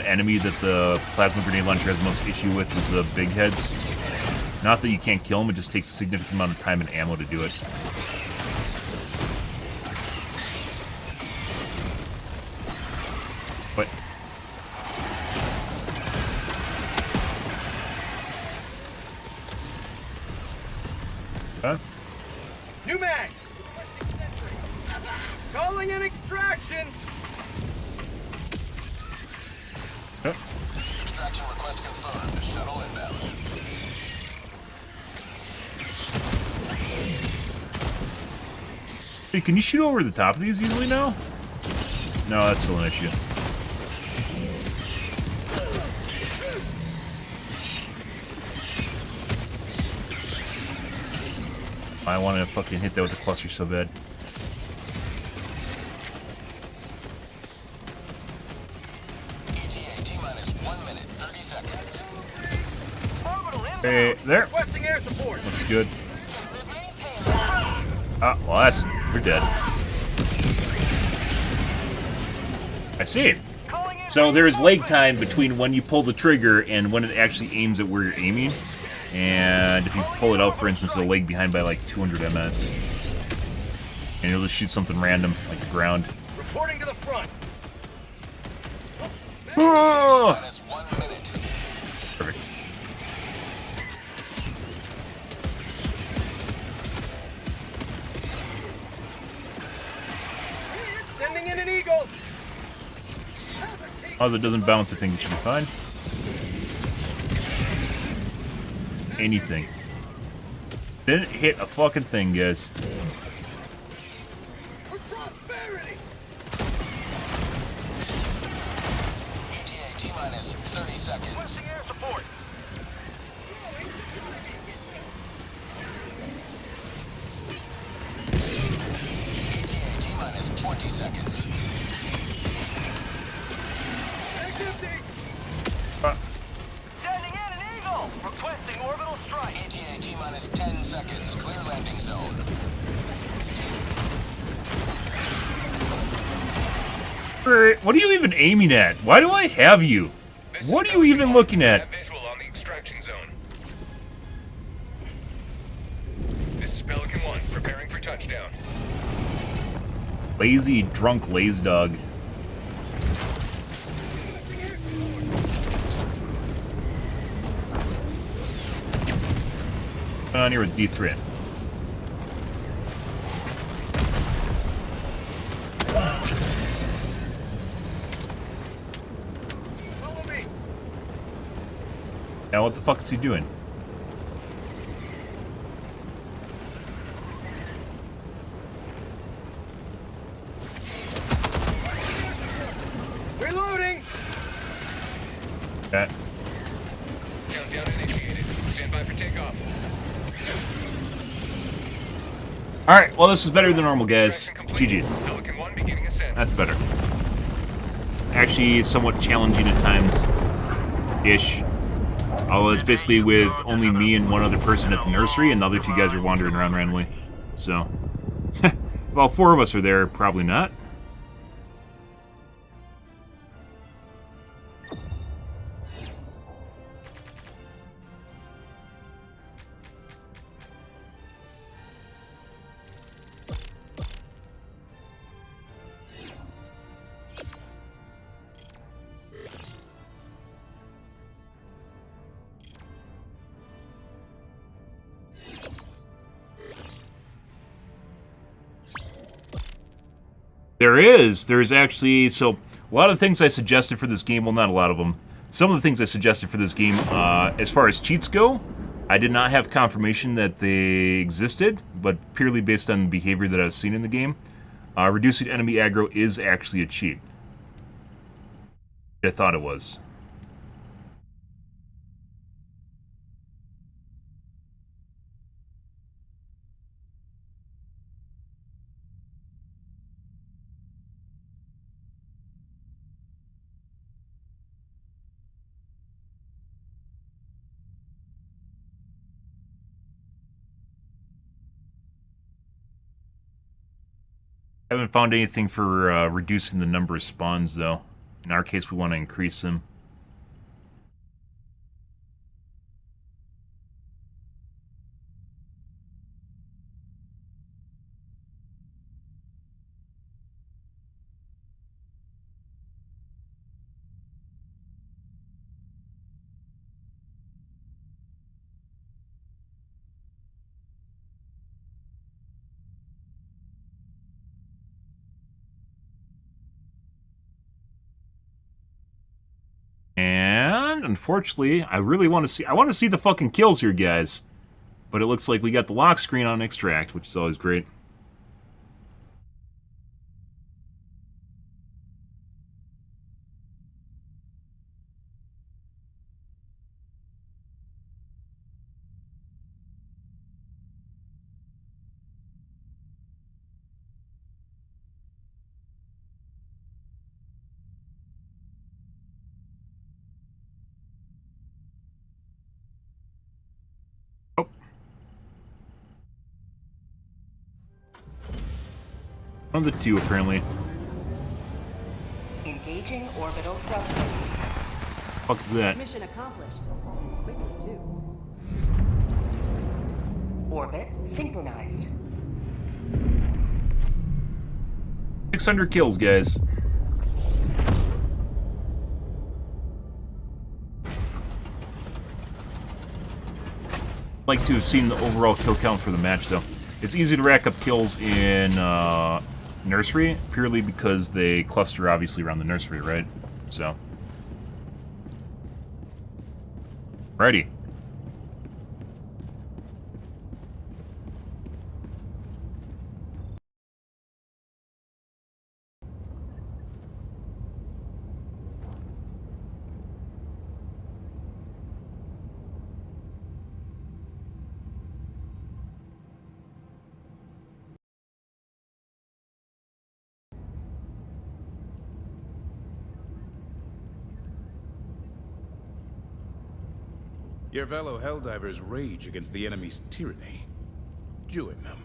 enemy that the plasma grenade launcher has the most issue with is the big heads. Not that you can't kill them, it just takes a significant amount of time and ammo to do it. What? Huh? New mag. Calling in extraction. Huh? Extraction request confirmed. Shuttle inbound. Hey, can you shoot over the top of these easily now? No, that's still an issue. I want to fucking hit that with the cluster so bad. ETA T-minus 1 minute, 30 seconds. Orbital inbound. Hey, there. Requesting air support. Looks good. Ah, well, that's... You're dead. I see it. So there's lag time between when you pull the trigger and when it actually aims at where you're aiming. And if you pull it out, for instance, it'll lag behind by like 200 ms. And you'll just shoot something random, like the ground. Reporting to the front. Oh! Minus 1 minute. Perfect. Sending in an eagle. As long as it doesn't bounce, I think it should be fine. Anything. Didn't hit a fucking thing, guys. For prosperity. ETA T-minus 30 seconds. Requesting air support. ETA T-minus 20 seconds. seconds. Clear landing zone. What are you even aiming at? Why do I have you? This What is are you even Pelican looking 1. at? Have visual on the extraction zone. This is Pelican 1, preparing for touchdown. Lazy, drunk, lazy dog. On here with D3. Follow me. Now what the fuck is he doing? Reloading. That. Countdown initiated. Stand by for takeoff. Alright, well this is better than normal, guys. Extraction complete. GG. Pelican 1 beginning ascent. That's better. Actually, somewhat challenging at times. Ish. Although it's basically with only me and one other person at the nursery, and the other two guys are wandering around randomly. So, if all four of us are there, probably not. There's actually, so a lot of the things I suggested for this game, well, not a lot of them. Some of the things I suggested for this game, as far as cheats go, I did not have confirmation that they existed, but purely based on the behavior that I've seen in the game. Reducing enemy aggro is actually a cheat. I thought it was. I haven't found anything for reducing the number of spawns, though. In our case, we want to increase them. And unfortunately, I really want to see. I want to see the fucking kills here, guys. But it looks like we got the lock screen on extract, which is always great. Oh. One of the two, apparently. Engaging orbital thrusters. Fuck is that? Mission accomplished. Quickly, too. Orbit synchronized. 600 kills, guys. I'd like to have seen the overall kill count for the match, though. It's easy to rack up kills in nursery, purely because they cluster, obviously, around the nursery, right? So. Righty. Your fellow Helldivers rage against the enemy's tyranny. Join them.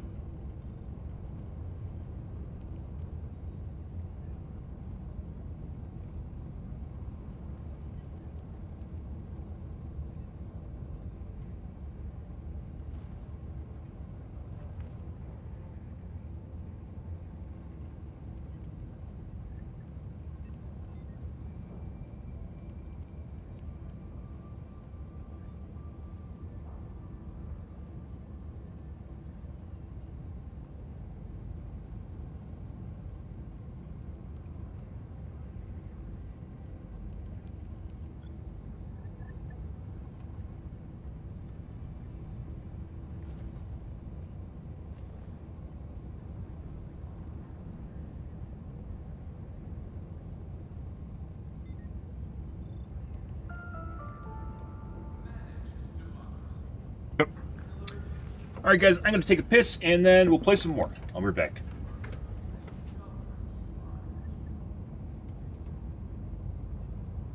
Alright guys, I'm going to take a piss, and then we'll play some more. I'll be right back.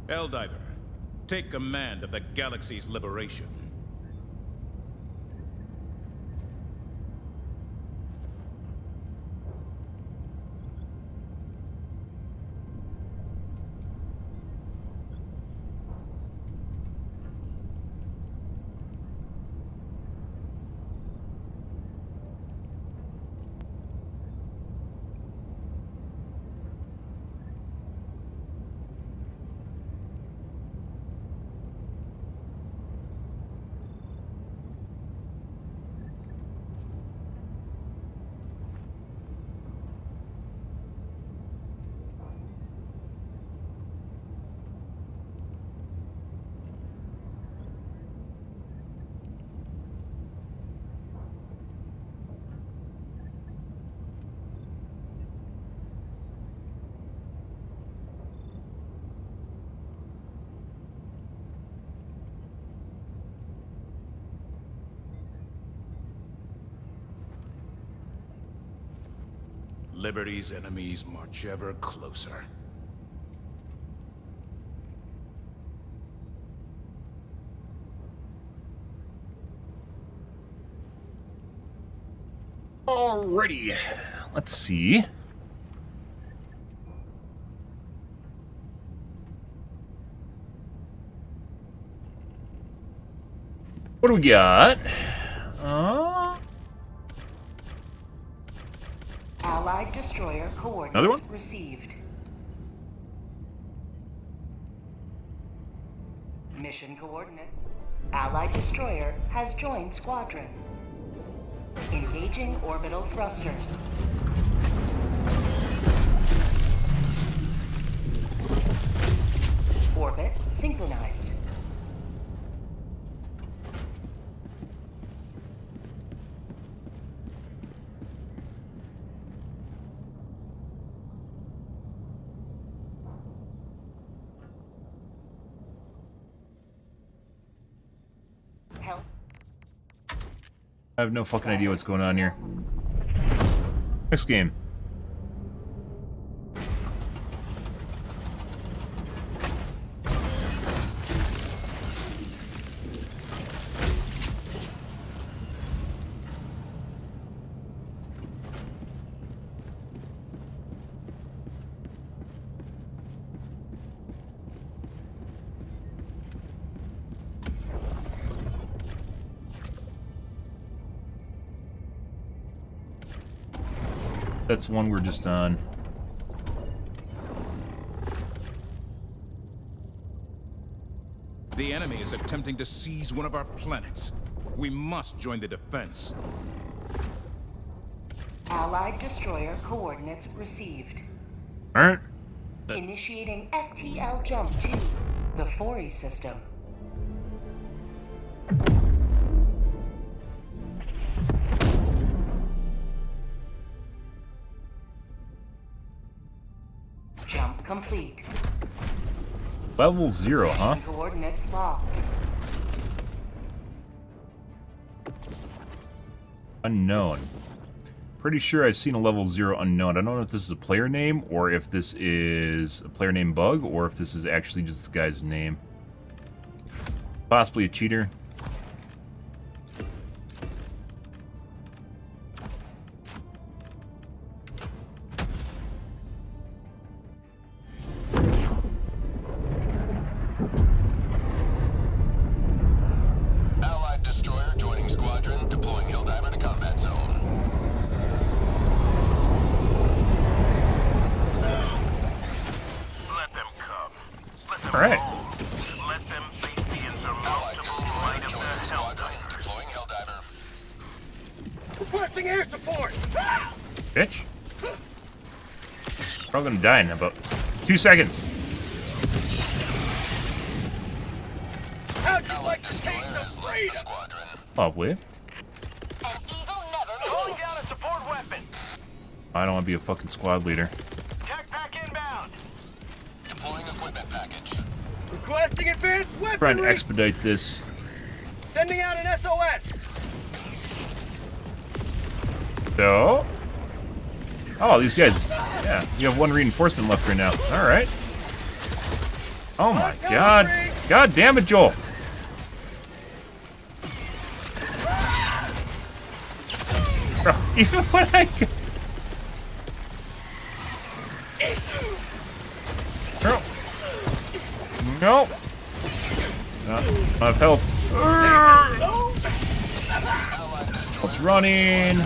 Helldiver, take command of the galaxy's liberation. Liberty's enemies march ever closer. Alrighty. Let's see. What do we got? Allied destroyer coordinates Another one? received. Mission coordinates. Allied destroyer has joined squadron. Engaging orbital thrusters. Orbit synchronized. I have no fucking idea what's going on here. Next game. That's one we're just on. The enemy is attempting to seize one of our planets. We must join the defense. Allied destroyer coordinates received. Alright. Initiating FTL jump to the Fori system. Jump complete. Level 0, huh? Coordinates locked. Unknown. Pretty sure I've seen a level 0 unknown. I don't know if this is a player name, or if this is a player name bug, or if this is actually just the guy's name. Possibly a cheater. Requesting air support. Bitch. Probably gonna die in about 2 seconds. How'd you like to taste of freedom? Lovely. Calling down a support weapon. I don't want to be a fucking squad leader. Tech pack inbound. Deploying equipment package. Requesting advanced weaponry. Trying to expedite this. Sending out an SOS. So. Oh, these guys. Yeah, you have 1 reinforcement left right now. All right. Oh my god. God damn it, Joel. Bro, even when I. No. No. Not enough health. It's running.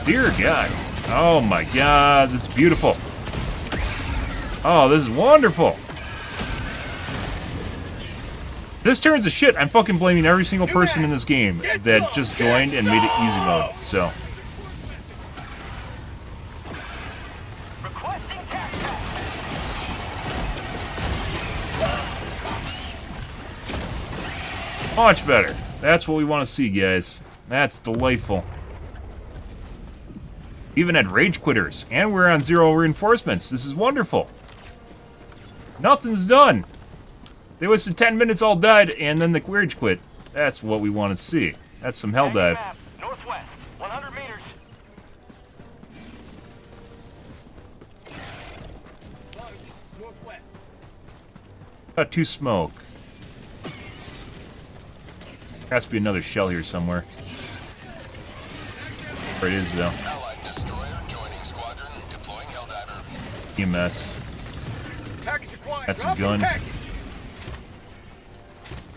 Dear God. Oh my God. This is beautiful. Oh, this is wonderful. This turns to shit. I'm fucking blaming every single person in this game that just joined and made it easy mode. So. Requesting tech pack. Much better. That's what we want to see, guys. That's delightful. Even had rage quitters, and we're on 0 reinforcements. This is wonderful. Nothing's done. They wasted 10 minutes, all died, and then the rage quit. That's what we want to see. That's some Helldive. Map, northwest, 100 meters. Northwest. Got 2 smoke. Has to be another shell here somewhere. Where it is, though. Allied destroyer joining squadron, deploying Helldiver. EMS. Package acquired. That's a Dropping gun. package.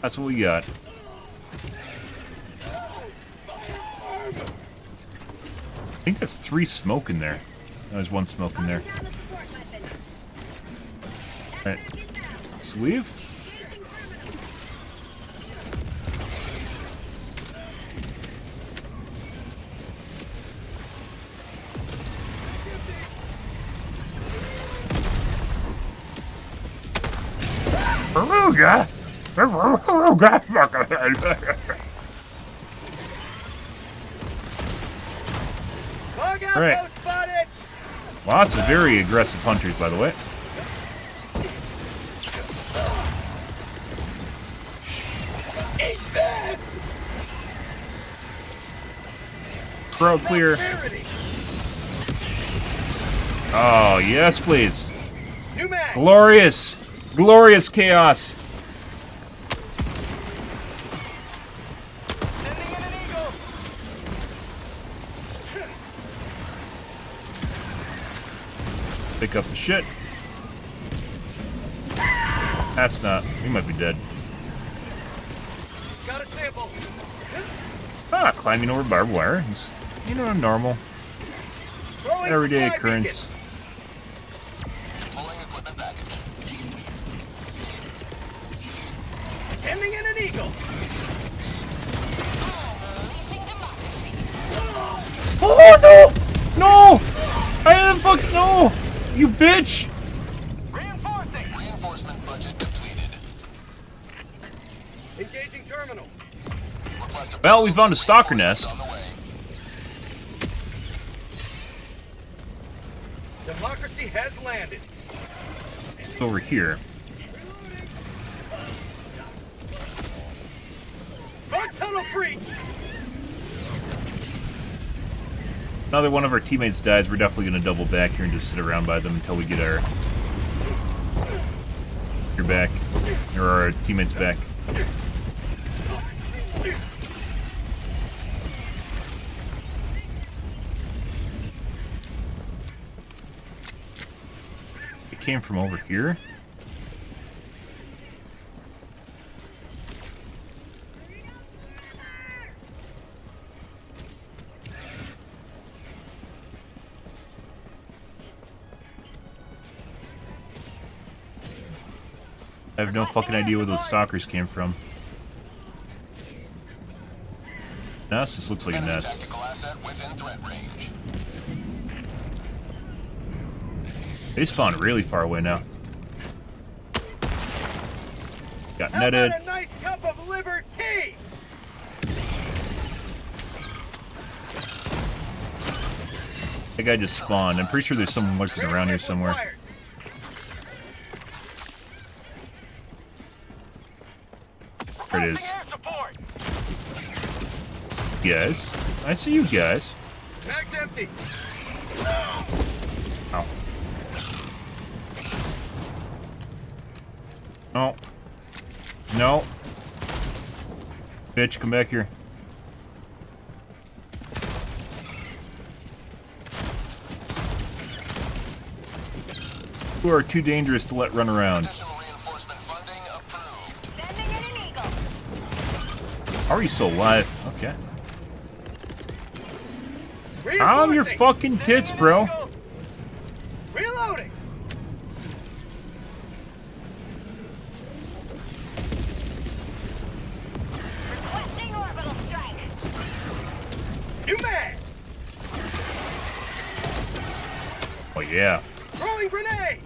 That's what we got. I think that's 3 smoke in there. There's 1 smoke in there. Alright. Let's leave. Aruga! Aruga! Bug outpost Right. spotted. Lots of very aggressive hunters, by the way. Eat this. Crowd clear. Parity. Oh, yes, please. New mag. Glorious! Glorious chaos! Sending in an eagle. Pick up the shit. That's not. We might be dead. Got a sample. Ah, climbing over barbed wire. It's, you know, normal. Throwing Everyday supply occurrence. beacon. Deploying equipment package. Sending in an eagle. Oh no! No! I didn't fucking no! You bitch! Reinforcing. Reinforcement budget depleted. Engaging terminal. Request a Well, we found a stalker nest. on the way. Democracy has landed. It's over here. Front tunnel breach. Another one of our teammates dies. We're definitely gonna double back here and just sit around by them until we get our back, or our teammates back. It came from over here. I have no fucking idea where those stalkers came from. Nest? This looks like a nest. Tactical asset within threat range. They spawned really far away now. Got netted. A nice cup of liver tea. That guy just spawned. I'm pretty sure there's someone lurking around here somewhere. There it is. Air support. Guys. I see you guys. Mag's empty. Ow. No. No. Bitch, come back here. You are too dangerous to let run around. Additional reinforcement funding approved. Sending in an eagle. How are you still alive? Okay. I'm Reinforcing. your fucking tits, bro. Reloading. Requesting orbital strike. You man. Oh yeah. Throwing grenade.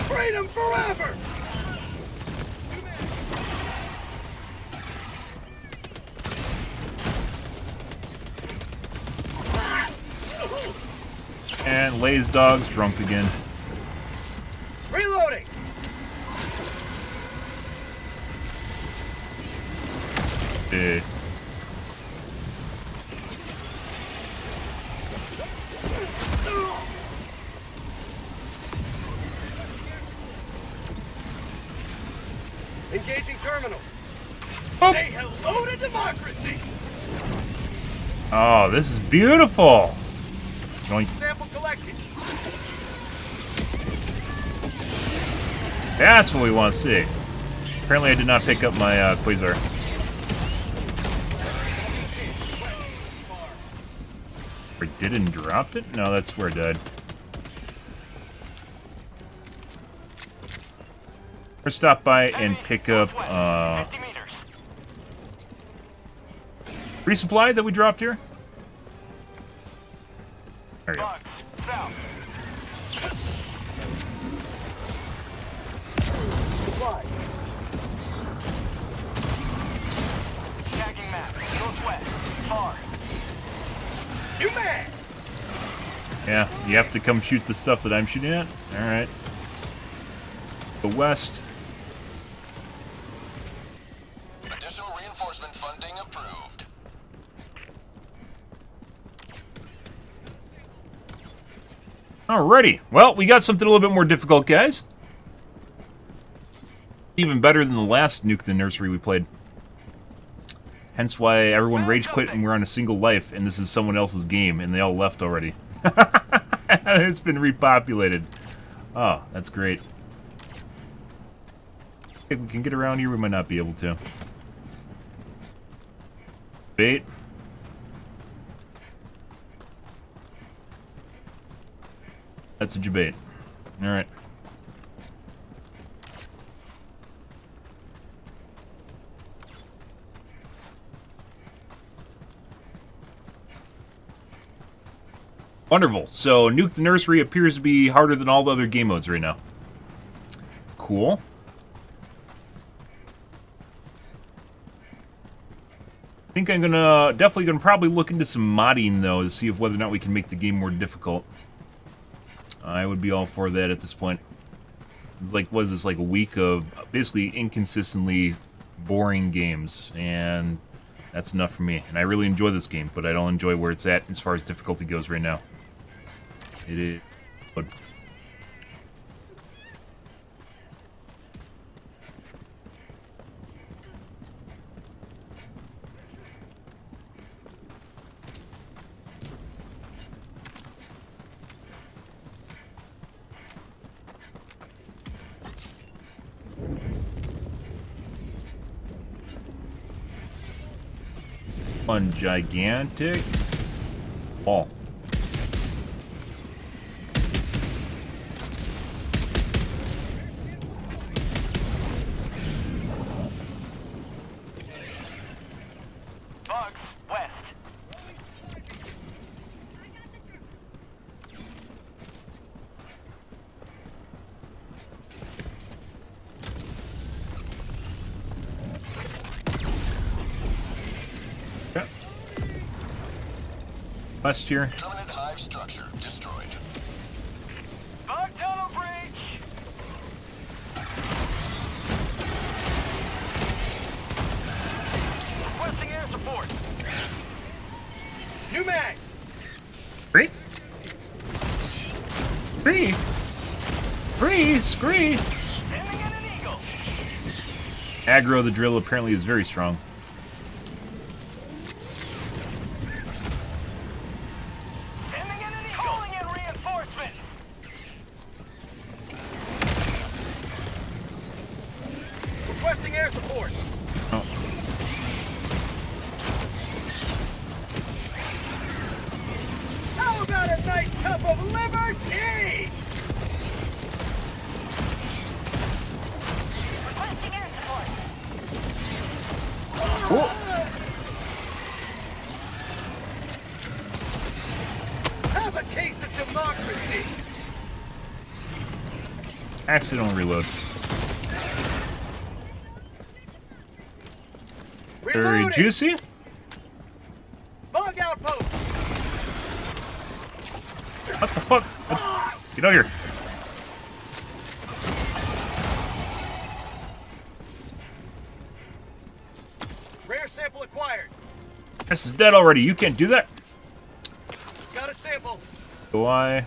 Freedom forever. And Lay's dog's drunk again. Reloading. Eh. Engaging terminal. Oh. Say hello to democracy. Oh, this is beautiful. Joink. Sample collected. That's what we want to see. Apparently I did not pick up my Quasar. Or didn't dropped it? No, that's where it died. Or stop by and pick up 50 meters. resupply that we dropped here. There you go. Bugs. South. Supply. Tagging map. Northwest. Far. You man. Yeah, you have to come shoot the stuff that I'm shooting at? Alright. The west. Additional reinforcement funding approved. Alrighty. Well, we got something a little bit more difficult, guys. Even better than the last Nuke the Nursery we played. Hence why everyone rage quit and we're on a single life, and this is someone else's game, and they all left already. It's been repopulated. Oh, that's great. If we can get around here, we might not be able to. Bait. That's a debate. Alright. Wonderful. So, Nuke the Nursery appears to be harder than all the other game modes right now. Cool. I think I'm definitely gonna probably look into some modding though to see if whether or not we can make the game more difficult. I would be all for that at this point. It's like, what is this, like a week of basically inconsistently boring games, and that's enough for me. And I really enjoy this game, but I don't enjoy where it's at as far as difficulty goes right now. It is. But one gigantic ball. West here. Permanent hive structure destroyed. Bug tunnel breach! Requesting air support. New mag! Free? Free? Free? Scree! Sending in an eagle. Aggro the drill apparently is very strong. Sending in an eagle. Calling in reinforcements. Requesting air support. Oh. How about a nice cup of liberty? Requesting air support. Have a taste of democracy. Accidental reload. Very Reloading. juicy. Bug outpost. What the fuck? Get out here. Rare sample acquired. This is dead already. You can't do that. Got a sample. Do I?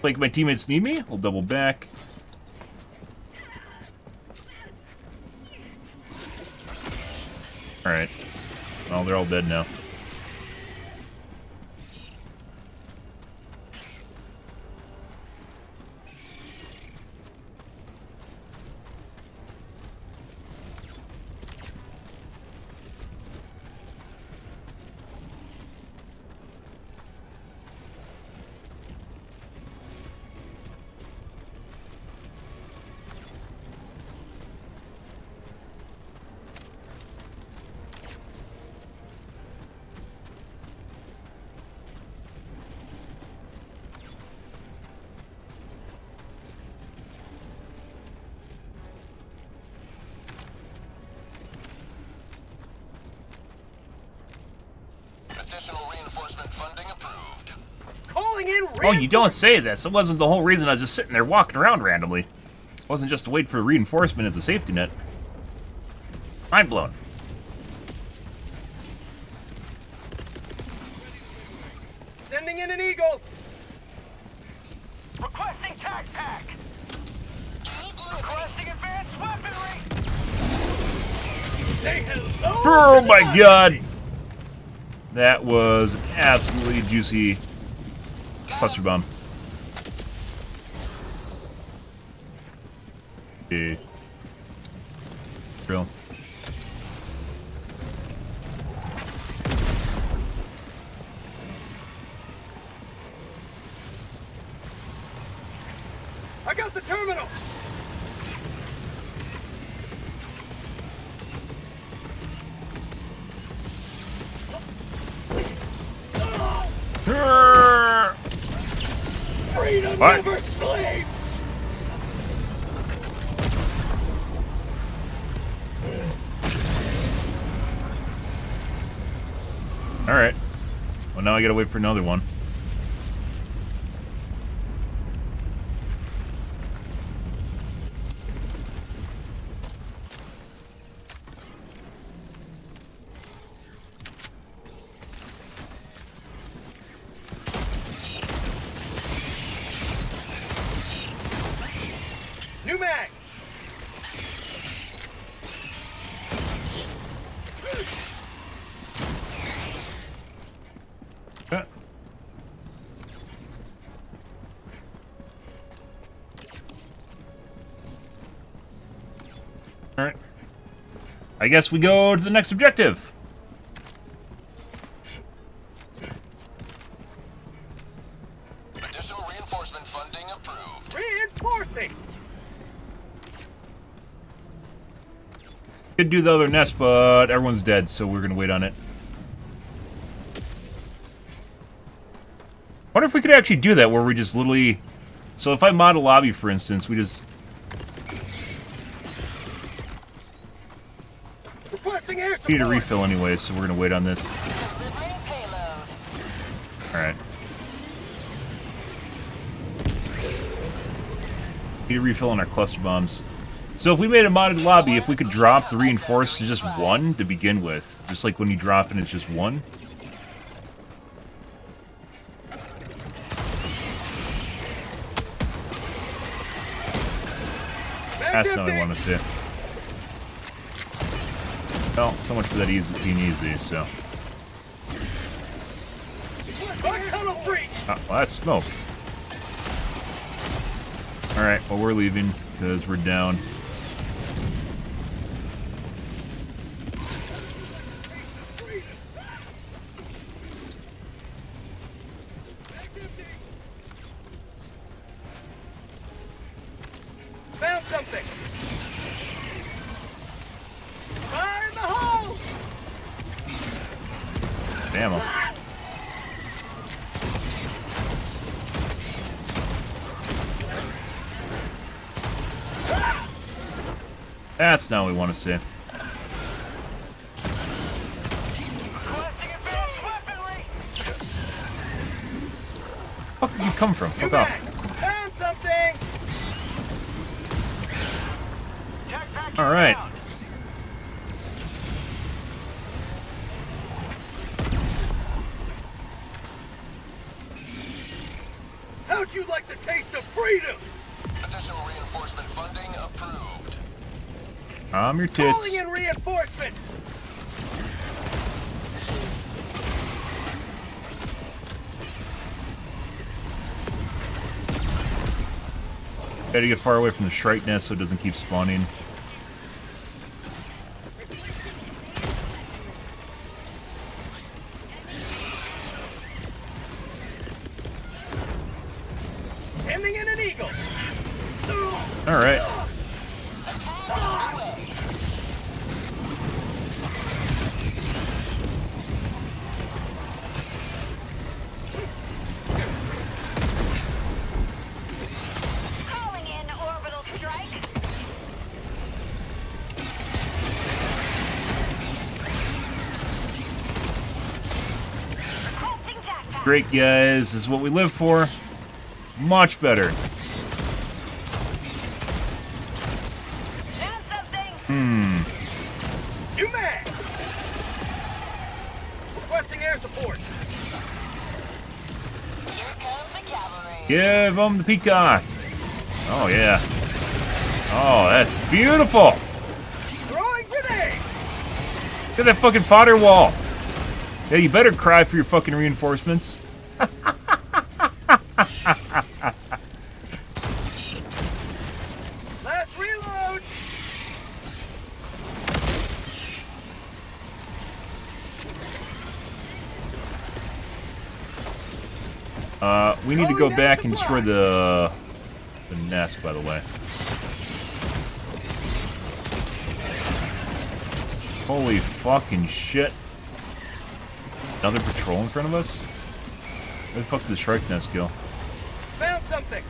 Like my teammates need me? We'll double back. Alright. Well, they're all dead now. Additional reinforcement funding approved. Calling in Oh, you don't say this. It wasn't the whole reason I was just sitting there walking around randomly. It wasn't just to wait for reinforcement as a safety net. Mind blown. Sending in an eagle. Requesting tac pack. Requesting advanced weaponry. Say hello. Oh my god! That was an absolutely juicy cluster bomb. Okay. Drill. I got the terminal. Freedom What? never sleeps. Alright. Well, now I gotta wait for another one. New mag. Okay. Alright. I guess we go to the next objective. Additional reinforcement funding approved. Reinforcing. Could do the other nest, but everyone's dead, so we're gonna wait on it. Wonder if we could actually do that, where we just literally... So if I mod a lobby, for instance, we just... Requesting air support. Need a refill anyway, so we're gonna wait on this. Delivering payload. Alright. Need a refill on our cluster bombs. So if we made a modded lobby, if we could drop the reinforced to just 1 to begin with. Just like when you drop and it's just 1. That's not what I want to see. Well, so much for that being easy, so. Oh, well, that's smoke. Alright, well, we're leaving because we're down. Found something! Fire in the hole! Damn 'em. That's not what we want to see. Where did you come from? Fuck off. Found something! Alright. How'd you like the taste of freedom? Additional reinforcement funding approved. Your Calling tits. in reinforcements! Gotta get far away from the Shrike nest so it doesn't keep spawning. Ending in an eagle! Alright. Calling in orbital strike. Requesting tactile. Great, guys. This is what we live for. Much better. Found something. New mag! Requesting air support! Here comes the cavalry. Give them the peacock. Oh, yeah. Oh, that's beautiful. Throwing grenade! Look at that fucking fodder wall. Yeah, you better cry for your fucking reinforcements. Last reload! We need to go back and destroy the nest, by the way. Holy fucking shit. Another patrol in front of us? Where the fuck did the Shrike nest go? Found something!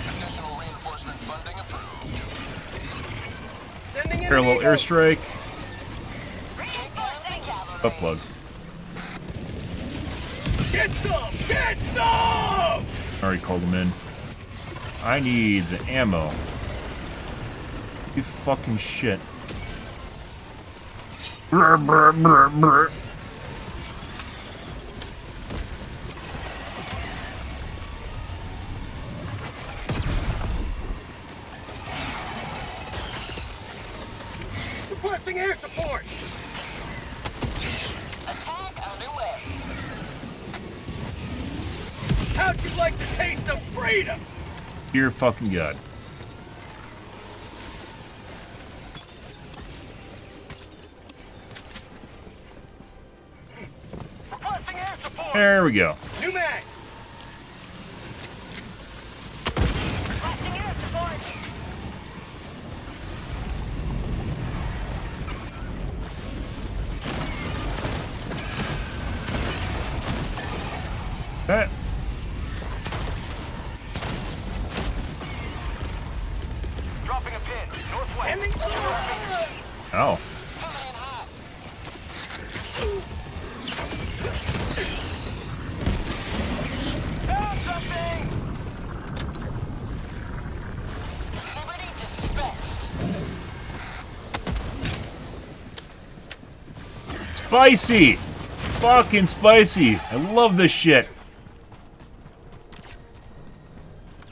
Additional reinforcement funding approved. Sending in Parallel an eagle! airstrike. Reinforcing cavalry. Butt plug. Get some! Get some! Already called him in. I need the ammo. You fucking shit. Brr, brr, brr, brr. Requesting air support! Attack underway. How'd you like the taste of freedom? Dear fucking God. Requesting air support! There we go. New mag! Requesting air support. That. pin, northwest. Oh. Found something! Spicy! Fucking spicy! I love this shit.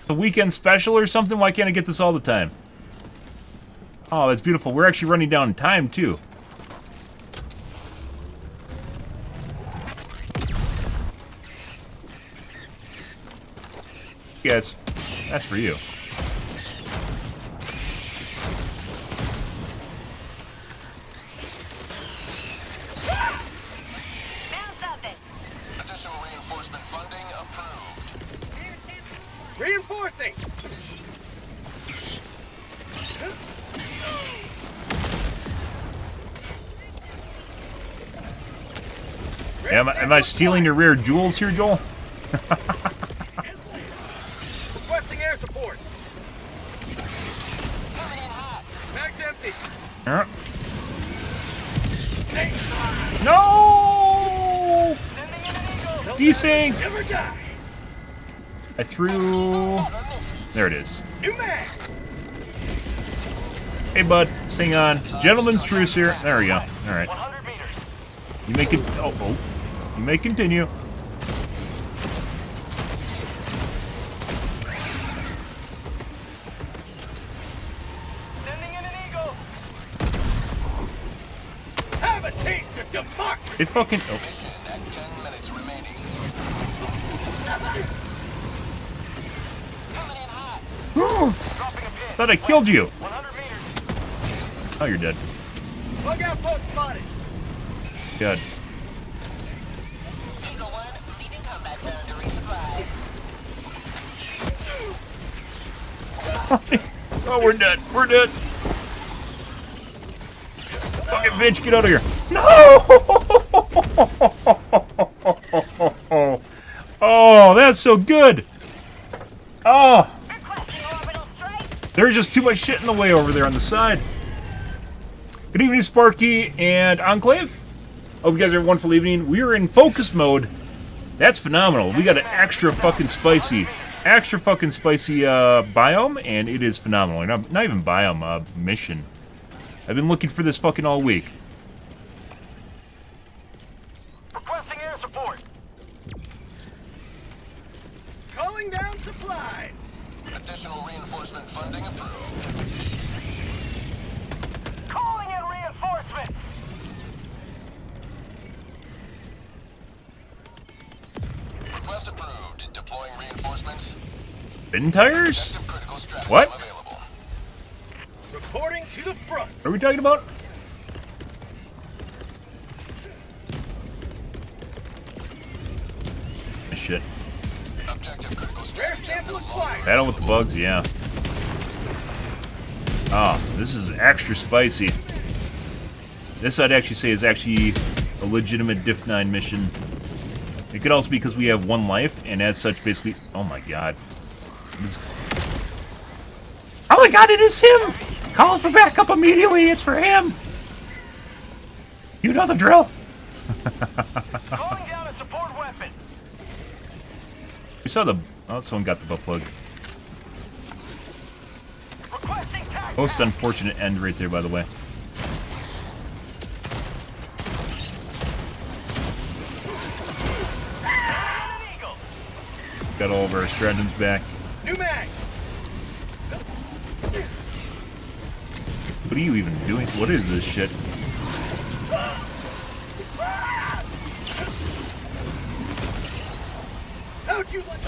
A weekend special or something? Why can't I get this all the time? Oh, that's beautiful. We're actually running down in time, too. Yes, that's for you. Found something. Additional reinforcement funding approved. Reinforcing! Am I stealing your rare jewels here, Joel? Requesting air support. Mag's empty. No! Desync! Never die. I threw... There it is. New mag. Hey, bud. Sing on. Gentleman's truce here. There we go. All right. 100 meters. You may You may continue. Sending in an eagle. Have a taste of democracy. It fucking... Oh. Mission at 10 minutes remaining. Dropping a pin. Thought I killed you. 100 meters. Oh, you're dead. Bug outpost spotted. Good. Eagle 1, leaving combat zone to resupply. Oh, we're dead. We're dead. Fucking bitch, get out of here. No! Oh, that's so good. Oh, Requesting orbital strike. there's just too much shit in the way over there on the side. Good evening, Sparky and Enclave. Hope you guys are having a wonderful evening. We are in focus mode. That's phenomenal. We got an extra fucking spicy biome, and it is phenomenal. Not even biome, mission. I've been looking for this fucking all week. Requesting air support. Calling down supplies. Additional reinforcement funding approved. Calling in reinforcements. Request approved. Deploying reinforcements. Bin tires? Active critical strap What? available. Reporting to the front. What are we talking about? Shit. Objective critical Rare strap. sample acquired. Battle with the bugs, yeah. Oh, this is extra spicy. This I'd actually say is actually a legitimate Diff 9 mission. It could also be because we have one life, and as such, basically... Oh my god. Oh my god, it is him! Call for backup immediately, it's for him! You know the drill. Calling down a support weapon. We saw the... Oh, someone got the butt plug. Requesting tac. Most unfortunate end right there, by the way. An eagle. Got all of our stratagems back. New mag. What are you even doing? What is this shit? Don't you let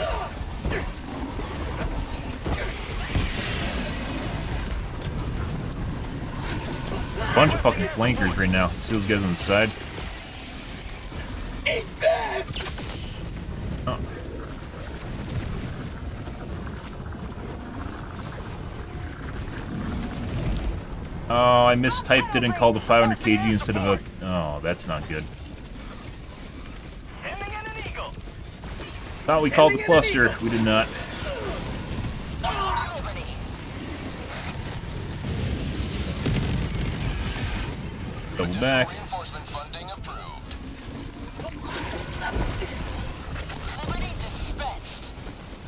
Bunch of fucking flankers right now. See those guys on the side? eat that. Oh. Oh, I mistyped it and called a 500 kg instead of a... Oh, that's not good. Sending in an eagle. Thought we called the cluster. We did not. Double back. Reinforcement funding approved.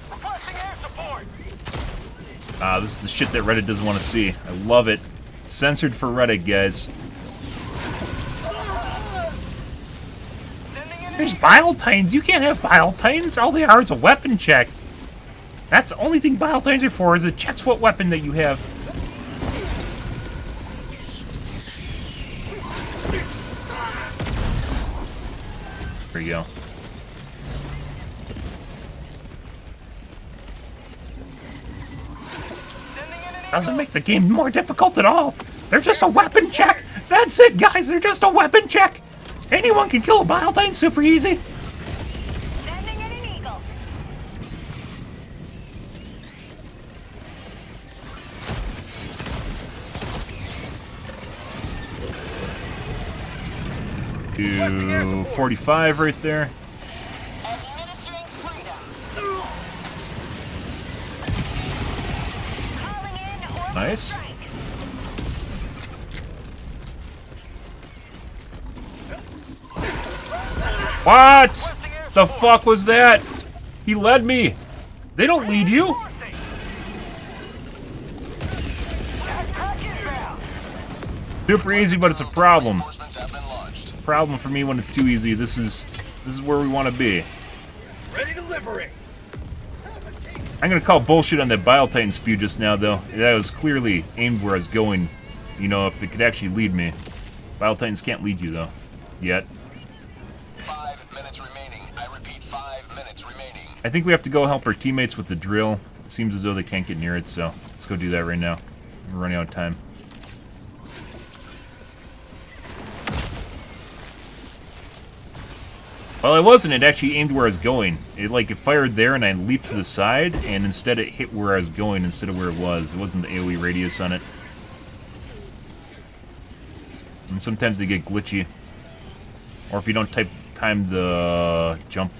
Requesting air support. Ah, this is the shit that Reddit doesn't want to see. I love it. Censored for Reddit, guys. There's bile tines. You can't have bile tines. All they are is a weapon check. That's the only thing bile tines are for, is it checks what weapon that you have. There you go. Doesn't make the game more difficult at all. They're just a weapon check. That's it, guys. They're just a weapon check. Anyone can kill a bile tine super easy. Sending in an eagle. To 45 right there. Administering freedom. Calling in orbital Nice. strike. What the fuck was that? He led me. They don't lead you. Super easy, but it's a problem. Reinforcements have been launched. Problem for me when it's too easy. This is where we want to be. Ready to liberate. I'm gonna call bullshit on that Bile Titan spew just now, though. That was clearly aimed where I was going. You know, if it could actually lead me. Bile Titans can't lead you, though. Yet. 5 minutes remaining. I repeat, 5 minutes remaining. I think we have to go help our teammates with the drill. Seems as though they can't get near it, so let's go do that right now. We're running out of time. Well, it wasn't. It actually aimed where I was going. It fired there, and I leaped to the side, and instead it hit where I was going instead of where it was. It wasn't the AoE radius on it. And sometimes they get glitchy. Or if you don't time the jump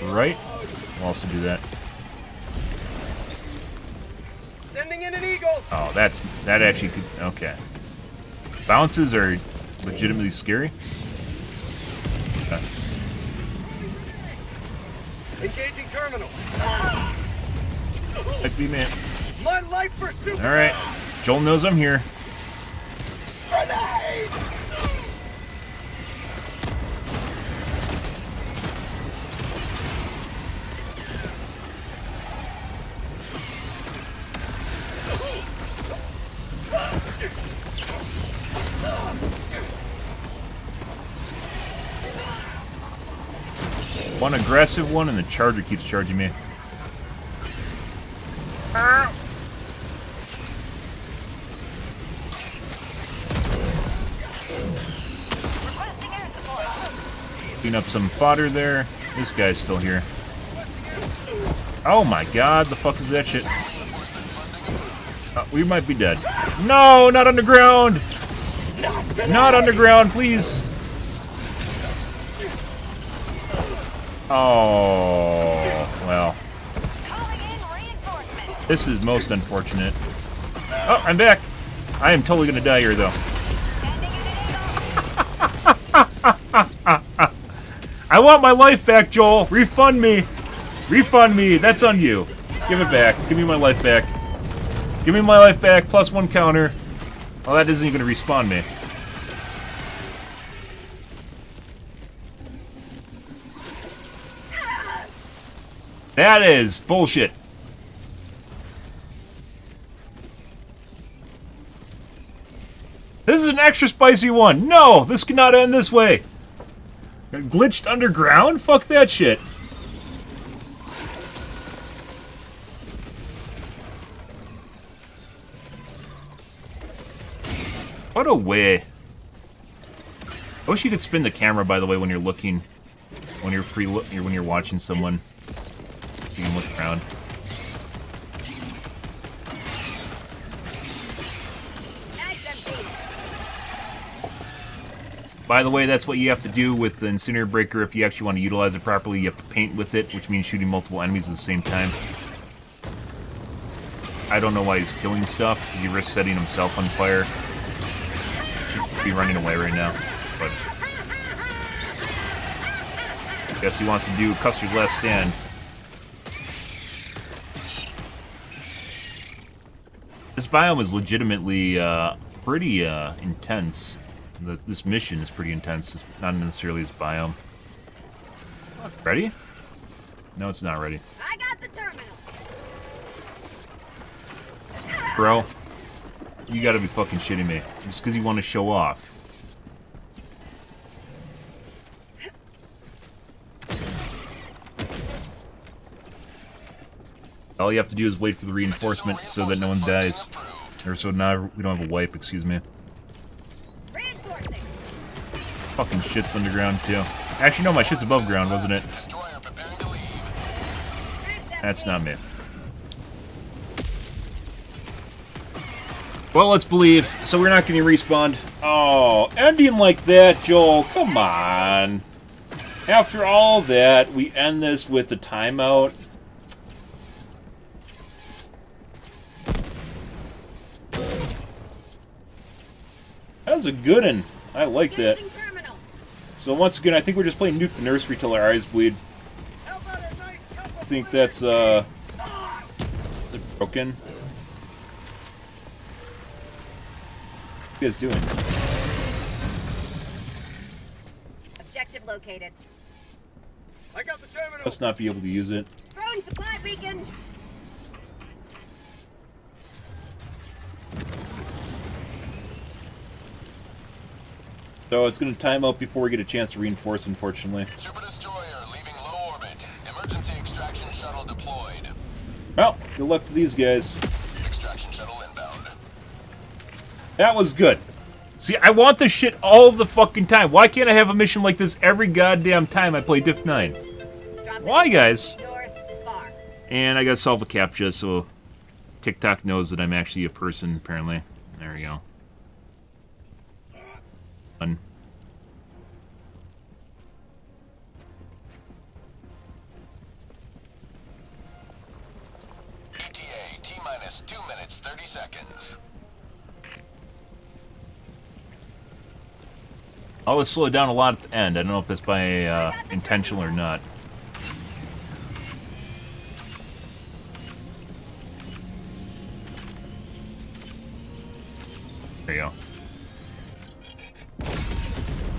right, we'll also do that. Sending in an eagle. Oh, that actually could... Okay. Bounces are legitimately scary. Okay. Engaging terminal. Might be, man. My life pursuit. Alright. Joel knows I'm here. Grenade. One aggressive one, and the charger keeps charging me. Requesting air support. Clean up some fodder there. This guy's still here. Oh my god, the fuck is that shit? We might be dead. No, not underground! Not underground, please! Oh, well. Calling in reinforcements. This is most unfortunate. Oh, I'm back! I am totally gonna die here, though. Sending in an eagle. I want my life back, Joel! Refund me! Refund me! That's on you. Give it back. Give me my life back. Give me my life back, plus 1 counter. Well, that isn't even gonna respawn me. That is bullshit. This is an extra spicy one. No, this cannot end this way. Glitched underground? Fuck that shit. What a way. I wish you could spin the camera, by the way, when you're looking, when you're when you're watching someone. So you can look around. By the way, that's what you have to do with the Incinerator Breaker if you actually want to utilize it properly. You have to paint with it, which means shooting multiple enemies at the same time. I don't know why he's killing stuff. He risks setting himself on fire. be running away right now, but I guess he wants to do Custer's last stand. This biome is legitimately pretty intense. This mission is pretty intense. It's not necessarily this biome. Ready? No, it's not ready. I got the terminal. Bro, you gotta be fucking shitting me. Just because you want to show off. All you have to do is wait for the reinforcement so that no one dies. Or so now we don't have a wipe, excuse me. Reinforcing. Fucking shit's underground too. Actually, no, my shit's above ground, wasn't it? That's not me. Well, let's believe. So we're not getting respawned. Oh, ending like that, Joel. Come on. After all that, we end this with a timeout. That was a good one. I like that. So once again, I think we're just playing Nuke the Nursery till our eyes bleed. I think that's, is it broken? What are you guys doing? Objective located. I got the terminal. Must not be able to use it. Throwing supply beacon. So it's going to time out before we get a chance to reinforce, unfortunately. Super Destroyer leaving low orbit. Emergency extraction shuttle deployed. Well, good luck to these guys. Extraction shuttle inbound. That was good. See, I want this shit all the fucking time. Why can't I have a mission like this every goddamn time I play Div 9? Why, guys? North far. And I got to solve a CAPTCHA, so TikTok knows that I'm actually a person, apparently. There we go. Fun. ETA T-minus 2 minutes 30 seconds. I always slow it down a lot at the end. I don't know if that's by intentional or not. There you go.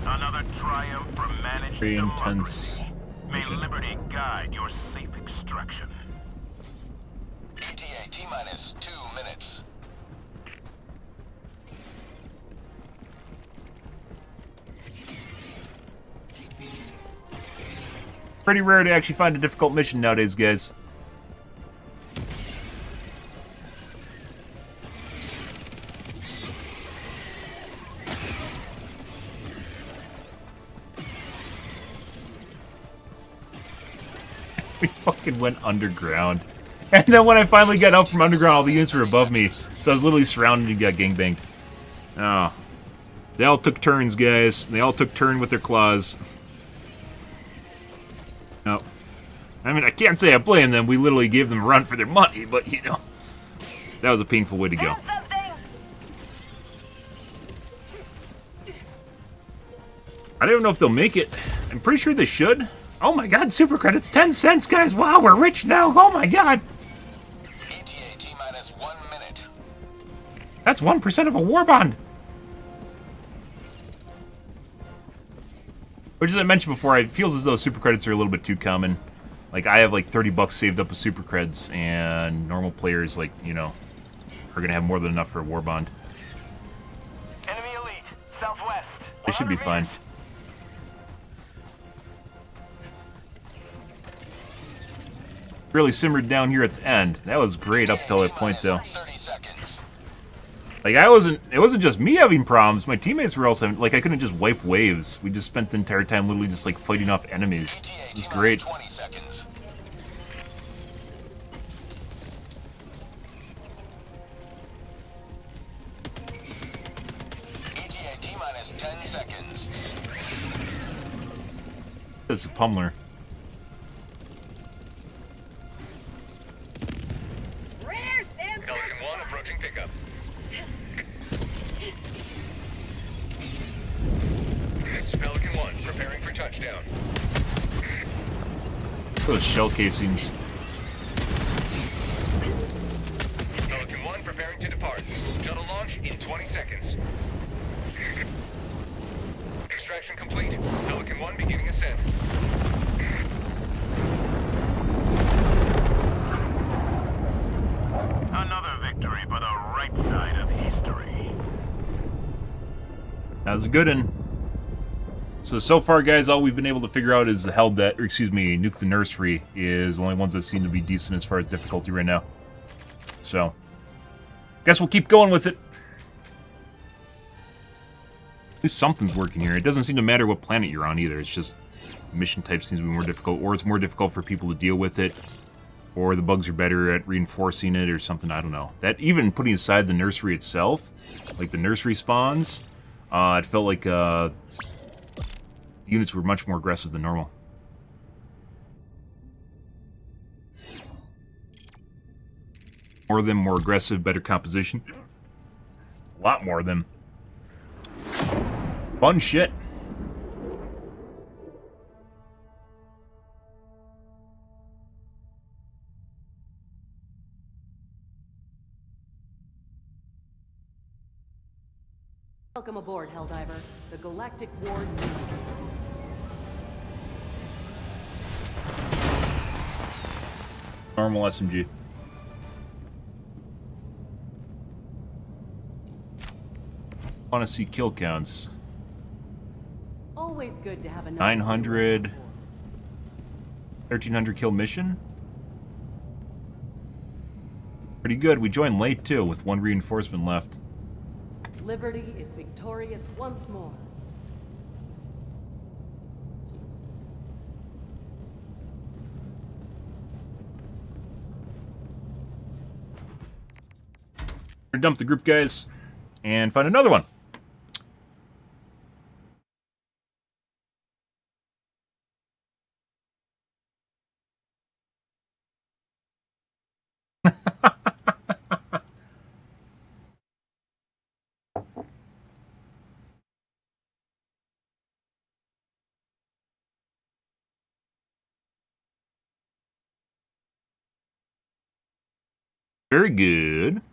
Another triumph for managed Very democracy. intense May mission. liberty guide your safe extraction. ETA T-minus 2 minutes. Pretty rare to actually find a difficult mission nowadays, guys. We fucking went underground. And then when I finally got up from underground, all the units were above me. So I was literally surrounded and got gangbanged. Oh. They all took turns, guys. They all took turn with their claws. Oh. I mean, I can't say I blame them. We literally gave them a run for their money, but, you know. That was a painful way to go. Found something. I don't know if they'll make it. I'm pretty sure they should. Oh my god, super credits, 10 cents, guys. Wow, we're rich now. Oh my god. ETA T-minus 1 minute. That's 1% of a war bond. Which, as I mentioned before, it feels as though super credits are a little bit too common. Like, I have like 30 bucks saved up with super creds, and normal players, like, you know, are gonna have more than enough for a war bond. Enemy elite, southwest. They should be 100 fine. meters. Really simmered down here at the end. That was great up till that point, though. 30 seconds. Like, it wasn't just me having problems. My teammates were also having, like, I couldn't just wipe waves. We just spent the entire time literally just, like, fighting off enemies. It was great. 20 seconds. ETA T-minus 10 seconds. It's a pummeler. Rare sample. Pelican 1 approaching pickup. touchdown. Those shell casings. Pelican 1 preparing to depart. Shuttle launch in 20 seconds. Extraction complete. Pelican 1 beginning ascent. Another victory for the right side of history. That was a good one. So far, guys, all we've been able to figure out is the Nuke the Nursery is the only ones that seem to be decent as far as difficulty right now. So, guess we'll keep going with it. At least something's working here. It doesn't seem to matter what planet you're on either. It's just mission type seems to be more difficult, or it's more difficult for people to deal with it, or the bugs are better at reinforcing it, or something. I don't know. That even putting aside the nursery itself, like the nursery spawns, it felt like the units were much more aggressive than normal. More of them, more aggressive, better composition. A lot more of them. Fun shit. Welcome aboard, Helldiver. The Galactic War needs you. Normal SMG. Want to see kill counts. Always good to have a 900, 1300 kill mission. Pretty good. We joined late too, with one reinforcement left. Liberty is victorious once more. We're gonna dump the group, guys, and find another one. Very good.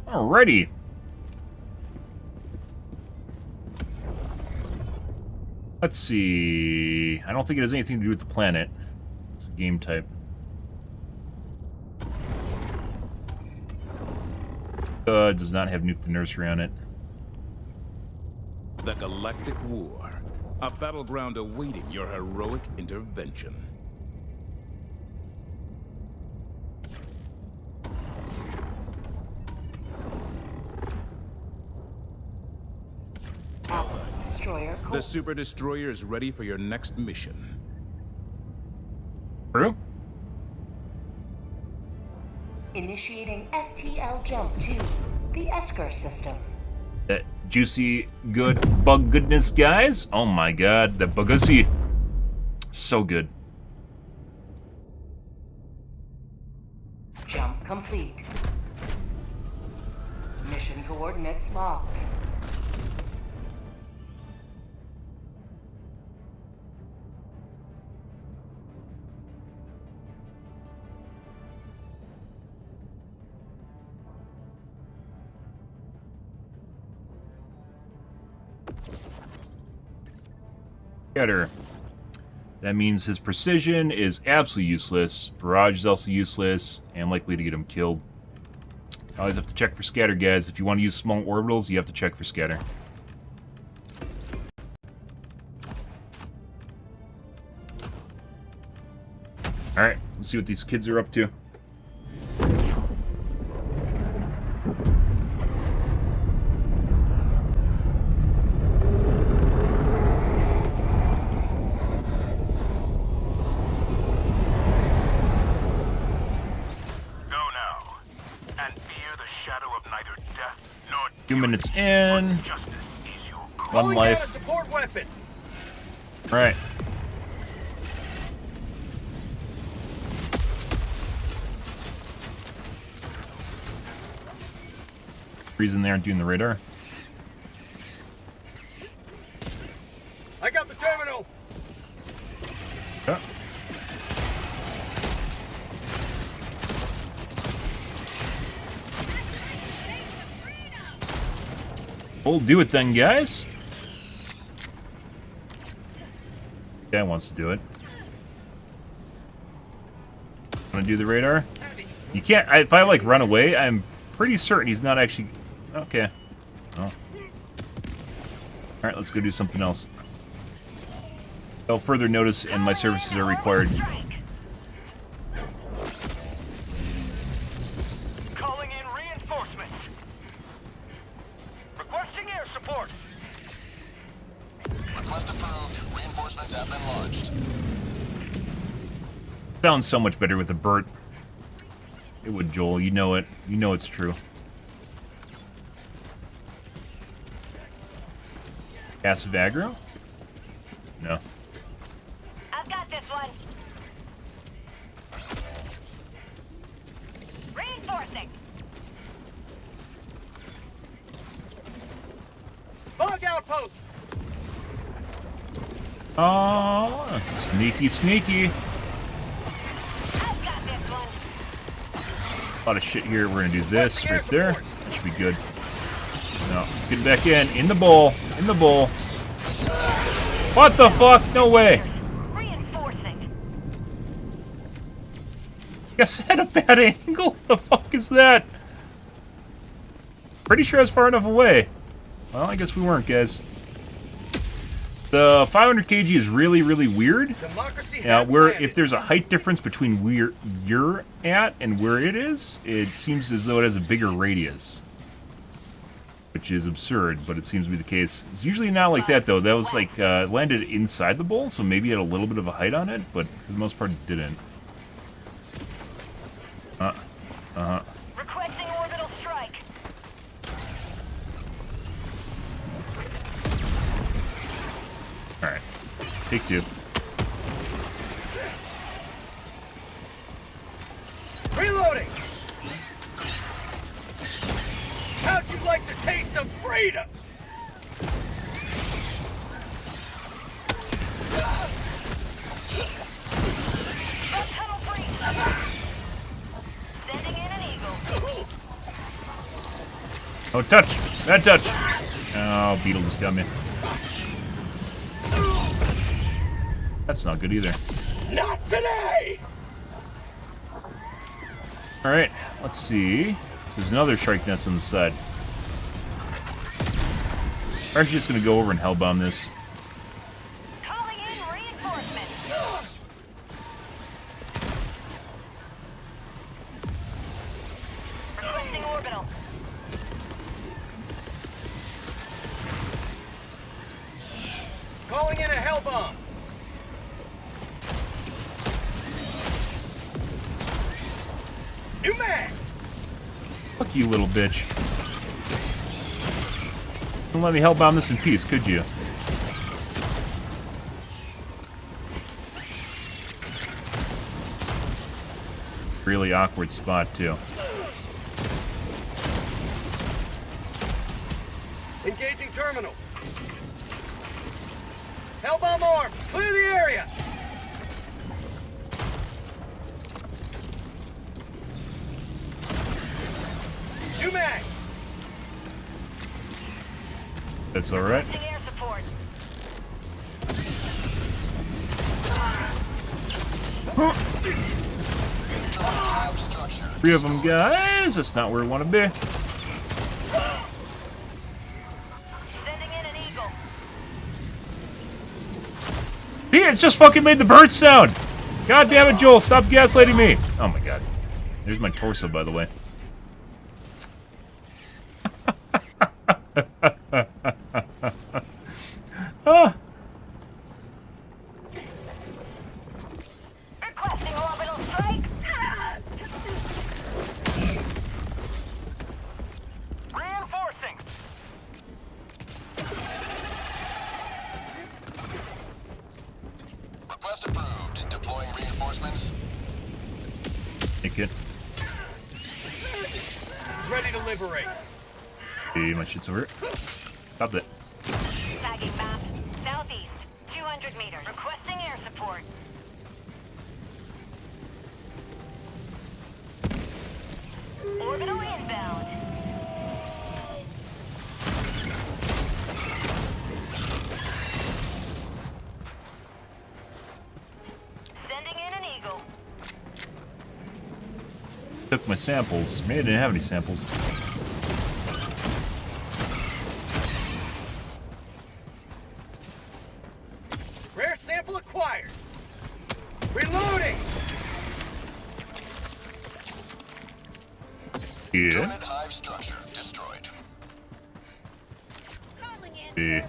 Alrighty. Let's see. I don't think it has anything to do with the planet. It's a game type. Does not have Nuke the Nursery on it. The Galactic War. A battleground awaiting your heroic intervention. Alpha Destroyer The core. Super Destroyer is ready for your next mission. True? Initiating FTL jump to the Esker system. That juicy, good bug goodness, guys. Oh my god, that bugussy. So good. Jump complete. Mission coordinates locked. Getter. That means his precision is absolutely useless. Barrage is also useless and likely to get him killed. Always have to check for scatter, guys. If you want to use small orbitals, you have to check for scatter. Alright, let's see what these kids are up to. Go now, and fear the shadow of neither death nor 2 minutes in. Justice is your call. 1 Calling down a life. support weapon. Right. Reason they aren't doing the radar. I got the terminal. Yeah. We'll do it then, guys. Guy wants to do it. Want to do the radar? You can't. If I like run away, I'm pretty certain he's not actually. Okay. Oh. All right, let's go do something else. Oh, further notice, and my services are required. Calling in reinforcements. Requesting air support. Request approved. Reinforcements have been launched. Sounds so much better with a Burt. It would, Joel. You know it. You know it's true. Passive aggro? No. I've got this one. Reinforcing. Bug outpost. Oh, sneaky, sneaky. I've got this one. A lot of shit here. We're gonna do this right there. That should be good. No, let's get back in the bowl. In the bowl. What the fuck? No way. Reinforcing. Guess I had a bad angle. The fuck is that? Pretty sure I was far enough away. Well, I guess we weren't, guys. The 500 kg is really, really weird. Democracy Yeah, has where landed. if there's a height difference between where you're at and where it is, it seems as though it has a bigger radius. Which is absurd, but it seems to be the case. It's usually not like that, though. That was like, landed inside the bowl, so maybe it had a little bit of a height on it, but for the most part, it didn't. Requesting orbital strike. Alright. Take 2. Reloading. How'd you like the taste of freedom? Tunnel breach. Sending in an eagle. Oh, touch! Bad touch! Oh, Beetle just got me. That's not good either. Not today. Alright, let's see. There's another strike nest on the side. We're actually just gonna go over and hellbomb this. Calling in reinforcements. Requesting orbital. Calling in a hell bomb. New mag. Fuck you, little bitch. Don't let me hellbomb this in peace, could you? Really awkward spot, too. Engaging terminal. Hellbomb arm. Clear the area. New mag. That's alright. Requesting air support. Three of them, guys. That's not where we want to be. Sending in an eagle. Yeah, it just fucking made the bird sound! God damn it, Joel, stop gaslighting me! Oh my god. There's my torso, by the way. Ah. Requesting orbital strike. Reinforcing. Hey, kid. Ready to liberate. Hey, my shit's over here. Stop that. Tagging map. Southeast. 200 meters. Requesting air support. Orbital inbound. Sending in an eagle. Took my samples. Maybe I didn't have any samples. Rare sample acquired. Reloading. Yeah. Permanent hive structure destroyed. Yeah.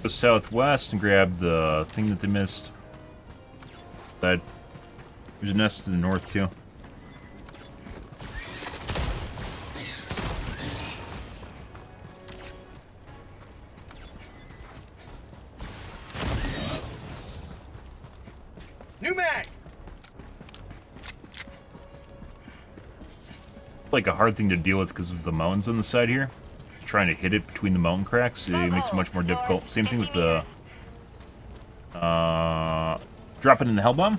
Go southwest and grab the thing that they missed. But there's a nest to the north too. New mag. Like a hard thing to deal with because of the mountains on the side here. Trying to hit it between the mountain cracks, it makes it much more difficult. Same thing with the dropping in the hell bomb.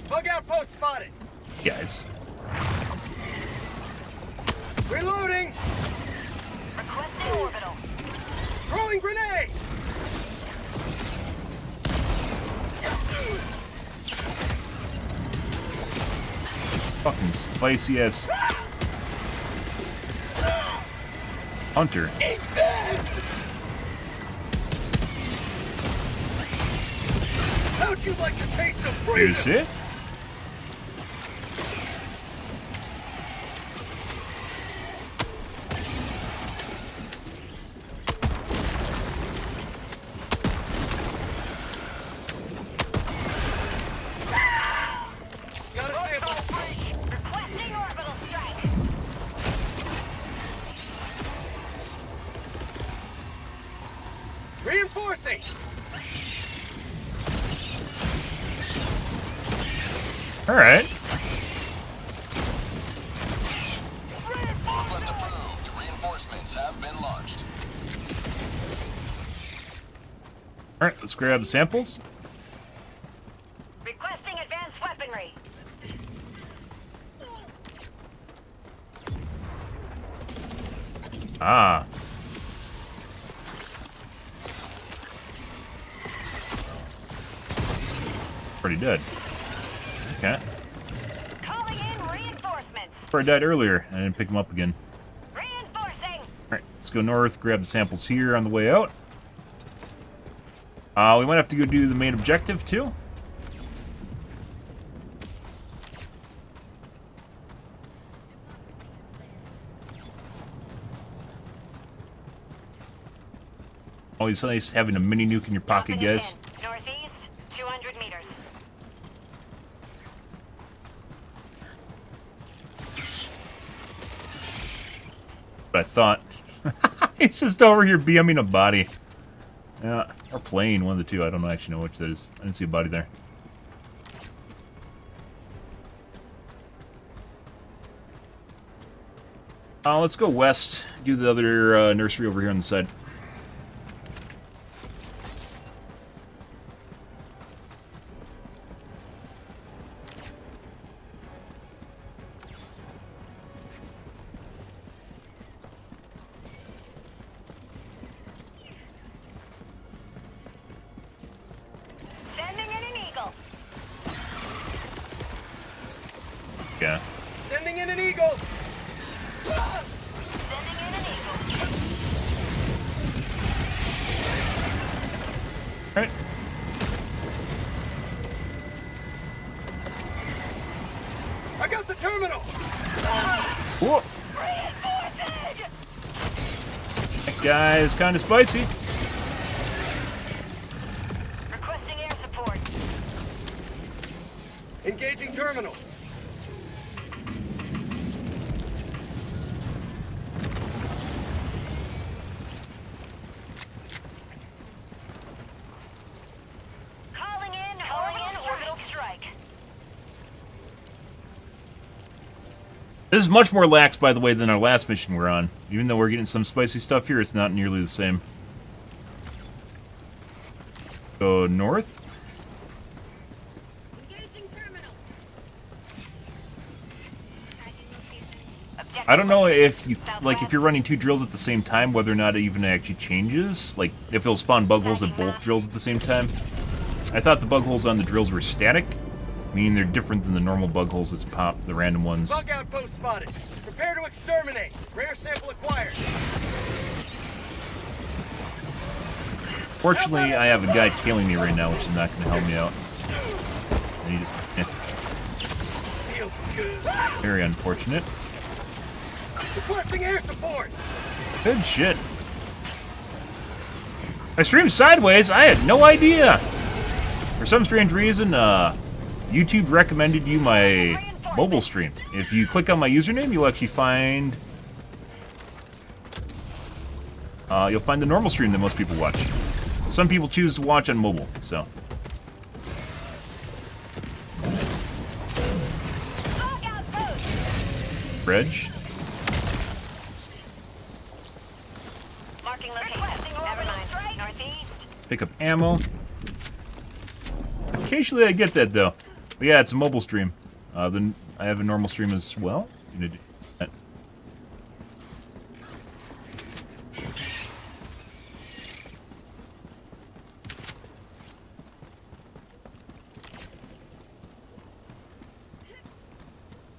Bug outpost spotted. Guys, Reloading. Requesting orbital. Throwing grenade. fucking spicy ass hunter. Eat this. How'd you like the taste of freedom? Is it? Got a sample. Requesting orbital strike. Reinforcing. All right. Request approved. Reinforcements have been launched. All right. Let's grab the samples. Requesting advanced weaponry. Ah. Pretty dead. Okay. Calling in reinforcements. I died earlier. I didn't pick them up again. Reinforcing. Alright, let's go north, grab the samples here on the way out. We might have to go do the main objective, too. Always nice having a mini nuke in your pocket, Dropping it guys. in. Northeast, 200 meters. But I thought. It's just over here BMing a body. Yeah, or plane, one of the two. I don't actually know which that is. I didn't see a body there. Let's go west. Do the other nursery over here on the side. Sending in an eagle. Yeah. Sending in an eagle. Sending in an eagle. Alright. I got the terminal. Whoa. That guy is kind of spicy. Requesting air support. Engaging terminal. This is much more lax, by the way, than our last mission we're on. Even though we're getting some spicy stuff here, it's not nearly the same. Go north. Engaging terminal. I don't know if you if you're running 2 drills at the same time, whether or not it even actually changes. Like if it'll spawn bug holes at both drills at the same time. I thought the bug holes on the drills were static, meaning they're different than the normal bug holes that's pop, the random ones. Bug outpost spotted. Prepare to exterminate. Rare sample acquired. Fortunately, I have a guy tailing me right now, which is not going to help me out. And he just, Feels good. very unfortunate. Requesting air support. Good shit. I streamed sideways. I had no idea. For some strange reason, YouTube recommended you my mobile stream. If you click on my username, you'll actually find the normal stream that most people watch. Some people choose to watch on mobile, so. Reg. Marking location. Never mind. Northeast. Pick up ammo. Occasionally I get that, though. But yeah, it's a mobile stream. Then I have a normal stream as well.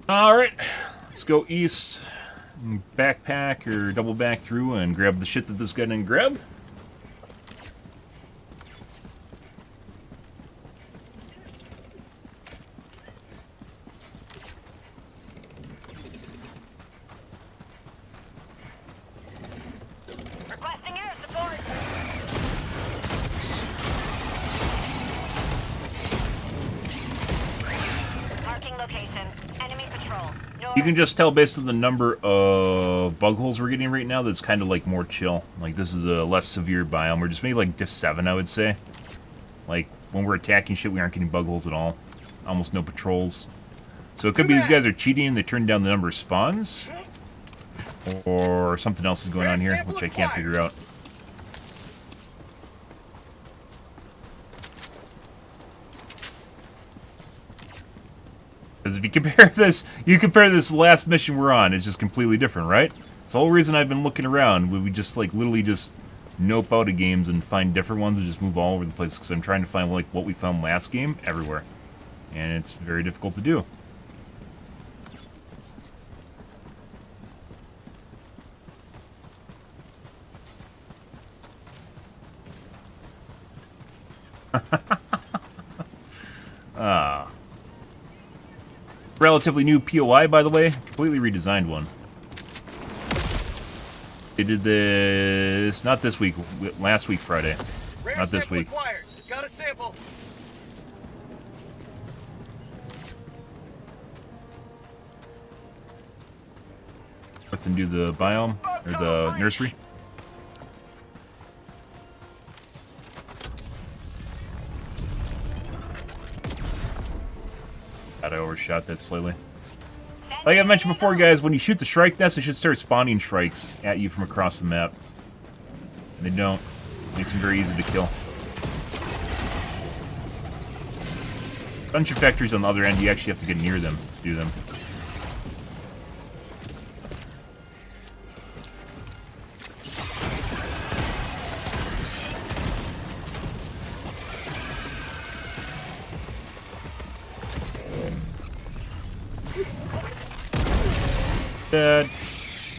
Alright, let's go east, backpack or double back through and grab the shit that this guy didn't grab. Requesting air support. Marking location. Enemy patrol. North. You can just tell based on the number of bug holes we're getting right now that's kind of like more chill. Like this is a less severe biome. We're just maybe like diff 7, I would say. Like when we're attacking shit, we aren't getting bug holes at all. Almost no patrols. So it could be these guys are cheating and they turned down the number of spawns. Or something else is going on here, which I can't figure out. Because if you compare this last mission we're on, it's just completely different, right? It's the whole reason I've been looking around. We just like literally just nope out of games and find different ones and just move all over the place. Because I'm trying to find like what we found last game everywhere, and it's very difficult to do. Relatively new POI, by the way. Completely redesigned one. They did this, not this week, last week Friday. Rare Not this sample week. acquired. Got a sample. Let them do the biome, or the nursery. God, I overshot that slightly. Like I mentioned before, guys, when you shoot the Shrike nest, it should start spawning Shrikes at you from across the map. And they don't. Makes them very easy to kill. Bunch of factories on the other end, you actually have to get near them to do them.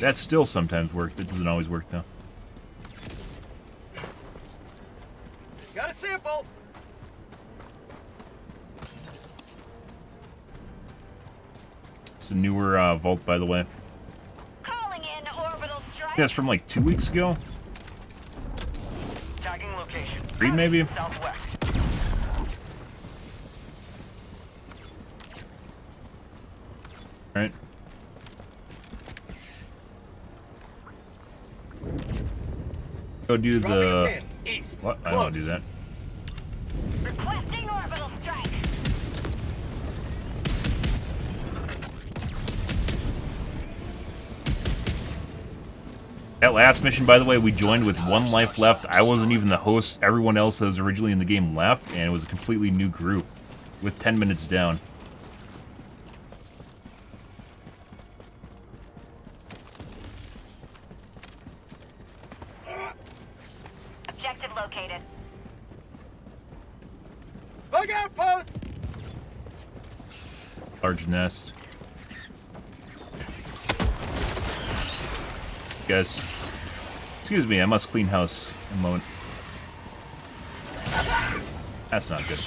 That still sometimes works. It doesn't always work, though. Got a sample. It's a newer vault, by the way. Calling in orbital strike. Yeah, it's from like 2 weeks ago. Tagging location. 3 maybe. Southwest. Right. Go do Dropping a the... pin. East. What? I don't want to do that. Requesting orbital strike. That last mission, by the way, we joined with 1 life left. I wasn't even the host. Everyone else that was originally in the game left, and it was a completely new group with 10 minutes down. Objective located. Bug outpost! Large nest. Guys, excuse me, I must clean house in a moment. That's not good.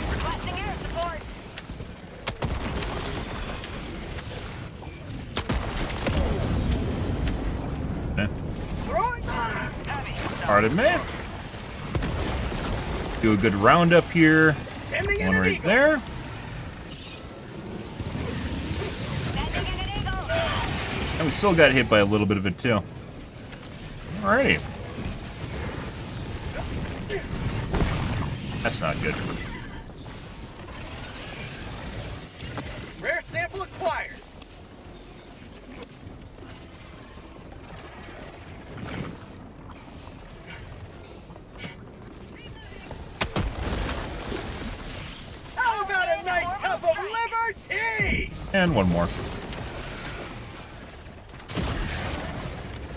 Requesting air support. Eh. Throwing! Pardon me. Do a good round up here. Sending in One an right eagle. there. Sending in an eagle. And we still got hit by a little bit of it too. Alrighty. That's not good. Rare sample acquired. How about a nice cup of liver tea? And one more.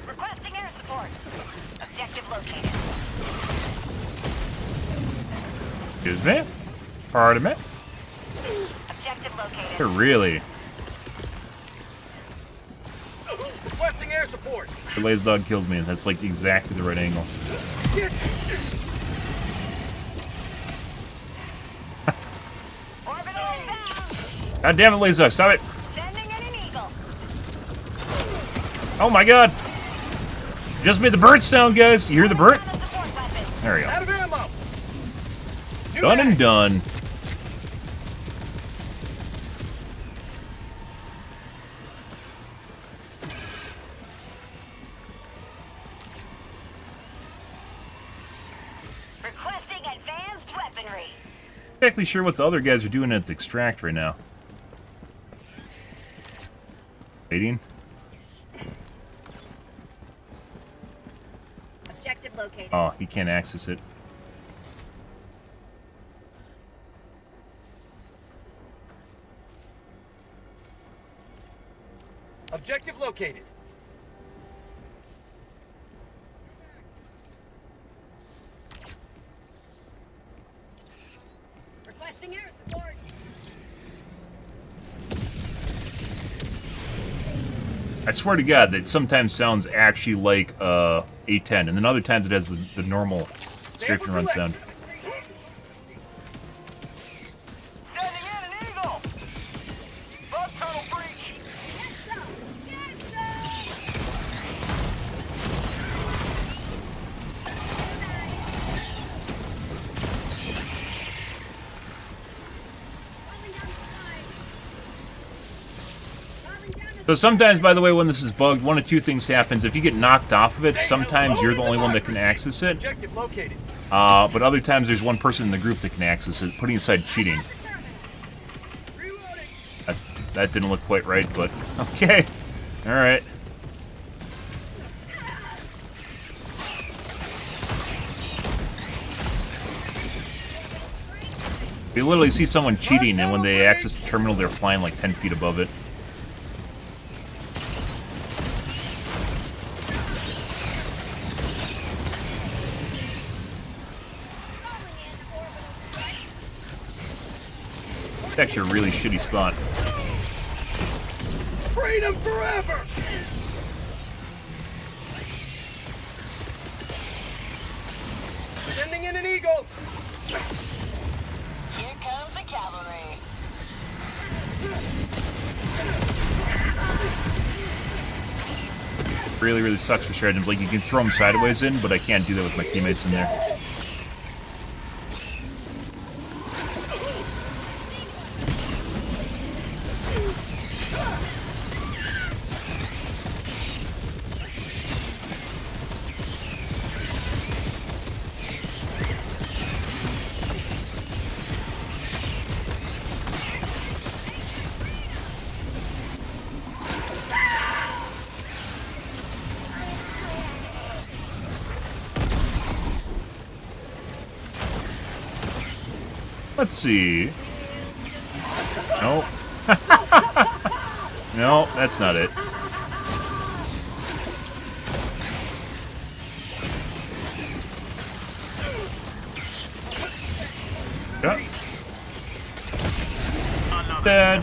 Requesting air support. Objective located. Excuse me. Pardon me. Objective located. Really? Requesting air support. The laser dog kills me. That's like exactly the right angle. Orbital inbound. God damn it, laser dog, stop it! Sending in an eagle. Oh my god! Just made the bird sound, guys. You hear the bird? On a support weapon. There we go. Out of ammo. New Done and mag. done. Requesting advanced weaponry. Exactly sure what the other guys are doing at the extract right now. Waiting. Objective located. Oh, he can't access it. Objective located. Requesting air support. I swear to God, that sometimes sounds actually like A10, and then other times it has the normal strafe and run sound. Sending in an eagle! Bug tunnel breach! So sometimes, by the way, when this is bugged, one of two things happens. If you get knocked off of it, sometimes you're the only one that can access it. Objective located. But other times there's one person in the group that can access it, putting aside cheating. That didn't look quite right, but okay. Alright. You literally see someone cheating, and when they access the terminal, they're flying like 10 feet above it. It's actually a really shitty spot. Freedom forever! Sending in an eagle. Here comes the cavalry. Really, really sucks for stratagems. Like, you can throw them sideways in, but I can't do that with my teammates in there. Let's see. Nope. No, that's not it. Yeah. Dead.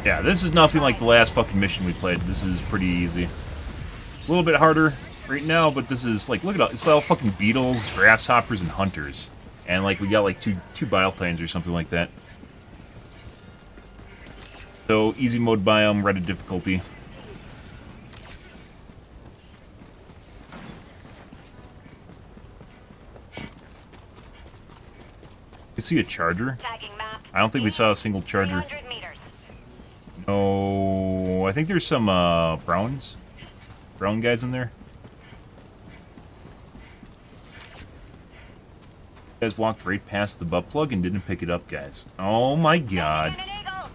Yeah, this is nothing like the last fucking mission we played. This is pretty easy. A little bit harder right now, but this is like, look at all, it's all fucking beetles, grasshoppers, and hunters. And like we got like two biotines or something like that. So easy mode biome, Reddit difficulty. You see a charger? Tagging map. I don't think we saw a single charger. 300 meters. No, I think there's some brown guys in there. You guys walked right past the butt plug and didn't pick it up, guys. Oh my god. An eagle.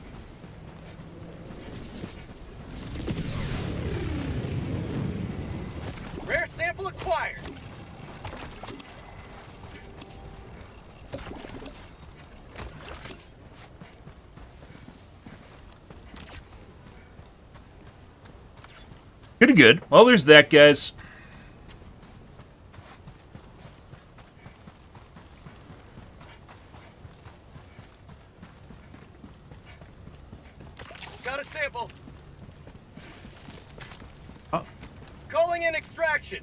Rare sample acquired. Pretty good. Well, there's that, guys. Got a sample. Oh. Calling in extraction.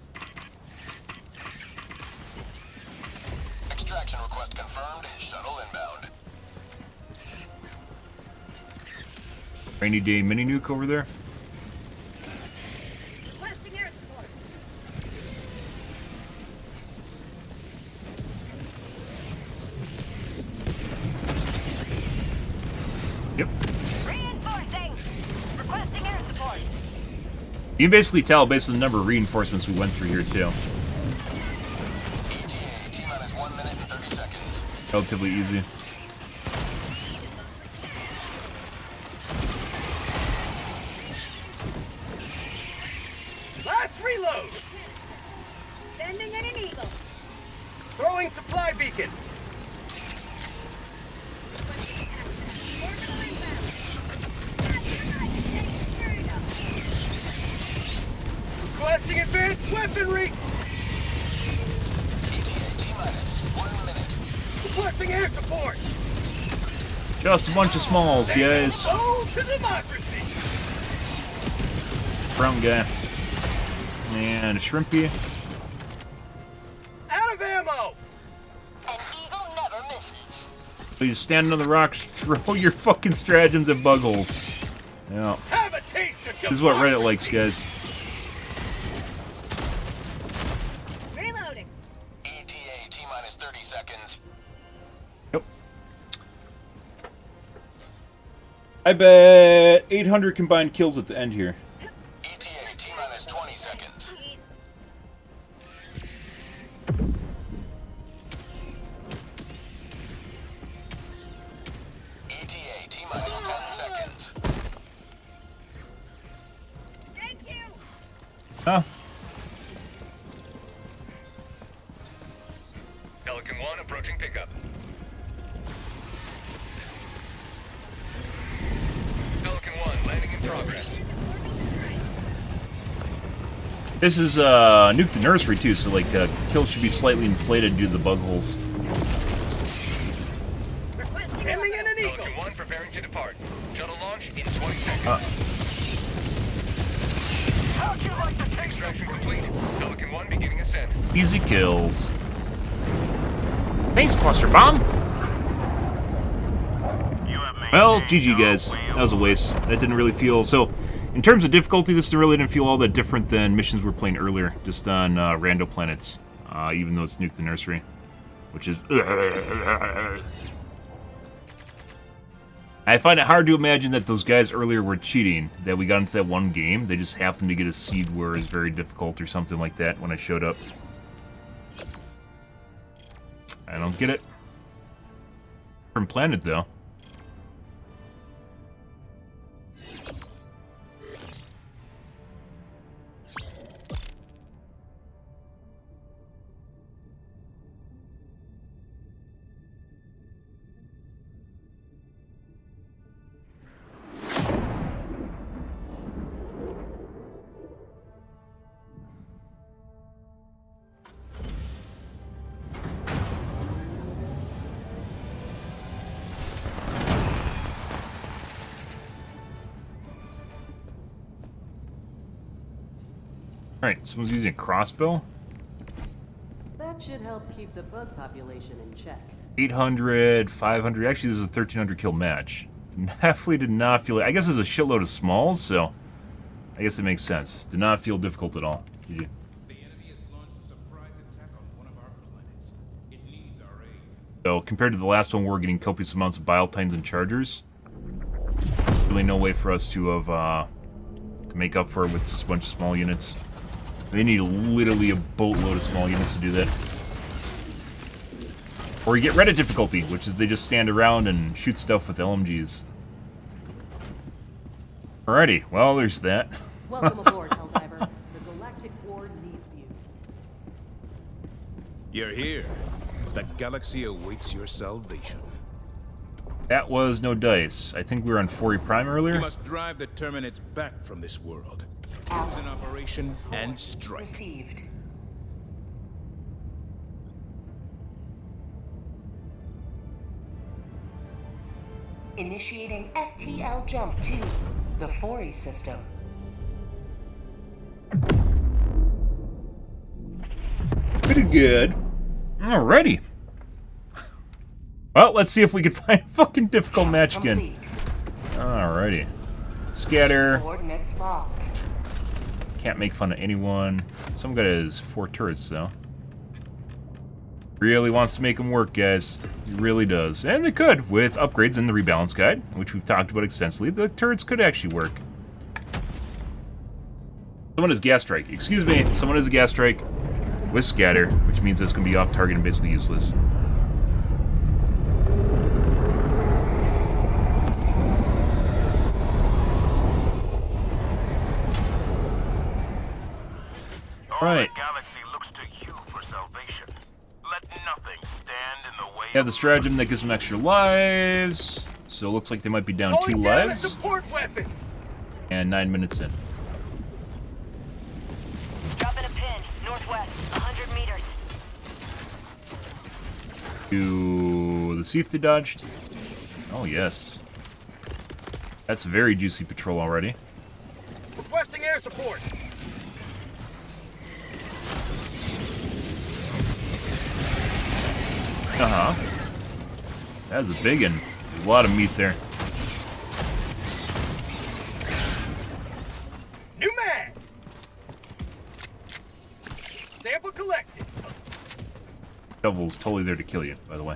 Extraction request confirmed. Shuttle inbound. Rainy day mini nuke over there. Requesting air support. Yep. Reinforcing. Requesting air support. You can basically tell based on the number of reinforcements we went through here, too. ETA, T-minus 1 minute and 30 seconds. Relatively easy. Last reload. Sending in an eagle. Throwing supply beacon. Requesting advanced weaponry. ETA, T-minus 1 minute. Requesting air support. Just a bunch of smalls, guys. Oh, to democracy. Brown guy. And a shrimpy. Out of ammo. An eagle never misses. Please stand on the rocks, throw your fucking stratagems at bug holes. Yeah. Have a taste of This is what Reddit likes, guys. Reloading. ETA, T-minus 30 seconds. Yep. I bet 800 combined kills at the end here. ETA, T-minus 20 seconds. ETA, T-minus 10 seconds. Thank you. Huh? Pelican 1 approaching pickup. Pelican 1 landing in progress. This is nuke the nursery too, so like kills should be slightly inflated due to the bug holes. Ending in an eagle. Pelican 1 preparing to depart. Shuttle launch in 20 seconds. How'd you like to take Extraction complete. Pelican 1 beginning ascent. Easy kills. Thanks, Cluster Bomb. Well, GG guys. That was a waste. That didn't really feel so. In terms of difficulty, this really didn't feel all that different than missions we were playing earlier, just on rando planets. Even though it's Nuke the Nursery, which is. I find it hard to imagine that those guys earlier were cheating. That we got into that one game, they just happened to get a seed where it's very difficult or something like that when I showed up. I don't get it. Different planet though. Alright, someone's using a crossbow. That should help keep the bug population in check. 800, 500. Actually, this is a 1,300 kill match. Definitely did not feel it. I guess there's a shitload of smalls, so I guess it makes sense. Did not feel difficult at all. GG. The enemy has launched a surprise attack on one of our planets. It needs our aid. So, compared to the last one, we're getting copious amounts of bile tines and chargers. Really no way for us to have, to make up for it with just a bunch of small units. They need literally a boatload of small units to do that. Or you get Reddit difficulty, which is they just stand around and shoot stuff with LMGs. Alrighty, well, there's that. Welcome aboard, Helldiver. The Galactic Ward needs you. You're here. The galaxy awaits your salvation. That was no dice. I think we were on 4E Prime earlier. You must drive the Terminids back from this world. Choose an operation and strike. Received. Initiating FTL jump to the 4E system. Pretty good. Alrighty. Well, let's see if we can find a fucking difficult match again. Complete. Alrighty. Scatter. Coordinates locked. Can't make fun of anyone. Some guy has 4 turrets, though. Really wants to make them work, guys. He really does. And they could, with upgrades in the rebalance guide, which we've talked about extensively. The turrets could actually work. Someone has gas strike. Excuse me. Someone has a gas strike with scatter, which means it's going to be off target and basically useless. Right. The galaxy looks to you for salvation. Let nothing stand in the way. They have the stratagem that gives them extra lives. So it looks like they might be down 2 lives. Support weapon. And 9 minutes in. Dropping a pin, northwest, 100 meters. To see if they dodged. Oh, yes. That's a very juicy patrol already. Requesting air support. Uh-huh. That was a big one. A lot of meat there. New mag. Sample collected. Devil's totally there to kill you, by the way.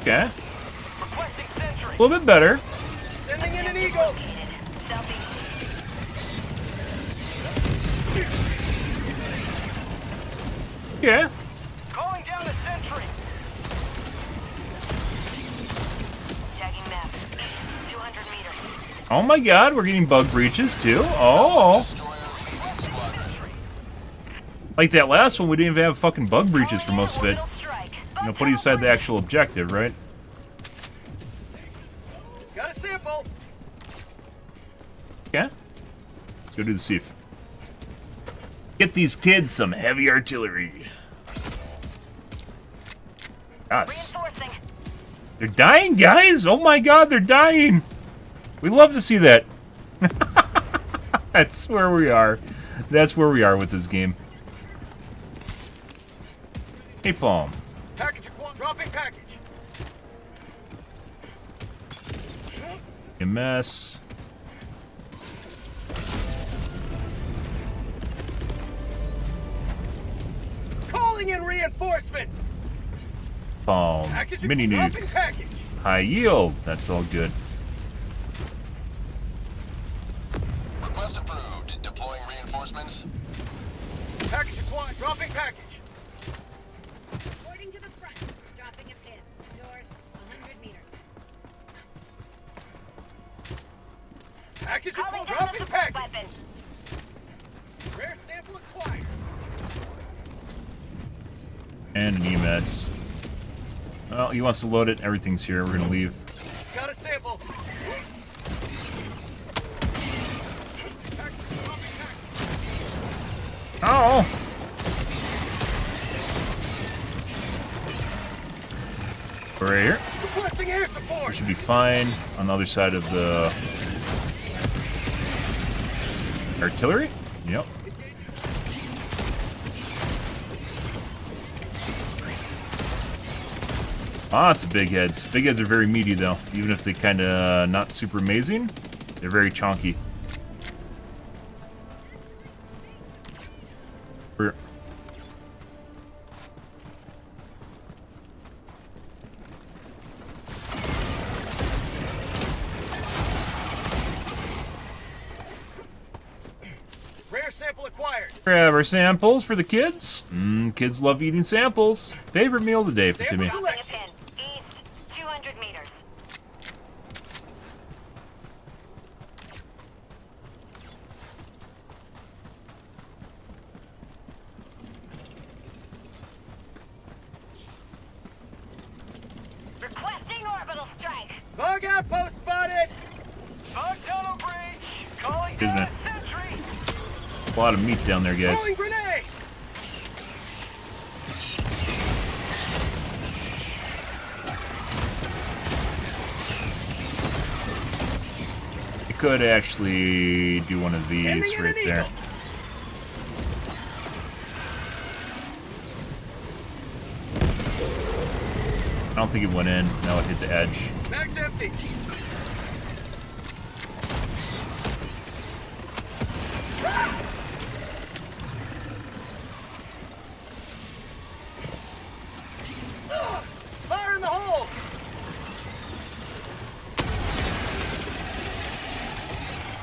Okay. Requesting sentry. A little bit better. Sending in an eagle. Southeast. Yeah. Calling down a sentry. Tagging map. 200 meters. Oh my god, we're getting bug breaches too. Oh. Like that last one, we didn't even have fucking bug breaches for most of it. You know, putting aside the actual objective, right? Got a sample. Okay. Let's go do the sieve. Get these kids some heavy artillery. Yes. Reinforcing. They're dying, guys! Oh my god, they're dying! We love to see that. That's where we are. That's where we are with this game. Hey, Palm. Package acquired. Dropping package. MS. Calling in reinforcements. Palm. Package Mini dropping nuke. package. High yield. That's all good. Request approved. Deploying reinforcements. Package acquired. Dropping package. Reporting to the front. Dropping a pin. North, 100 meters. Package Calling acquired. down a Dropping support package. weapon. Rare sample acquired. And an EMS. Well, he wants to load it. Everything's here. We're gonna leave. Got a sample. Oh! Right here. Requesting air support. We should be fine on the other side of the artillery. Yep. Lots of big heads. Big heads are very meaty, though. Even if they kind of not super amazing, they're very chonky. Rare sample acquired. Grab our samples for the kids. Kids love eating samples. Favorite meal of the day for Timmy. Dropping a pin. East, 200 meters. Requesting orbital strike. Bug outpost spotted. Bug tunnel breach. Calling Excuse me. down a sentry. A lot of meat down there, guys. Throwing grenade. You could actually do one of these Ending in right an there. eagle. I don't think it went in. No, it hit the edge. Mag's empty. Fire in the hole.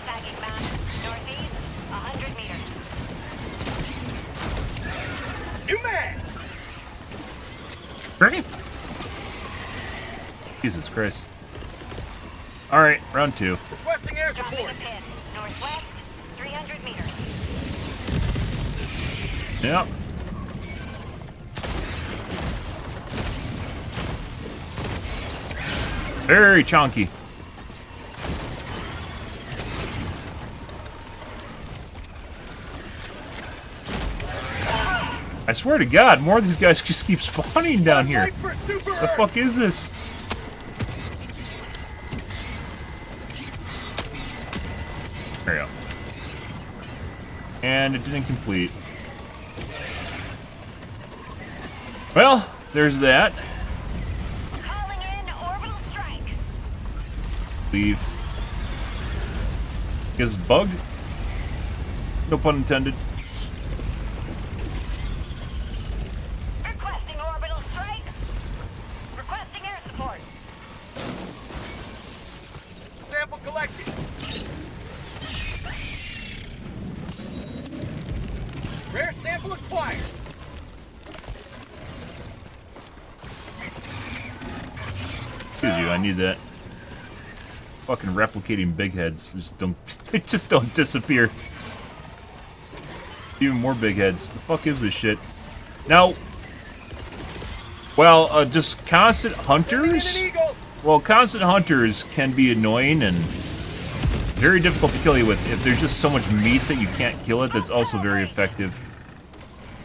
Tagging map. Northeast, 100 meters. New mag. Ready? Jesus Christ. Alright, round 2. Requesting air Dropping support. a pin. Northwest, 300 meters. Yep. Very chonky. I swear to God, more of these guys just keep spawning down here. Fight for super The Earth. fuck is this? There we go. And it didn't complete. Well, there's that. Calling in orbital strike. Leave. Is bug? No pun intended. Requesting orbital strike. Requesting air support. Sample collected. Rare sample acquired. Excuse you, I need that. Fucking replicating big heads. They just don't disappear. Even more big heads. The fuck is this shit? Now, well, just constant hunters. Sending in an eagle. Well, constant hunters can be annoying and very difficult to kill you with. If there's just so much meat that you can't kill it, that's also very effective.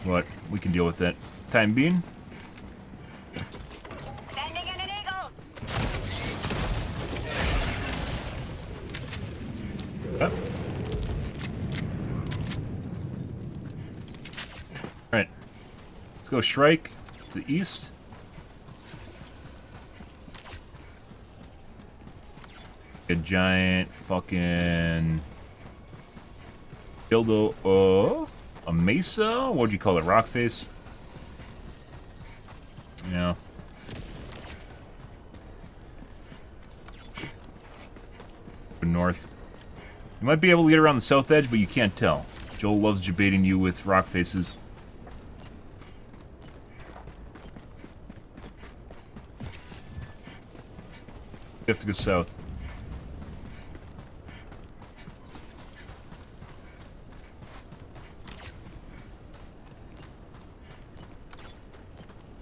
But we can deal with that. Time being. Sending in an eagle. Yep. Alright. Let's go Shrike to the east. A giant fucking dildo of a mesa? What do you call it? Rock face? Yeah. North. You might be able to get around the south edge, but you can't tell. Joel loves debating you with rock faces. You have to go south.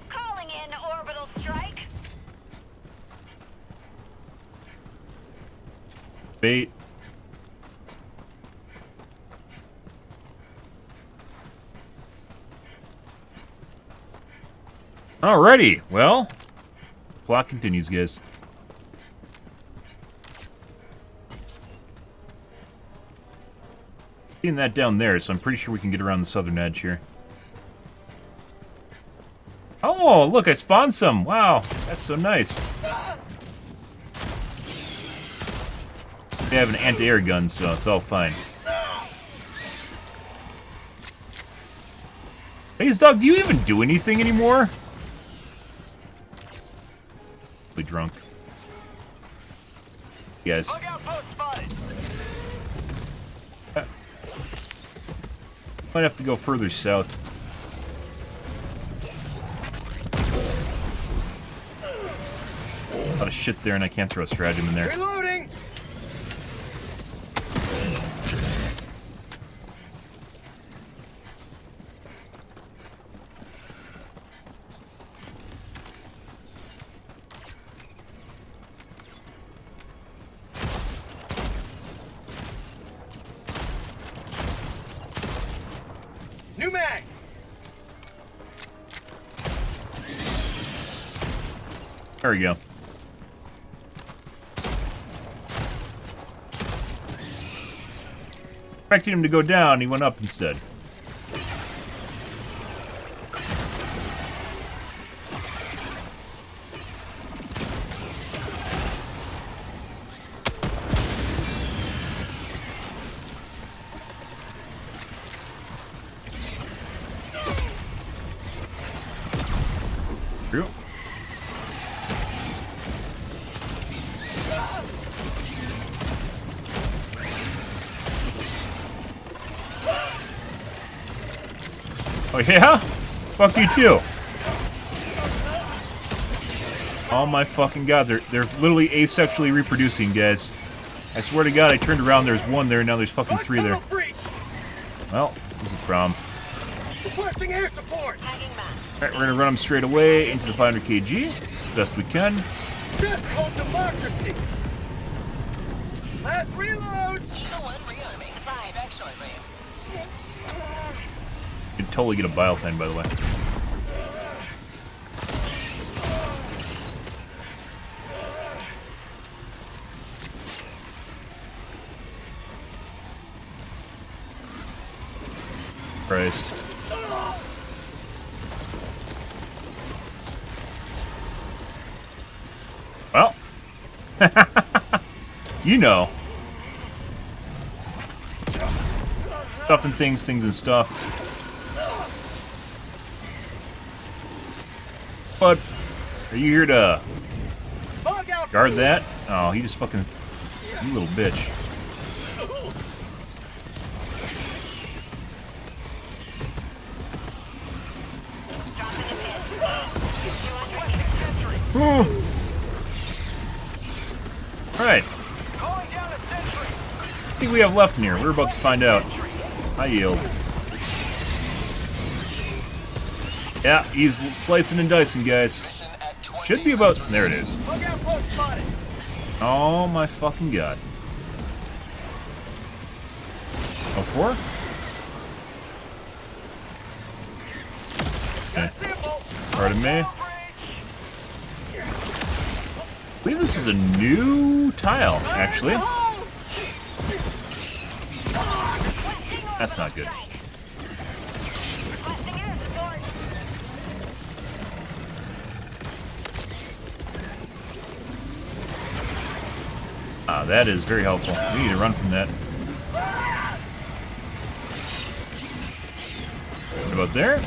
Calling in orbital strike. Bait. Alrighty, well, plot continues, guys. Seeing that down there, so I'm pretty sure we can get around the southern edge here. Oh, look, I spawned some. Wow, that's so nice. They have an anti-air gun, so it's all fine. Hey, dog, do you even do anything anymore? Really drunk. Yes. Bug outpost spotted. Might have to go further south. A lot of shit there, and I can't throw a stratagem in there. Reloading! New mag! There we go. Expecting him to go down, he went up instead. True. Oh yeah? Fuck you too. Oh my fucking god, they're literally asexually reproducing, guys. I swear to god, I turned around, there's one there, now there's fucking three there. Well, this is a problem. Requesting air support! Alright, we're gonna run them straight away into the 500 kg, best we can. Just called democracy! Last reload! You can totally get a bile time, by the way. Christ. Well. You know. Stuff and things and stuff. But are you here to guard that? Oh, he just fucking... You little bitch. Alright. What do we have left in here? We're about to find out. I yield. Yeah, he's slicing and dicing, guys. Should be about... There it is. Oh my fucking god. Oh, 4? Okay. Pardon me. I believe this is a new tile, actually. That's not good. Ah, that is very helpful. We need to run from that. What about there?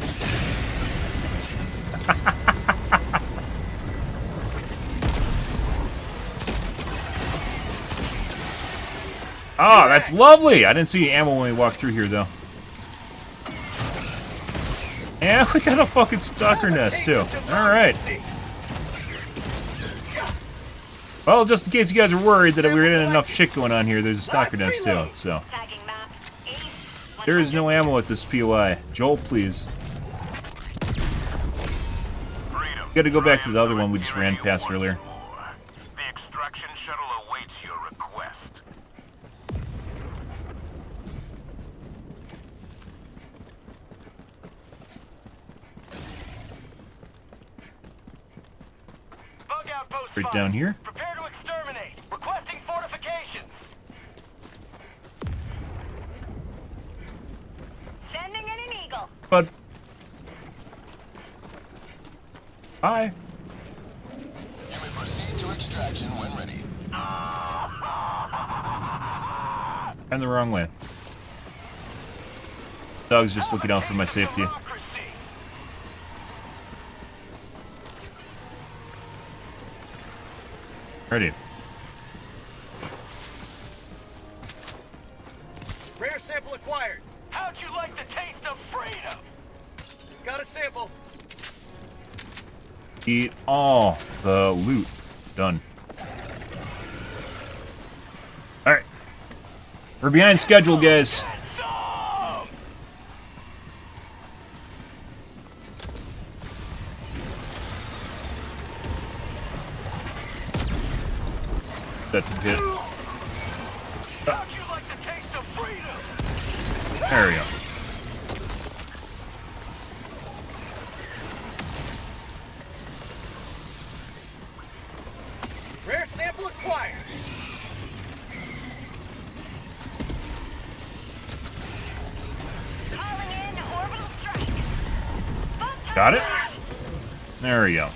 Ah, that's lovely! I didn't see ammo when we walked through here, though. And we got a fucking stalker nest, too. Alright. Well, just in case you guys are worried that we were getting enough shit going on here, there's a stalker nest, too, so. There is no ammo at this POI. Joel, please. Gotta go back to the other one we just ran past earlier. The extraction shuttle awaits your request. Outpost Right spotted. down here. Prepare to exterminate. Requesting fortifications. Sending in an eagle. But hi. You may proceed to extraction when ready. I'm the wrong way. Dog's just looking out for my safety. Democracy. Ready. Rare sample acquired. How'd you like the taste of freedom? Got a sample. Eat all the loot. Done. Alright. We're behind schedule, guys. Some! That's a hit. How'd you like the taste of freedom? There we go. Rare sample acquired. Calling in orbital strike. Got it? There we go.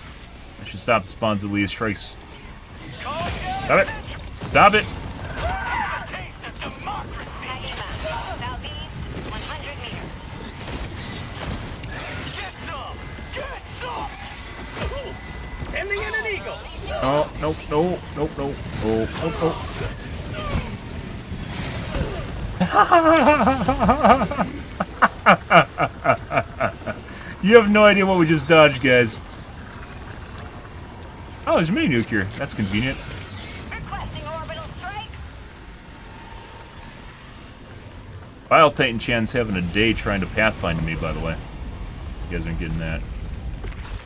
I should stop the spawns of Lee's strikes. Stop it! Stop it! Have a taste of democracy. Tagging map. Southeast, 100 meters. Get some! Get some! Sending in an eagle. Oh, nope, no, nope, nope. Oh, You have no idea what we just dodged, guys. Oh, there's a mini nuke here. That's convenient. Requesting orbital strike. Bile Titan Chan's having a day trying to pathfind me, by the way. You guys aren't getting that.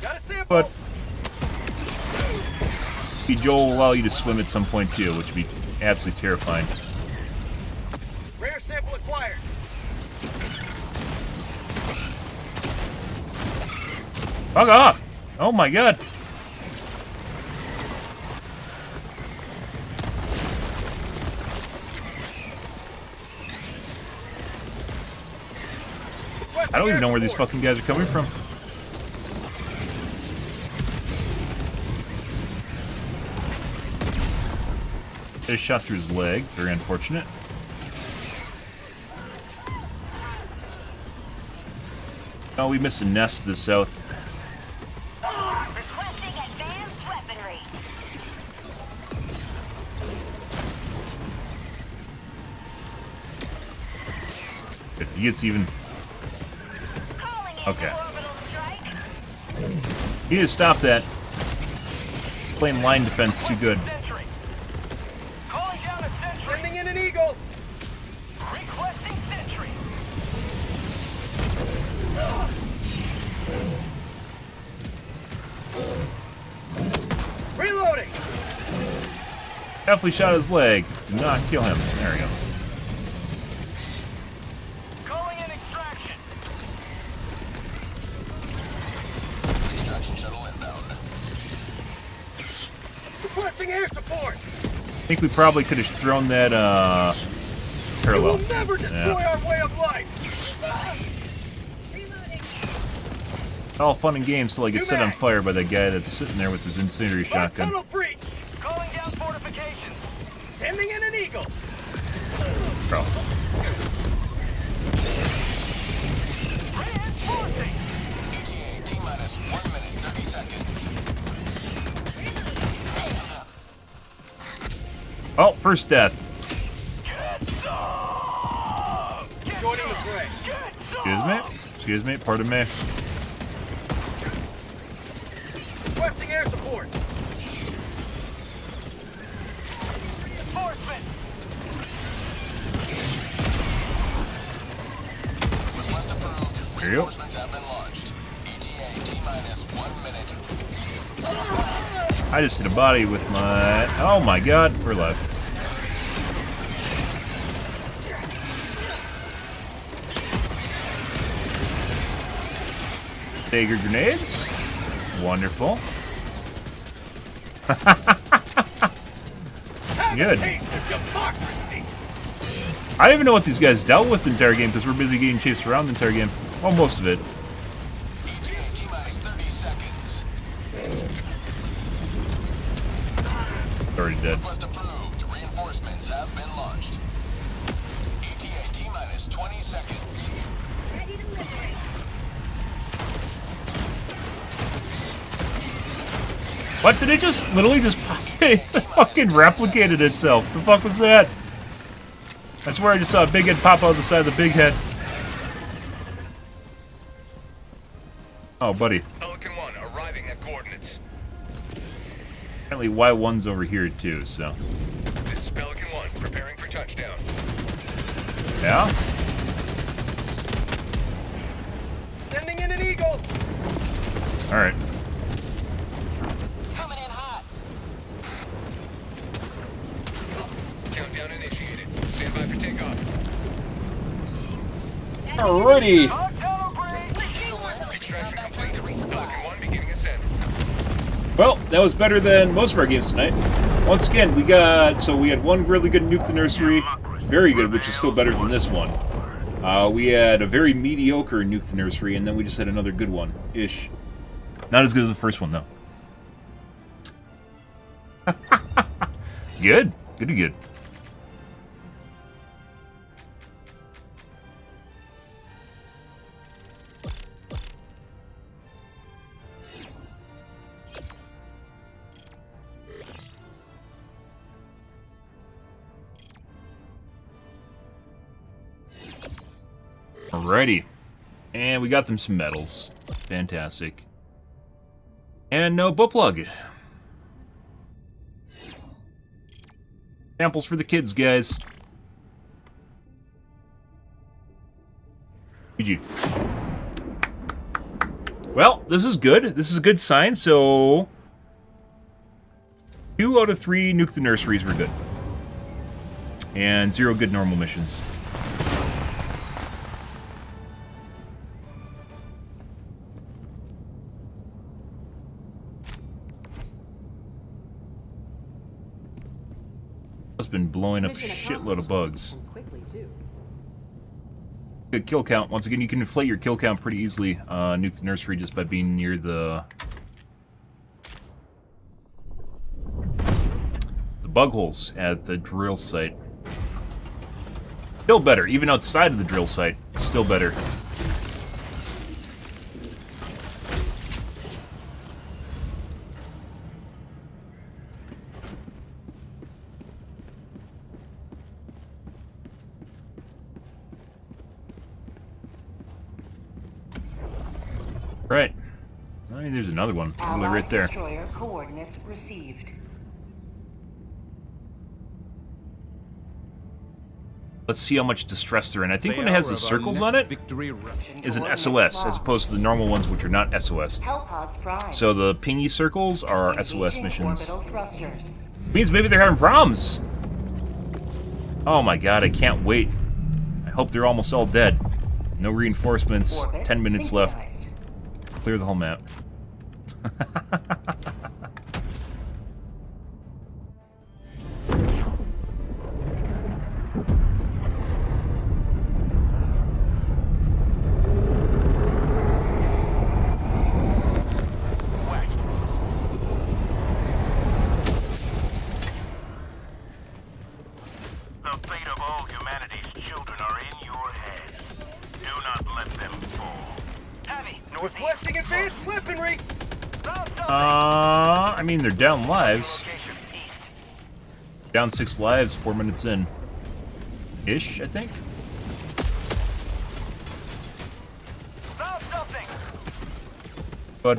Got a sample. But Joel will allow you to swim at some point too, which would be absolutely terrifying. Rare sample acquired. Fuck off! Oh my god! I don't even know where these fucking guys are coming from. Just shot through his leg. Very unfortunate. Oh, we missed a nest to the south. Requesting advanced weaponry. Good. He gets even. Calling in Okay. orbital strike. He need to stop that. Playing line defense too good. Sentry. Calling down a sentry. Sending in an eagle. Requesting sentry. Reloading. Definitely shot his leg. Do not kill him. There we go. Calling in extraction. Extraction shuttle inbound. Requesting air support. I think we probably could have thrown that parallel. We'll never destroy Yeah. our way of life. All fun and games till I get set on fire by that guy that's sitting there with his incendiary shotgun. Tunnel breach. Calling down fortifications. Sending in an eagle. Bro. Reinforcing. ETA T-minus 1 minute, 30 seconds. Oh, first death. Get some. Get Joining the some. fray. Get some. Excuse me. Excuse me. Pardon me. Requesting air support. Reinforcement. Request approved. There you go. Reinforcements have been launched. ETA T-minus 1 minute. I just hit a body with my... Oh my god. We're alive. Dagger grenades. Wonderful. Good. Taste of democracy. I don't even know what these guys dealt with the entire game because we're busy getting chased around the entire game. Well, most of it. ETA T-minus 30 seconds. Already dead. Request approved. Reinforcements have been launched. ETA T-minus 20 seconds. Ready to liberate. What did it just literally just it fucking replicated itself? The fuck was that? That's where I just saw a big head pop out of the side of the big head. Oh, buddy. Pelican 1 arriving at coordinates. Apparently Y1's over here too, so. This is Pelican 1 preparing for touchdown. Yeah? Sending in an eagle. Alright. Coming in hot. Countdown initiated. Stand by for takeoff. Alrighty! Extraction complete. Pelican 1 beginning ascent. Well, that was better than most of our games tonight. Once again, we had one really good Nuke the Nursery, very good, which is still better than this one. We had a very mediocre Nuke the Nursery, and then we just had another good one-ish. Not as good as the first one, though. Good. Good. Alrighty. And we got them some medals. Fantastic. And no butt plug. Samples for the kids, guys. GG. Well, this is good. This is a good sign, so 2 out of 3 Nuke the Nurseries were good. And 0 good normal missions. It's been blowing up a Mission shitload of bugs. And quickly too. Good kill count. Once again, you can inflate your kill count pretty easily. Nuke the Nursery just by being near the bug holes at the drill site. Still better, even outside of the drill site. Still better. Right. I mean, there's another one. Literally right there. Destroyer coordinates received. Let's see how much distress they're in. I think when it has the circles on it, is an SOS, as opposed to the normal ones, which are not SOS. Hellpods prime. So the pingy circles are SOS Engaging missions. orbital thrusters. Means maybe they're having problems. Oh my god, I can't wait. I hope they're almost all dead. No reinforcements. Orbit 10 minutes left. synchronized. Clear the whole map. West. The fate of all humanity's children are in your hands. Do not let them fall. Heavy. Requesting advanced weaponry. I mean, they're down lives. Location east. Down 6 lives, 4 minutes in. Ish, I think. Found something. But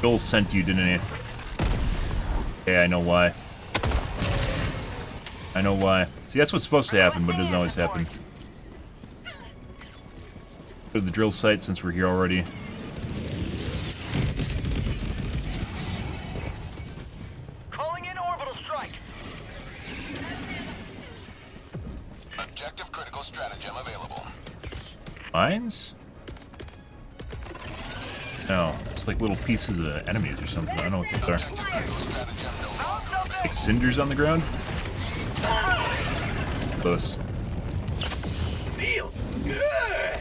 Bill sent you, didn't he? Okay, I know why. I know why. See, that's what's supposed to happen, but it doesn't always happen. Go to the drill site since we're here already. Calling in orbital strike. Objective critical stratagem available. Mines? No, it's like little pieces of enemies or something. I don't know what those are. Like cinders on the ground? Close. Feels good.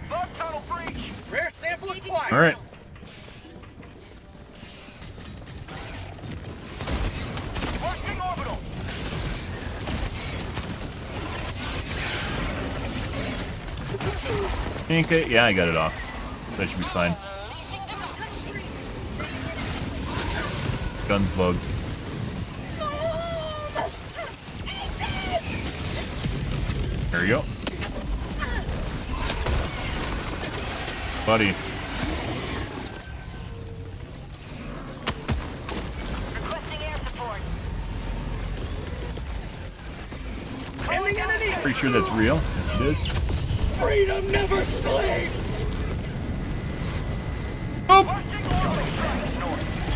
Bug tunnel breach. Rare sample acquired. Alright. Working orbital. Okay, yeah, I got it off. So that should be fine. Guns bugged. There we go. Buddy. Requesting air support. Pretty sure that's real. Yes, it is. Freedom never sleeps. Boop.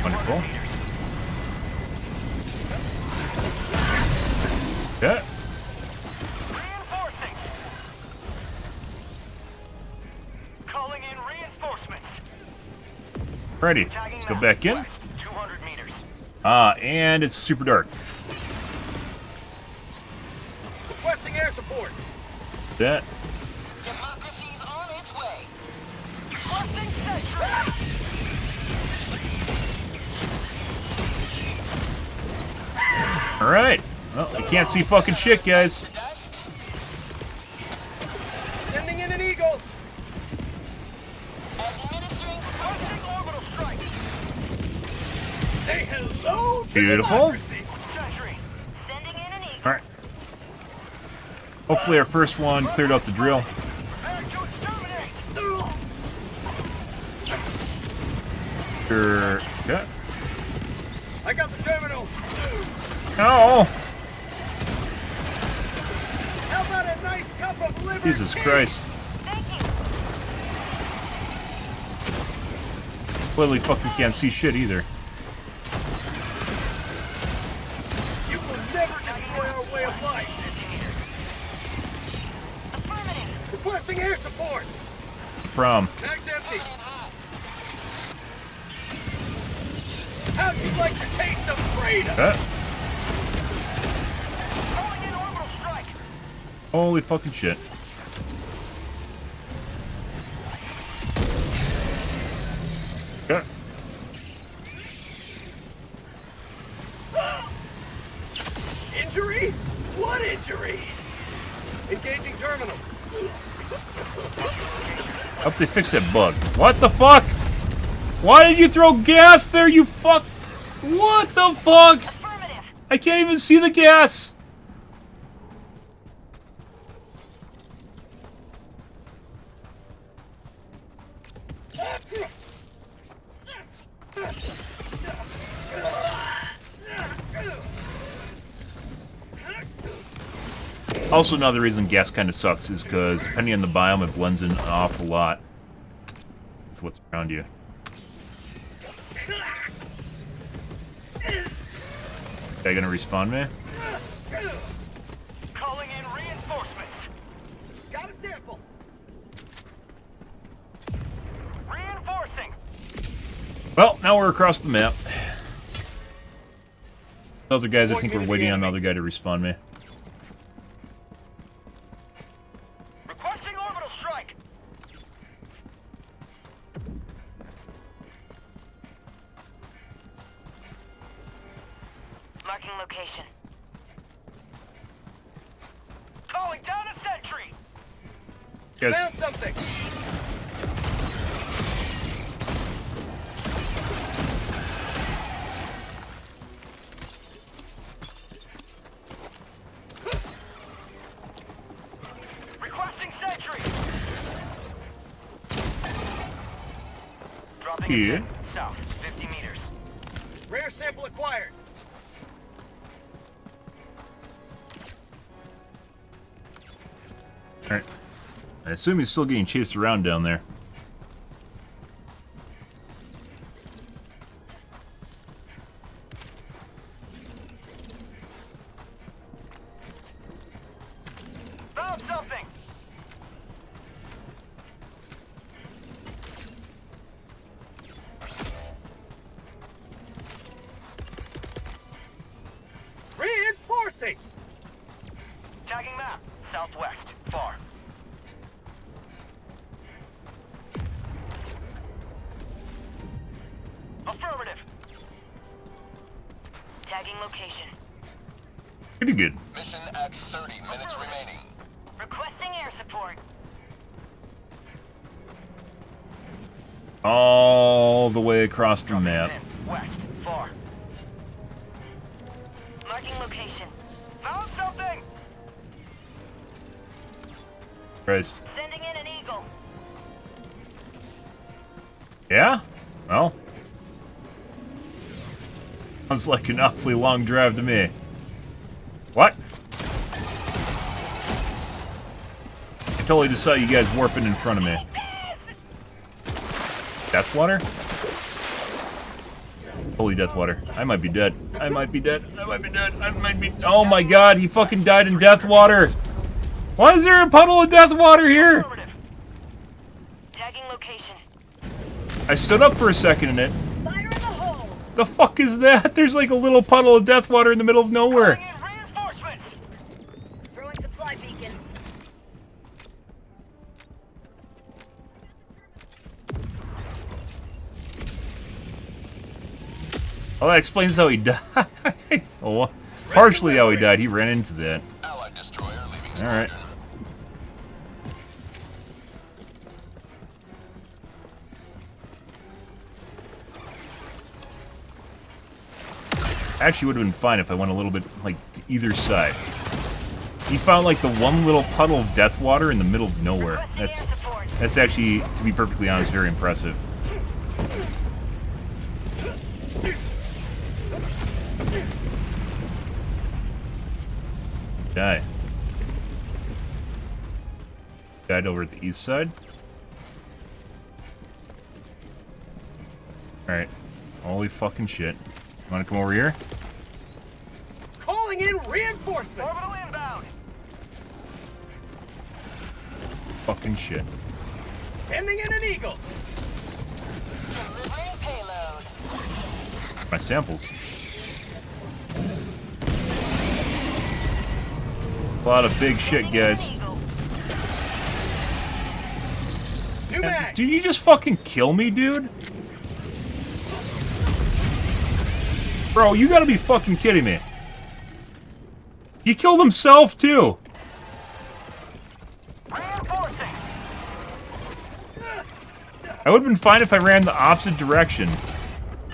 Wonderful. Yeah. Reinforcing. Calling in reinforcements. Ready. Let's go back in. 200 meters. And it's super dark. Requesting air support. That. Democracy's on its way. Requesting sentry. Alright. Well, you can't see fucking shit, guys. Sending in an eagle. Administering Requesting orbital strike. Say hello to Beautiful. democracy. Sentry. Sending in an eagle. Alright. Hopefully our first one cleared out the drill. Prepare to exterminate. Sure. Yeah. I got the terminal. Oh! How about a nice cup of liver? Jesus Christ. Thank you. Clearly fucking can't see shit either. You will never destroy our way of life. Affirmative. Requesting air support. Prom. Mag's empty. How'd you like the taste of freedom? Calling in orbital strike. Holy fucking shit. Yeah. Injury? What injury? Engaging terminal. Hope they fix that bug. What the fuck? Why did you throw gas there, you fuck? What the fuck? Affirmative. I can't even see the gas. Also, another reason gas kind of sucks is because depending on the biome, it blends in an awful lot with what's around you. Guy gonna respawn me? Calling in reinforcements. Got a sample. Reinforcing. Well, now we're across the map. The other guys, I think we're waiting on the other guy to respawn me. Requesting orbital strike. Marking location. Calling down a sentry. Guys, Found something. Requesting sentry. Dropping Here. in south, 50 meters. Rare sample acquired. alright. I assume he's still getting chased around down there. Reinforcing. Tagging map. Southwest. Far. Affirmative. Tagging location. Pretty good. Mission at 30 minutes remaining. Requesting air support. All the way across the map. In. West. Far. Marking location. Found something! Christ. Sending in an eagle. Yeah? Well. Sounds like an awfully long drive to me. What? I totally just saw you guys warping in front of me. Deathwater? Holy Deathwater. I might be dead. I might be dead. I might be dead. I might be... Oh my god, he fucking died in Deathwater! Why is there a puddle of Deathwater here? Affirmative. Tagging location. I stood up for a second in it. Fire in the hole. The fuck is that? There's like a little puddle of Deathwater in the middle of nowhere. Calling in reinforcements! Throwing supply beacon. Well, that explains how he died. Oh, partially how he died. He ran into that. Allied destroyer leaving All right. squadron. Actually, would have been fine if I went a little bit, like, to either side. He found, like, the one little puddle of Deathwater in the middle of nowhere. That's actually, to be perfectly honest, very impressive. Die. Died over at the east side. Alright. Holy fucking shit. Wanna come over here? Calling in reinforcements. Orbital inbound! Fucking shit. Sending in an eagle. Delivering payload. My samples. A lot of big shit, guys. New mag. Did you just fucking kill me, dude? Bro, you gotta be fucking kidding me. He killed himself, too. Reinforcing! I would've been fine if I ran the opposite direction.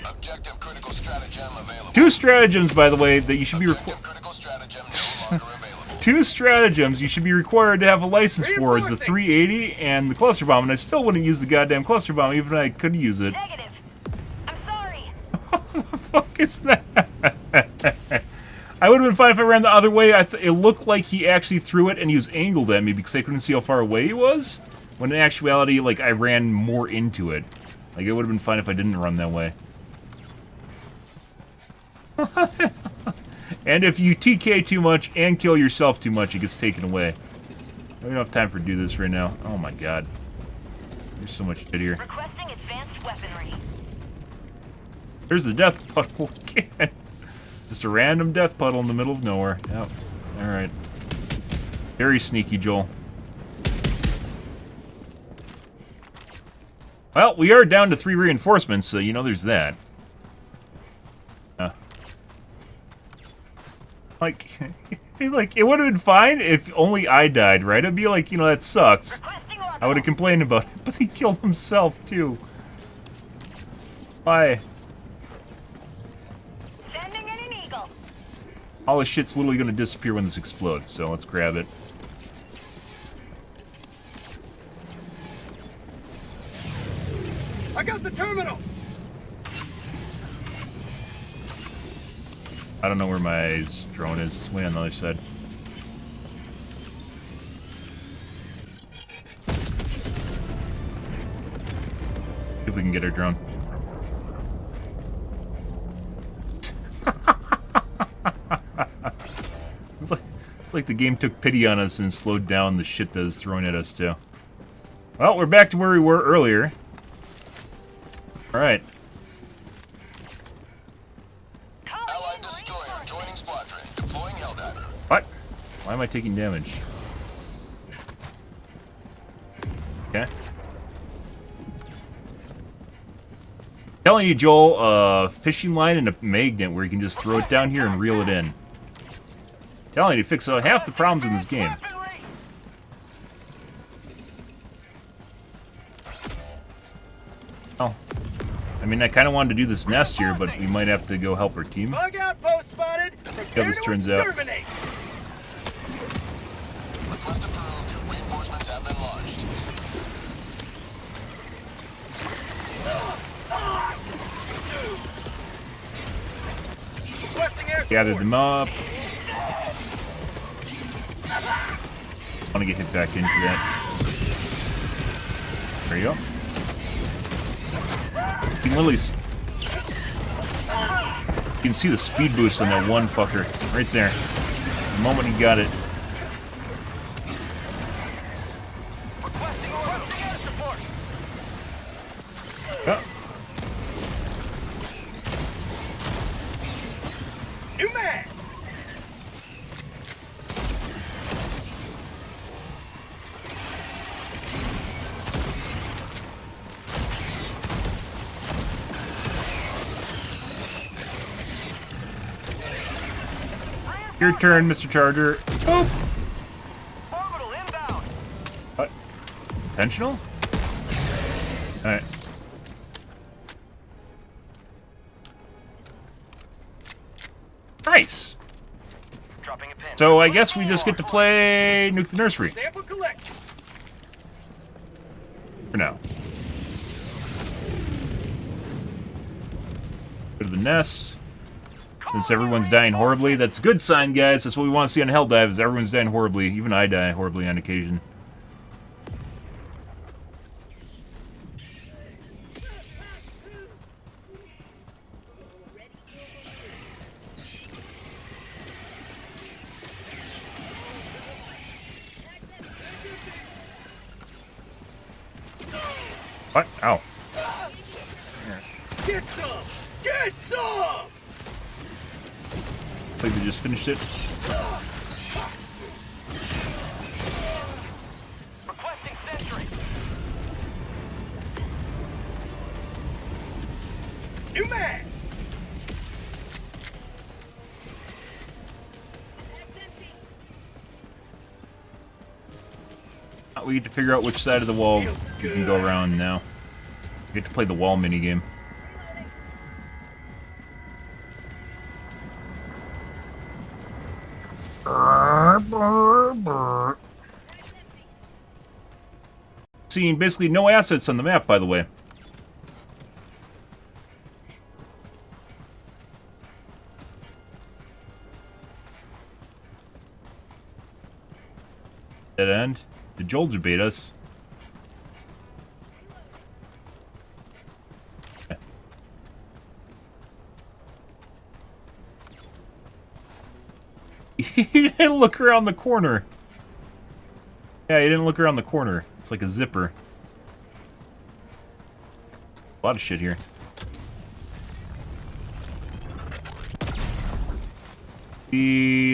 Objective critical stratagem available. Two stratagems, by the way, that you should be Objective critical stratagem no longer available. Two stratagems you should be required to have a license for is the 380 and the cluster bomb, and I still wouldn't use the goddamn cluster bomb even if I could use it. Negative. I'm sorry. What the fuck is that? I would have been fine if I ran the other way. It looked like he actually threw it and he was angled at me because I couldn't see how far away he was. When in actuality, like, I ran more into it. Like, it would have been fine if I didn't run that way. And if you TK too much and kill yourself too much, it gets taken away. We don't have time for do this right now. Oh my god. There's so much shit here. Requesting advanced weaponry. There's the death puddle again. Just a random death puddle in the middle of nowhere. Yep. Alright. Very sneaky, Joel. Well, we are down to 3 reinforcements, so you know there's that. Like, it would have been fine if only I died, right? It'd be like, you know, that sucks. I would have complained about it, but he killed himself, too. Why? Sending in an eagle. All this shit's literally gonna disappear when this explodes, so let's grab it. I got the terminal. I don't know where my drone is. It's way on the other side. See if we can get our drone. It's like the game took pity on us and slowed down the shit that is thrown at us, too. Well, we're back to where we were earlier. Alright. Allied destroyer joining squadron. Deploying Helldiver. What? Why am I taking damage? Okay. Telling you, Joel, fishing line and a magnet where you can just throw it down here and reel it in. Telling you to fix half the problems in this game. Oh. I mean, I kind of wanted to do this nest here, but we might have to go help our team. Bug outpost spotted. See how this turns out. Exterminate. Request approved. Reinforcements have been launched. Requesting air Gather support. them up. I want to get hit back into that. There you go. You can literally you can see the speed boost on that one fucker right there. The moment he got it. Requesting air support. Oh. New man. Your turn, Mr. Charger. Boop. Orbital inbound. What? Intentional? Alright. Nice. Dropping a pin. So I guess we just get to play Nuke the Nursery Sample collect. for now. Go to the nest. Since everyone's dying horribly, that's a good sign, guys. That's what we want to see on Helldivers. Everyone's dying horribly. Even I die horribly on occasion. What? Ow. Get some. Get some. I think we just finished it. Requesting sentry. New man. We get to figure out which side of the wall we can go around now. We get to play the wall minigame. Seeing basically no assets on the map, by the way. Dead end. Did Joel debate us? He didn't look around the corner. Yeah, he didn't look around the corner. It's like a zipper. A lot of shit here.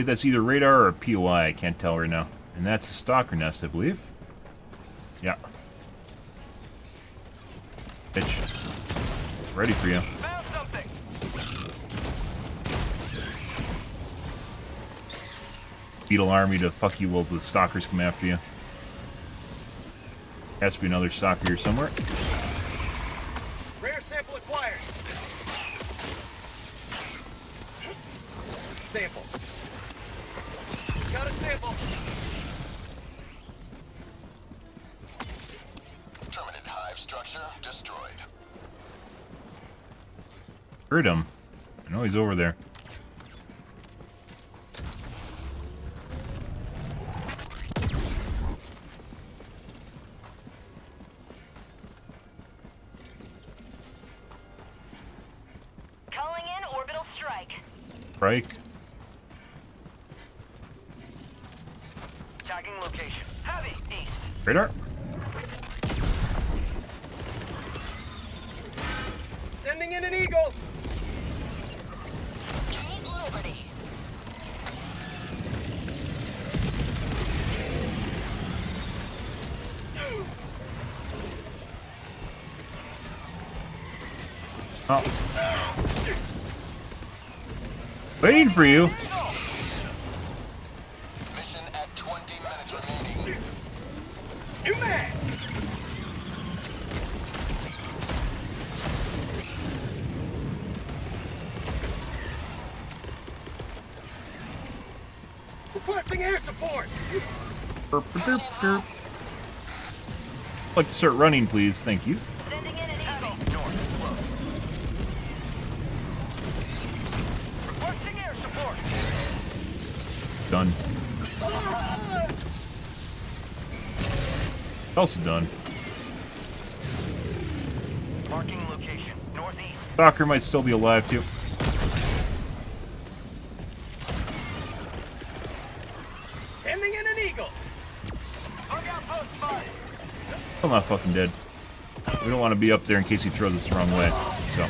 That's either radar or POI. I can't tell right now. And that's a stalker nest, I believe. Yeah. Bitch. Ready for you. Found something. Beetle army to fuck you while the stalkers come after you. Has to be another stalker here somewhere. Rare sample acquired. Sample. Got a sample. Terminate hive structure destroyed. Heard him. I know he's over there. Calling in orbital strike. Strike. Tagging location. Heavy east. Radar. Sending in an eagle. Keep liberty. Oh. Waiting for you. Mission at 20 minutes remaining. New mag! Requesting air support! Derp, derp, derp. I'd like to start running, please. Thank you. Sending in an eagle. North, close. Requesting air support. Done. Also done. Marking location. Northeast. Stalker might still be alive, too. Sending in an eagle! Bug outpost spotted. I'm not fucking dead. We don't want to be up there in case he throws us the wrong way. So,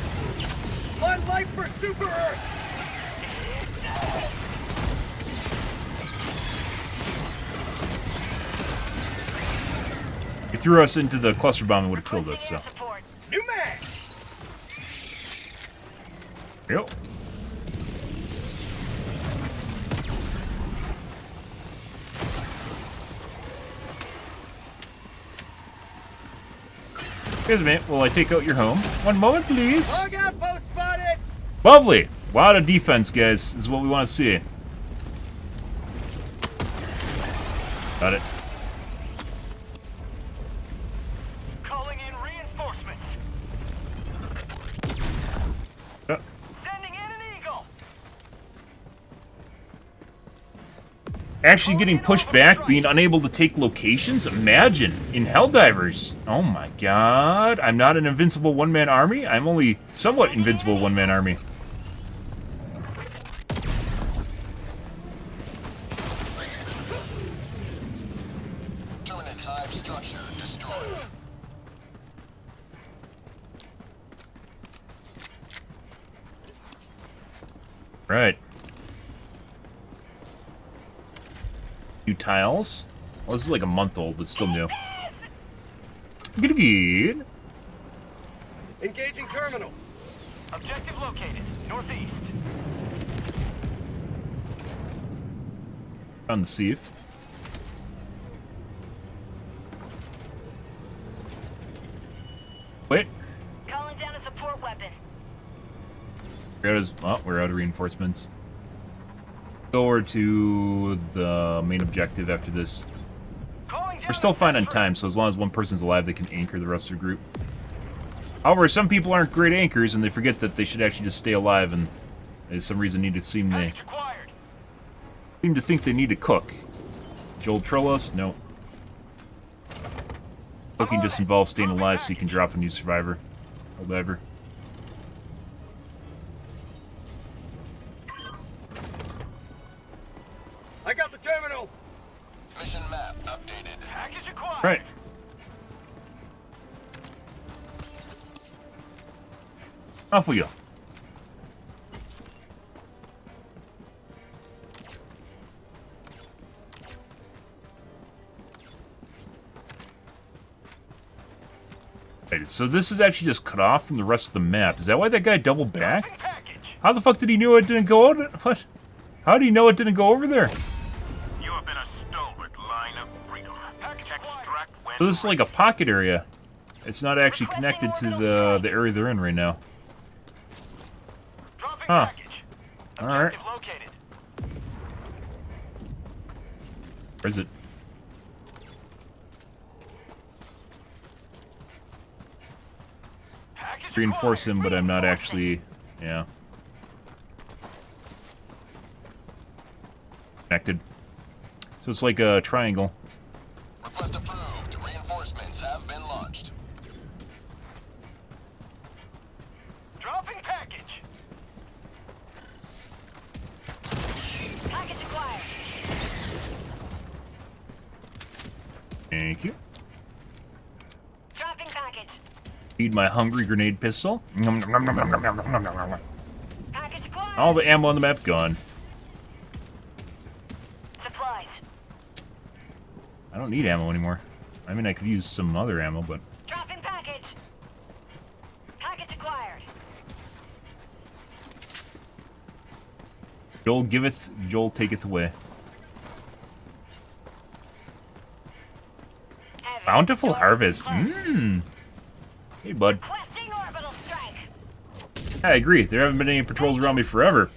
One life for Super Earth! he threw us into the cluster bomb and would have killed us. So, Air support. New mag! yep. Excuse me, will I take out your home? One moment, please. Bug outpost spotted! Lovely. A lot of defense, guys. This is what we want to see. Got it. Calling in reinforcements. Yep. Sending in an eagle. Actually getting pushed back, being unable to take locations? Imagine, in Helldivers. Oh my god. I'm not an invincible one-man army. I'm only somewhat invincible one-man army. Terminate hive structure destroyed. Right. New tiles. Well, this is like a month old, but still new. Good. Engaging terminal. Objective located. Northeast. On the sieve. Wait. Calling down a support weapon. We're out of reinforcements. Go over to the main objective after this. Calling down We're still a fine on sentry. time, so as long as one person's alive, they can anchor the rest of the group. However, some people aren't great anchors, and they forget that they should actually just stay alive, and for some reason seem Package acquired. to think they need to cook. Joel Trillos? No. Cooking just involves staying alive so you can drop a new survivor. Whatever. I got the terminal! Mission map updated. Package acquired. Right. Off we go. Right, so this is actually just cut off from the rest of the map. Is that why that guy doubled back? Dropping package. How the fuck did he know it didn't go out? What? How did he know it didn't go over there? You have been a stalwart line of freedom. Package extract when So this is like a pocket area. It's not actually connected to the area they're in right now. dropping Huh. package. Alright. Objective located. Where is it? Package Reinforce acquired. him, but I'm not Reinforcing. actually... Yeah. Connected. So it's like a triangle. Request approved. Reinforcements have been launched. Dropping package. Package acquired. Thank you. Dropping package. Feed my hungry grenade pistol. Package acquired. All the ammo on the map gone. Supplies. I don't need ammo anymore. I mean, I could use some other ammo, but... Dropping package. Package acquired. Joel giveth, Joel taketh away. Bountiful harvest. Mmm. Hey, bud. Requesting orbital strike. I agree. There haven't been any patrols around me forever.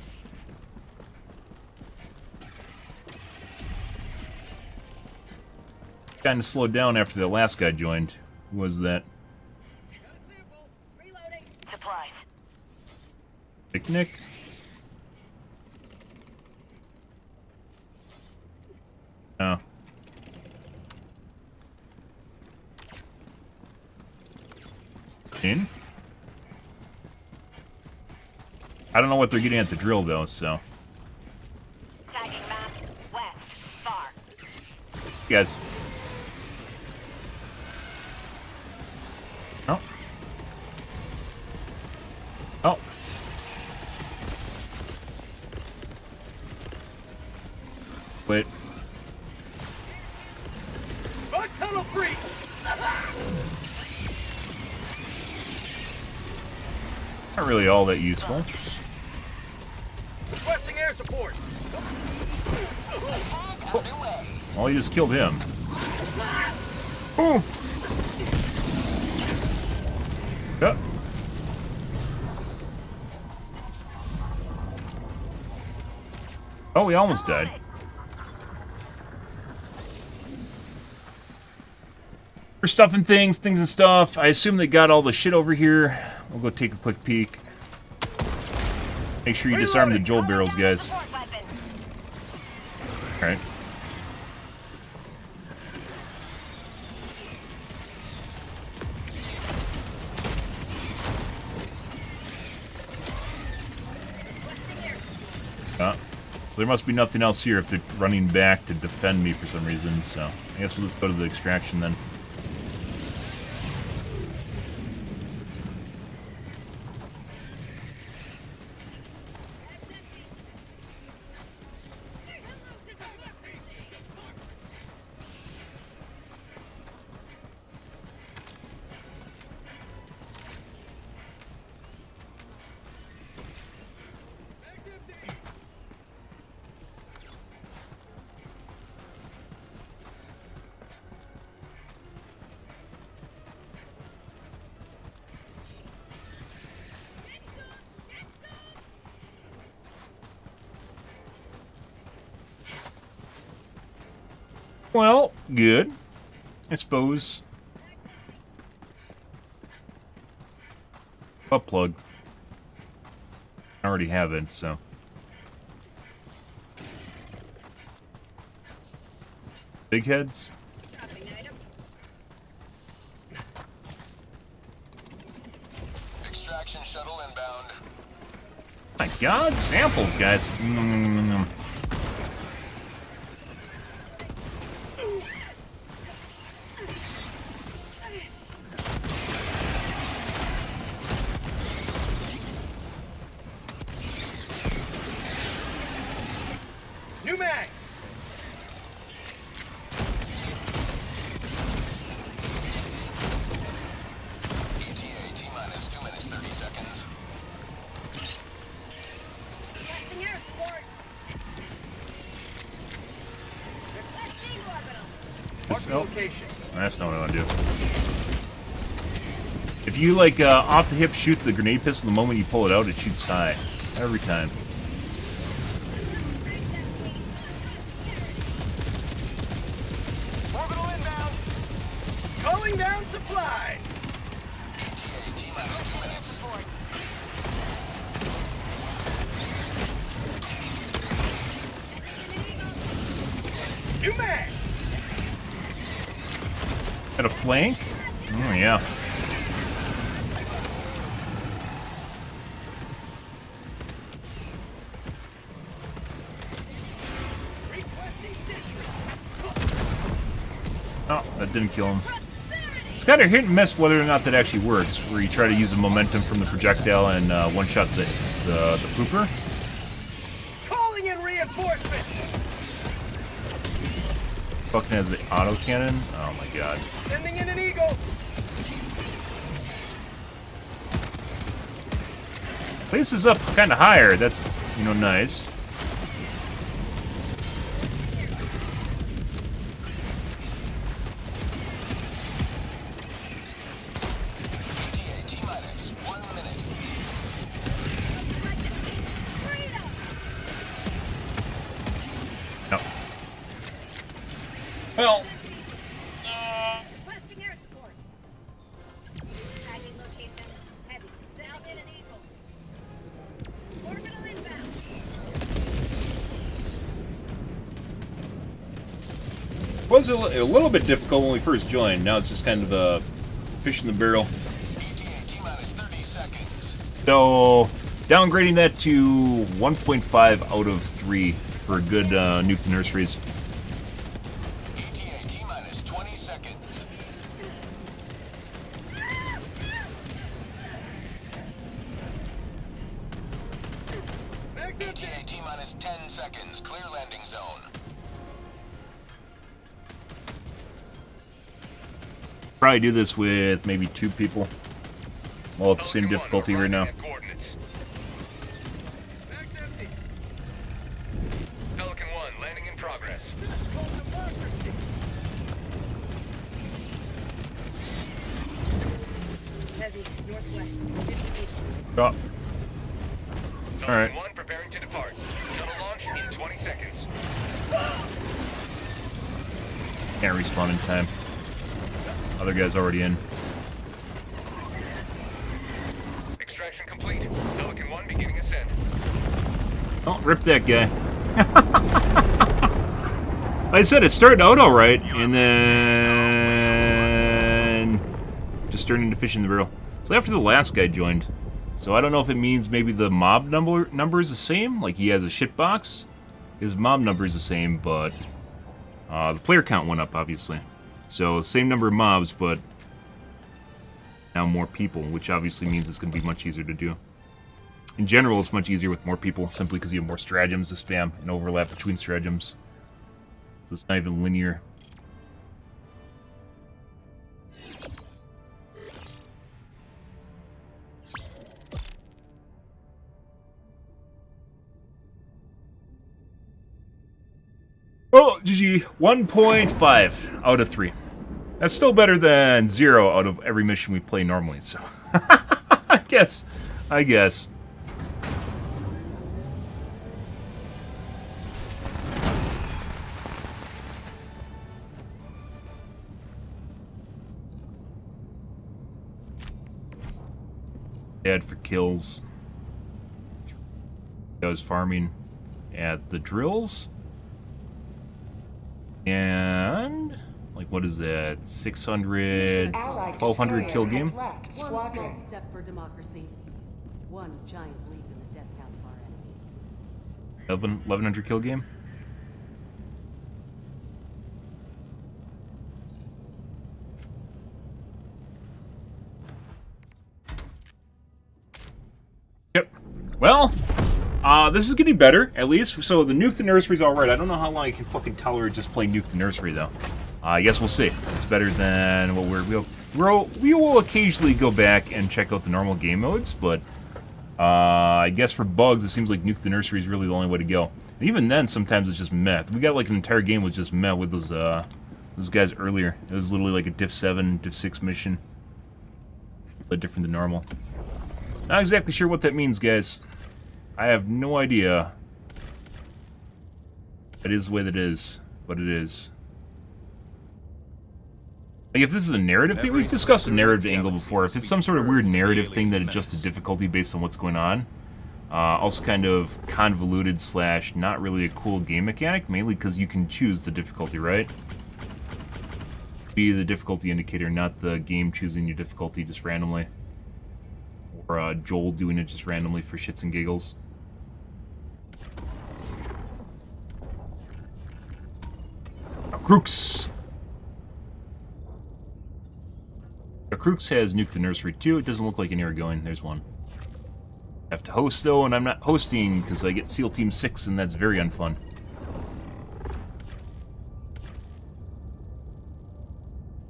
Kind of slowed down after the last guy joined. Who was that? Supplies. Picnic? Oh. In? I don't know what they're getting at the drill, though, so. Tagging map. West. Far. You guys. Oh. Oh. Wait. Bug tunnel free! Not really all that useful. Requesting air support. Well, you just killed him. Ooh. Yep. Oh, we almost died. We're stuffing things and stuff. I assume they got all the shit over here. We'll go take a quick peek. Make sure you disarm the Joel barrels, guys. Alright. So there must be nothing else here if they're running back to defend me for some reason, so I guess we'll just go to the extraction then. Well, good. I suppose. Butt plug. I already have it, so. Big heads? Extraction shuttle inbound. My God, samples, guys. New mag. ETA T-minus 2 minutes 30 seconds. Requesting air support. Requesting orbital. Marking Oh. location. That's not what I want to do. If you, like, off the hip shoot the grenade pistol, the moment you pull it out, it shoots high. Every time. Orbital inbound. Calling down supplies. ETA T-minus 2 minutes. New mag. Got a flank? Oh, yeah. Oh, that didn't kill him. It's kind of hit and miss whether or not that actually works, where you try to use the momentum from the projectile and one-shot the pooper. Calling in reinforcements. Fucking has the autocannon. Oh my God. Sending in an eagle. Place is up kind of higher. That's, you know, nice. Well, Requesting air support. Tagging location. Heavy. South in an eagle. Orbital inbound. was a little bit difficult when we first joined. Now it's just kind of a fish in the barrel. ETA T-minus 30 seconds. So, downgrading that to 1.5 out of 3 for a good nuke the nurseries. ETA T-minus 20 seconds. ETA T-minus 10 seconds. Clear landing zone. Probably do this with maybe 2 people. All at the same difficulty right now. Coordinates. Pelican 1, landing in progress. Heavy. Northwest. Oh. Alright. Pelican 1 preparing to depart. Shuttle launch in 20 seconds. Can't respawn in time. Other guy's already in. Extraction complete. Pelican 1 beginning ascent. Oh, rip that guy. Like I said, it started out alright, and then just turned into fish in the barrel. So after the last guy joined. So I don't know if it means maybe the mob number is the same, like he has a shit box. His mob number is the same, but the player count went up, obviously. So same number of mobs, but now more people, which obviously means it's going to be much easier to do. In general, it's much easier with more people, simply because you have more stratagems to spam and overlap between stratagems. So it's not even linear. Oh, GG. 1.5 out of 3. That's still better than 0 out of every mission we play normally, so... I guess. Bad for kills. I was farming at the drills. And like, what is that? 600, 1200 kill game. One small step for democracy. One giant leap in the death count of our enemies. 1100 kill game. Yep. Well, this is getting better, at least. So the Nuke the Nursery's alright. I don't know how long I can fucking tolerate just playing Nuke the Nursery, though. I guess we'll see. It's better than what we will occasionally go back and check out the normal game modes, but I guess for bugs, it seems like Nuke the Nursery is really the only way to go. And even then, sometimes it's just meh. We got like an entire game with just meh with those guys earlier. It was literally like a Div 7, Div 6 mission. A bit different than normal. Not exactly sure what that means, guys. I have no idea. It is the way that it is, but it is. Like, if this is a narrative thing, we've discussed the narrative angle before. If it's some sort of weird narrative thing that adjusts the difficulty based on what's going on, also kind of convoluted / not really a cool game mechanic, mainly because you can choose the difficulty, right? Be the difficulty indicator, not the game choosing your difficulty just randomly. Or Joel doing it just randomly for shits and giggles. Crooks! Crooks has Nuke the Nursery too. It doesn't look like any are going. There's one. I have to host though, and I'm not hosting because I get SEAL Team 6, and that's very unfun.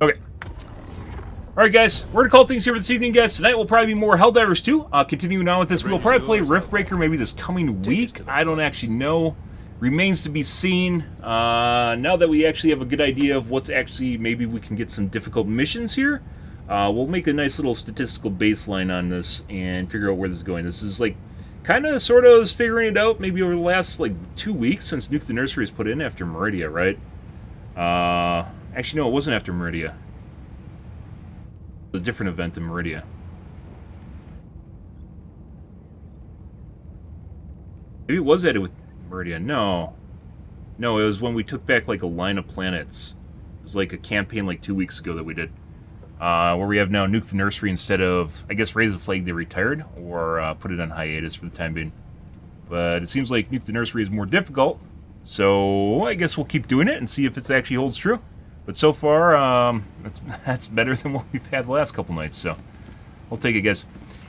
Okay. Alright guys, we're gonna call things here for this evening, guys. Tonight will probably be more Helldivers 2. Continuing on with this, we'll probably play Riftbreaker maybe this coming week. I don't actually know. Remains to be seen. Now that we actually have a good idea of what's actually, maybe we can get some difficult missions here. We'll make a nice little statistical baseline on this and figure out where this is going. This is like, kind of, sort of figuring it out maybe over the last like 2 weeks since Nuke the Nursery was put in after Meridia, right? Actually, no, it wasn't after Meridia. It was a different event than Meridia. Maybe it was added with Meridia. No. No, it was when we took back, like, a line of planets. It was like a campaign, like, 2 weeks ago that we did. Where we have now Nuke the Nursery instead of, I guess, Raise the Flag they retired, or put it on hiatus for the time being. But it seems like Nuke the Nursery is more difficult, so I guess we'll keep doing it and see if it actually holds true. But so far, that's better than what we've had the last couple nights, so we'll take it, guys.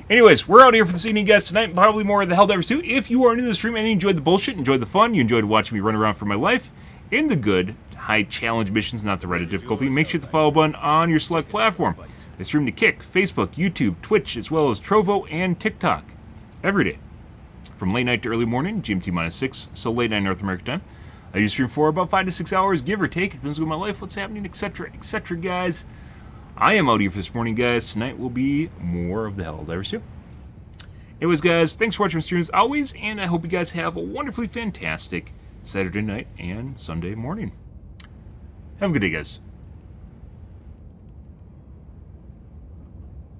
Anyways, we're out here for this evening, guys. Tonight, probably more of the Helldivers 2. If you are new to the stream and you enjoyed the bullshit, enjoyed the fun, you enjoyed watching me run around for my life, in the good, high challenge missions, not the Reddit difficulty, make sure to hit the follow button on your select platform. I stream to Kick, Facebook, YouTube, Twitch, as well as Trovo and TikTok. Every day. From late night to early morning, GMT-6, so late night North American time. I usually stream for about 5 to 6 hours, give or take. It depends on my life, what's happening, etc., etc., guys. I am out here for this morning, guys. Tonight will be more of the Helldivers 2. Anyways, guys, thanks for watching my streams as always, and I hope you guys have a wonderfully fantastic Saturday night and Sunday morning. Have a good day, guys.